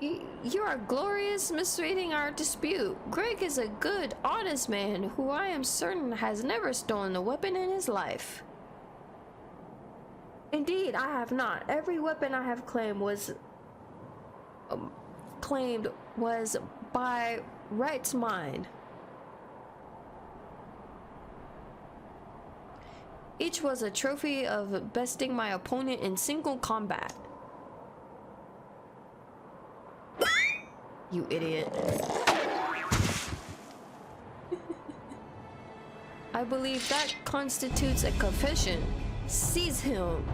you are glorious misreading our dispute. Greg is a good, honest man who I am certain has never stolen a weapon in his life. Indeed, I have not. Every weapon I have claimed was by rights mine. Each was a trophy of besting my opponent in single combat. You idiot. I believe that constitutes a confession. Seize him.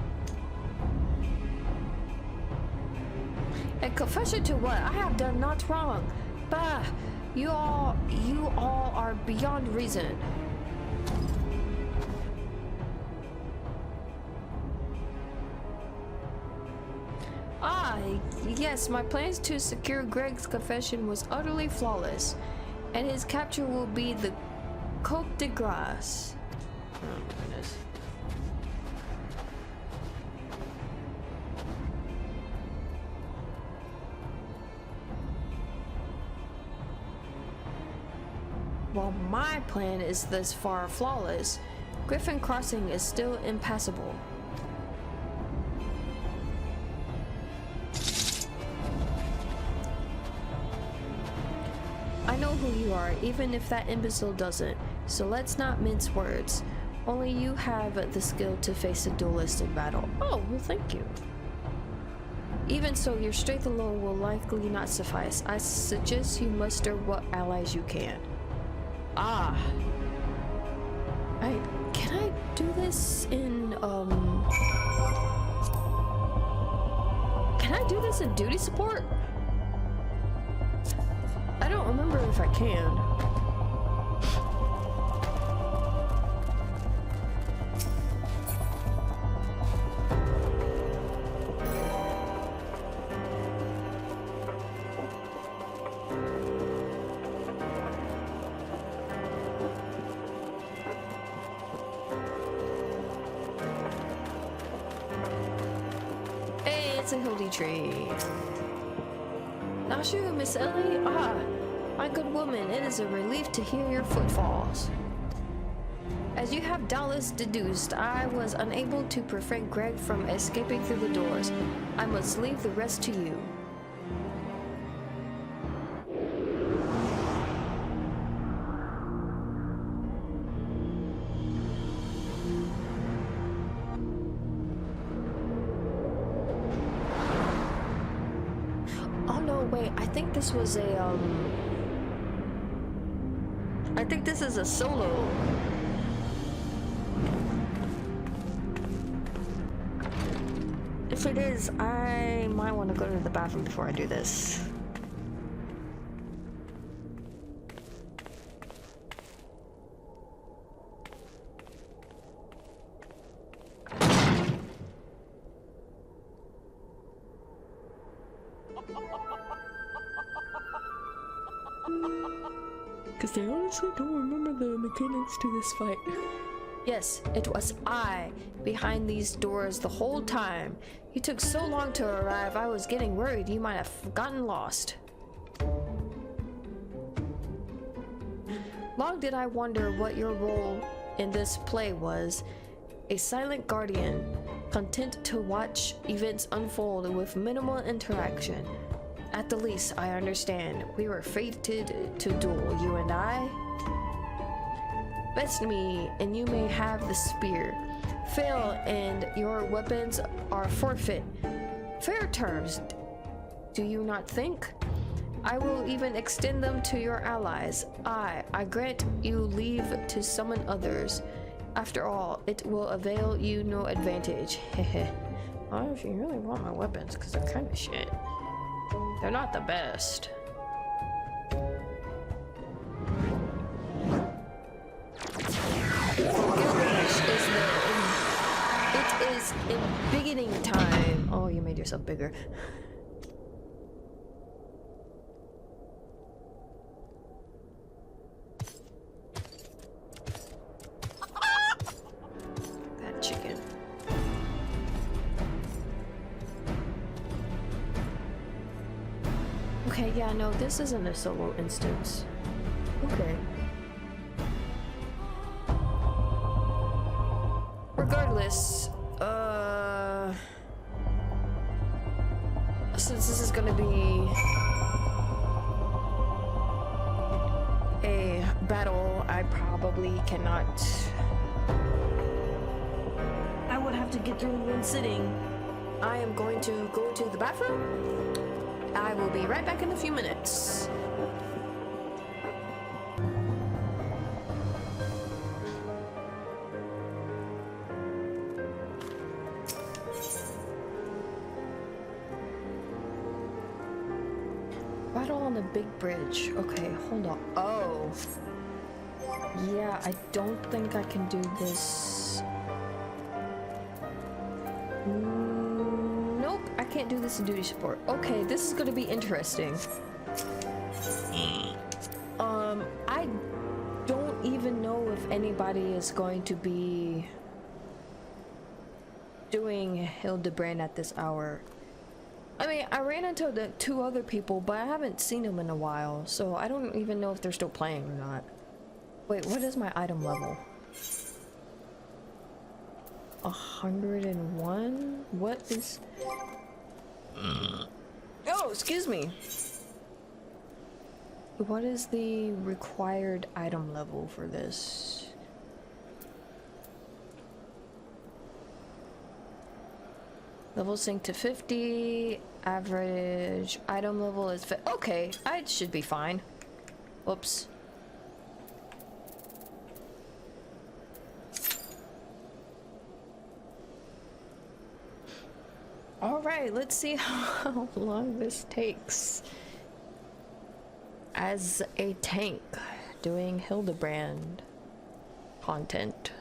A confession to what? I have done not wrong. Bah, you all are beyond reason. Ah, yes, my plans to secure Greg's confession was utterly flawless, and his capture will be the coup de grace. Oh my goodness. While my plan is thus far flawless, Griffin Crossing is still impassable. I know who you are, even if that imbecile doesn't, so let's not mince words. Only you have the skill to face a duelist in battle. Oh, well, thank you. Even so, your strength alone will likely not suffice. I suggest you muster what allies you can. Ah. Can I do this in, Can I do this in duty support? I don't remember if I can. Hey, it's a Hildi tree. Not sure, Miss Ellie? Ah, my good woman, it is a relief to hear your footfalls. As you have doubtless deduced, I was unable to prevent Greg from escaping through the doors. I must leave the rest to you. Wait, I think this was a, I think this is a solo. if it is, I might want to go to the bathroom before I do this. Because I honestly don't remember the mechanics to this fight. Yes, it was I behind these doors the whole time. You took so long to arrive, I was getting worried you might have gotten lost. Long did I wonder what your role in this play was. A silent guardian, content to watch events unfold with minimal interaction. At the least, I understand. We were fated to duel, you and I. Best me, and you may have the spear. Fail, and your weapons are forfeit. Fair terms, do you not think? I will even extend them to your allies. I grant you leave to summon others. After all, it will avail you no advantage. Heh. Well, if you really want my weapons, because they're kind of shit. They're not the best. It is in beginning time. Oh, you made yourself bigger. That chicken. Okay, yeah, no, this isn't a solo instance. Okay. Regardless, since this is gonna be a battle, I probably cannot. I would have to get through one sitting. I am going to go to the bathroom. I will be right back in a few minutes. Battle on the big bridge. Okay, hold on. Oh. Yeah, I don't think I can do this. Nope, I can't do this in duty support. Okay, this is gonna be interesting. I don't even know if anybody is going to be doing Hildibrand at this hour. I mean, I ran into the two other people, but I haven't seen them in a while, so I don't even know if they're still playing or not. Wait, what is my item level? 101? What is... Oh, excuse me. What is the required item level for this? Level sync to 50. Average item level is... Okay, I should be fine. Whoops. Alright, let's see how long this takes. As a tank, doing Hildibrand content.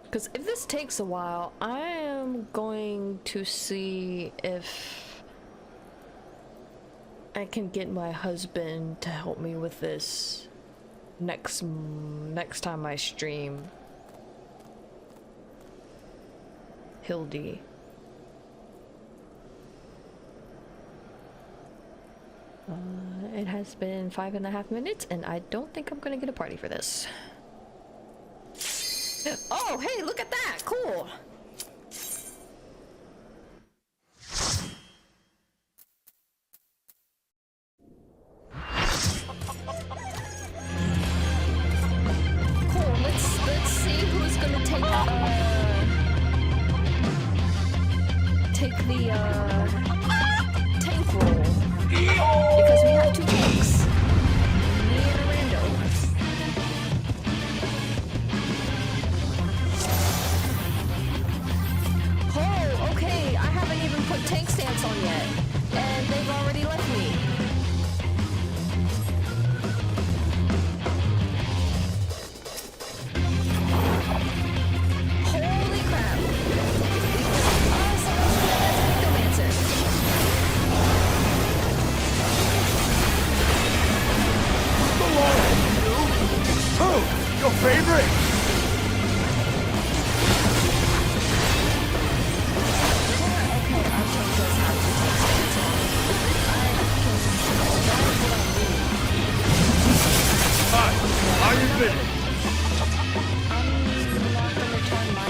Because if this takes a while, I am going to see if I can get my husband to help me with this next time I stream Hildi. It has been 5.5 minutes, and I don't think I'm gonna get a party for this. Oh, hey, look at that! Cool! Cool, let's see who's gonna take the tank role. Because we have two tanks. Me and a rando.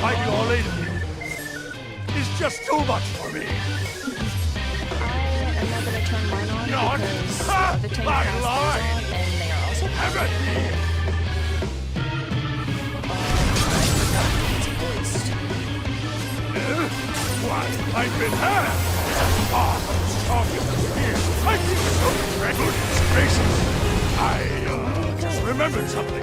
fighting all 8 of you is just too much for me. I am not gonna turn mine on Not because the tank my has those line. on and they are also Have it! it's voiced. Why, I've been had! Ah, strong as here. I feel so great. Goodness gracious! I, just remembered something.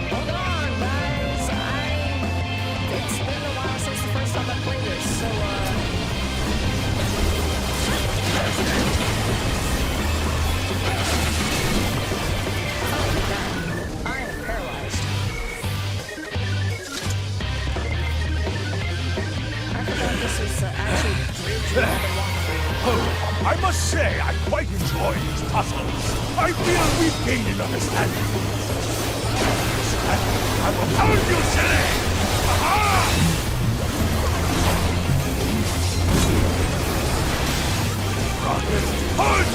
Hold on, guys. It's been a while since the first time I played this, so oh crap. I am paralyzed. I forgot this was actually bridge rather long. Oh, I must say, I quite enjoy these puzzles. I feel we've gained an understanding. I will pound you, silly! Aha! Rocket punch!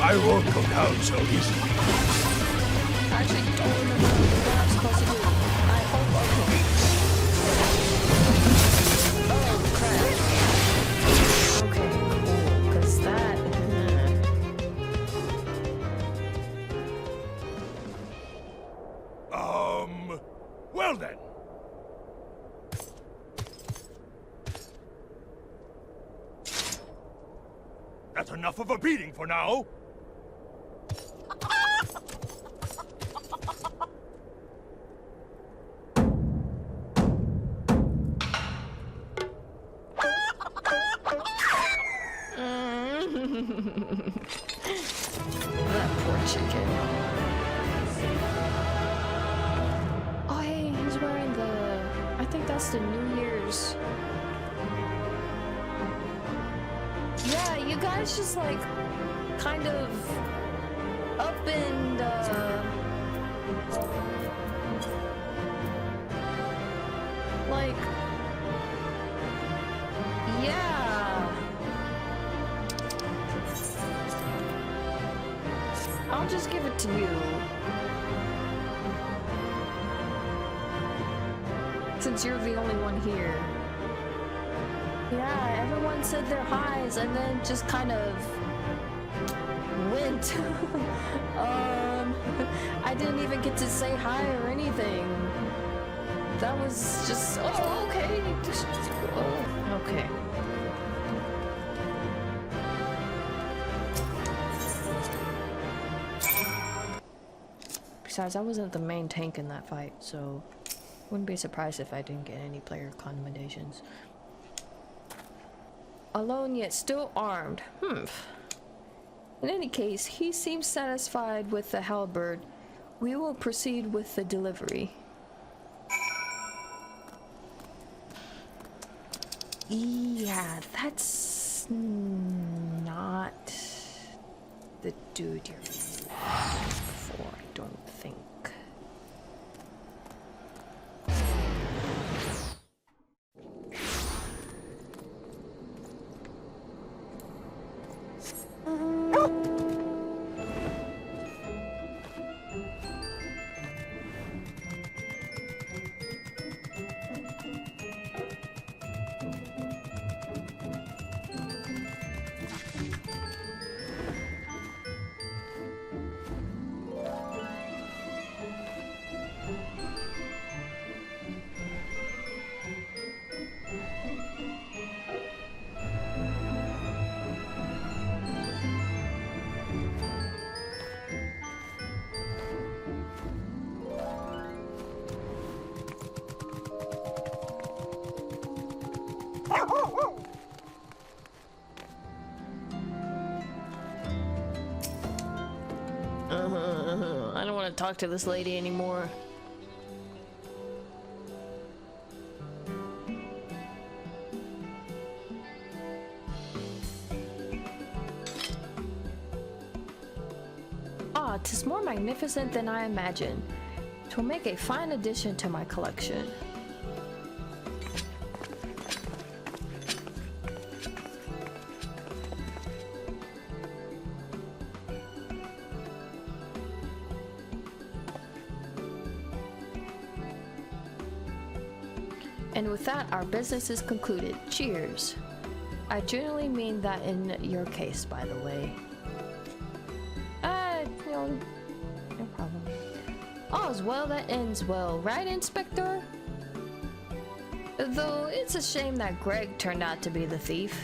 I won't go down so easily. I actually don't remember what I'm supposed to do. I hope okay. Oh crap. Okay, cool. Cause that Well then. That's enough of a beating for now. that poor chicken. Oh hey, he's wearing the I think that's the New Year's. Yeah, you guys just like kind of up and like yeah. I'll just give it to you. Since you're the only one here. Yeah, everyone said their highs and then just kind of went. I didn't even get to say hi or anything. That was just, oh, okay. Just, oh, okay. Besides, I wasn't the main tank in that fight, so wouldn't be surprised if I didn't get any player commendations. Alone yet still armed. In any case, he seems satisfied with the halberd. We will proceed with the delivery. Yeah, that's not the dude you're looking for, I don't think. I don't want to talk to this lady anymore. Ah, 'tis more magnificent than I imagined. 'Twill make a fine addition to my collection. And with that, our business is concluded. Cheers. I generally mean that in your case, by the way. You know, no problem. All's well that ends well, right, Inspector? Though it's a shame that Greg turned out to be the thief.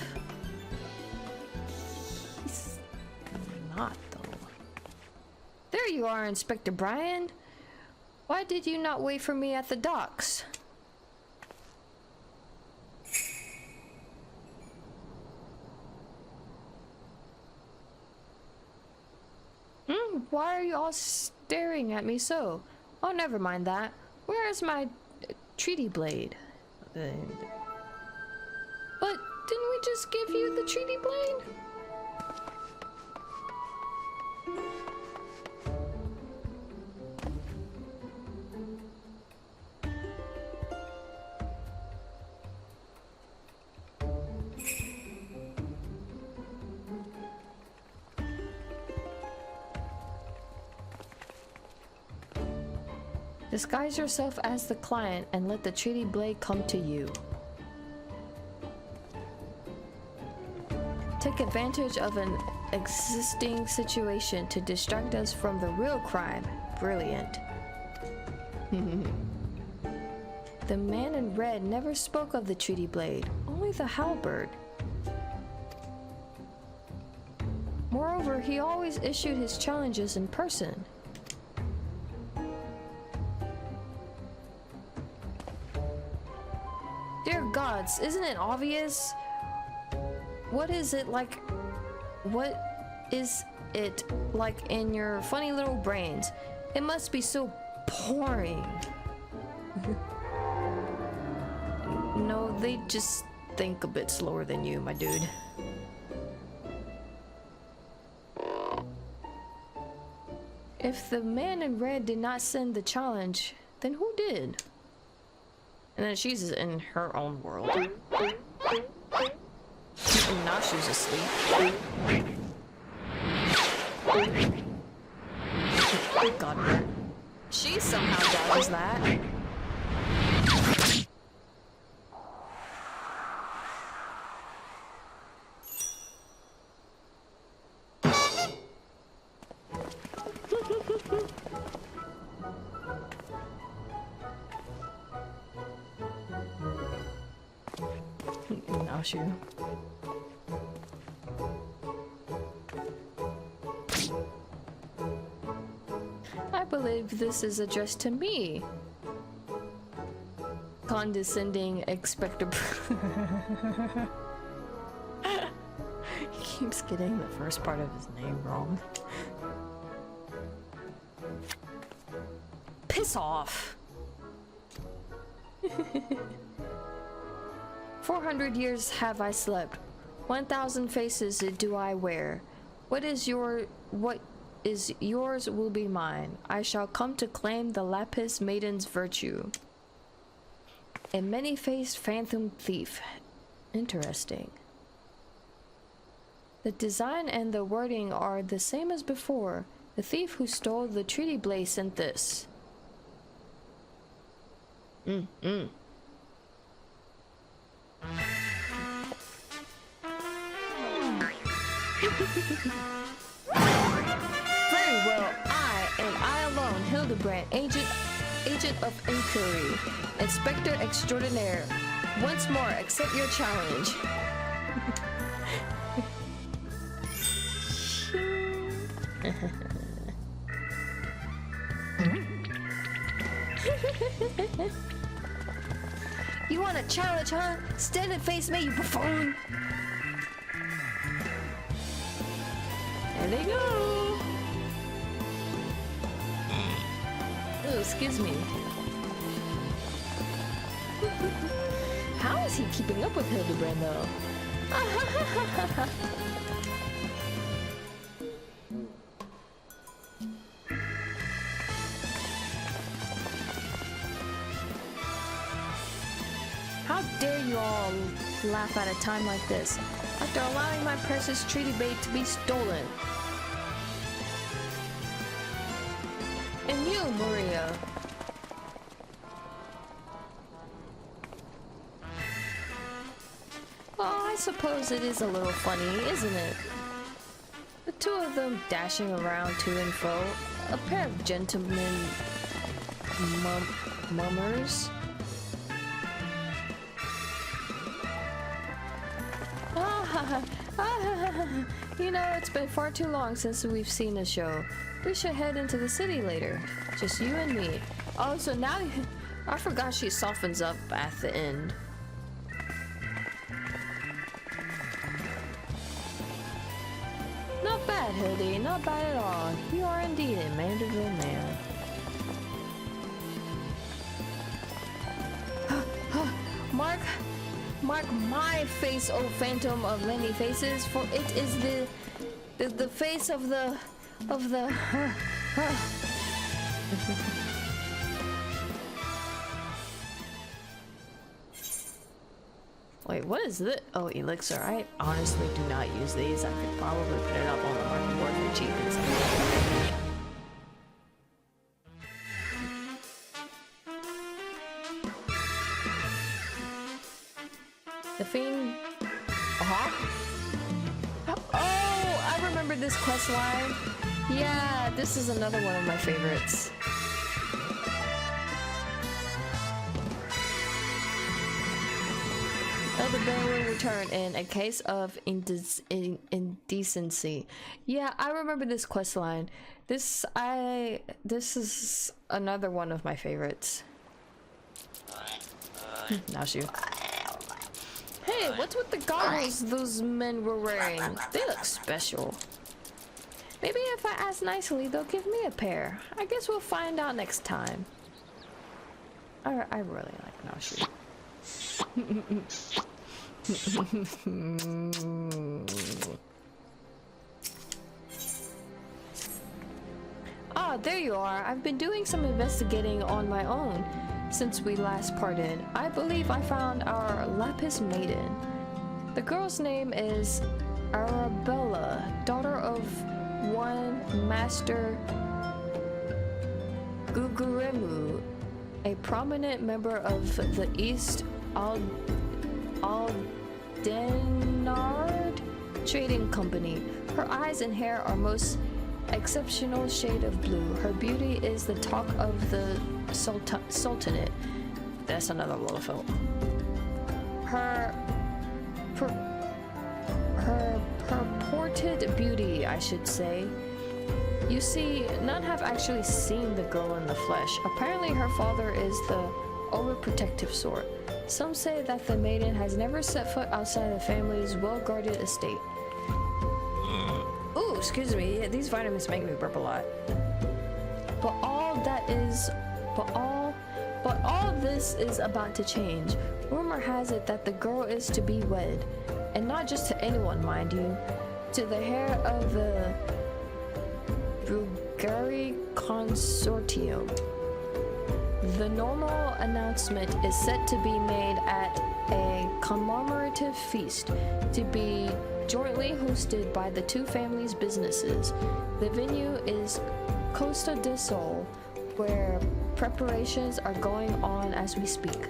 He's not, though. There you are, Inspector Brian. Why did you not wait for me at the docks? Why are you all staring at me so? Oh, never mind that. Where is my treaty blade? But didn't we just give you the treaty blade? Disguise yourself as the client and let the treaty blade come to you. Take advantage of an existing situation to distract us from the real crime. Brilliant. The man in red never spoke of the treaty blade, only the halberd. Moreover, he always issued his challenges in person. Dear gods, isn't it obvious? What is it like in your funny little brains? It must be so boring. No, they just think a bit slower than you, my dude. If the man in red did not send the challenge, then who did? And then she's in her own world. And now she's asleep. Oh god. She somehow dodges that. You. I believe this is addressed to me. Condescending Inspector. He keeps getting the first part of his name wrong. Piss off. 400 years have I slept. 1,000 faces do I wear. What is yours will be mine. I shall come to claim the Lapis Maiden's virtue. A many-faced phantom thief. Interesting. The design and the wording are the same as before. The thief who stole the treaty blade sent this. Very well, I and I alone, Hildibrand, agent of inquiry, Inspector Extraordinaire, once more accept your challenge. You want a challenge, huh? Stand and face me, you buffoon! There they go! Oh, excuse me. How is he keeping up with Hildibrand though? How dare you all laugh at a time like this, after allowing my precious treaty bait to be stolen? And you, Maria. Well, I suppose it is a little funny, isn't it? The two of them dashing around to and fro, a pair of gentlemen mummers. You know, it's been far too long since we've seen a show. We should head into the city later. Just you and me. Oh, so now I forgot she softens up at the end. Not bad, Hildi. Not bad at all. You are indeed a Mandeville man. Mark my face, O phantom of many faces, for it is the face of the Wait, what is this? Oh, elixir. I honestly do not use these. I could probably put it up on the market board for achievements. The Fiend. Oh, I remember this quest line. Yeah, this is another one of my favorites. Hildibrand will return in a case of indecency. Yeah, I remember this quest line. This is another one of my favorites. Now shoot. Hey, what's with the goggles those men were wearing? They look special. Maybe if I ask nicely, they'll give me a pair. I guess we'll find out next time. I really like Nashi. Ah, there you are. I've been doing some investigating on my own since we last parted. I believe I found our Lapis Maiden. The girl's name is Arabella, daughter of one Master Guguremu, a prominent member of the East Aldenard Trading Company. Her eyes and hair are most exceptional shade of blue. Her beauty is the talk of the Sultanate. That's another Littlefield. Her purported beauty, I should say. You see, none have actually seen the girl in the flesh. Apparently her father is the overprotective sort. Some say that the maiden has never set foot outside the family's well-guarded estate. Ooh, excuse me, these vitamins make me burp a lot. But all this is about to change. Rumor has it that the girl is to be wed. And not just to anyone, mind you. To the heir of the Brugari Consortium. The normal announcement is set to be made at a commemorative feast to be jointly hosted by the two families' businesses. The venue is Costa del Sol, where preparations are going on as we speak.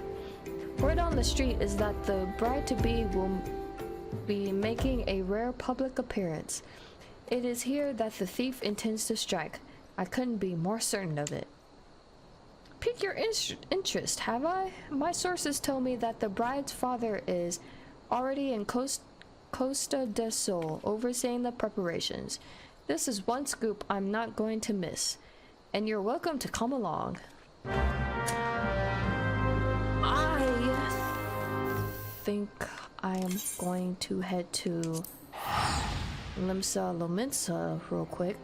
Word on the street is that the bride-to-be will be making a rare public appearance. It is here that the thief intends to strike. I couldn't be more certain of it. Pique your interest, have I? My sources tell me that the bride's father is already in Costa del Sol, overseeing the preparations. This is one scoop I'm not going to miss. And you're welcome to come along. I think I am going to head to Limsa Lominsa real quick.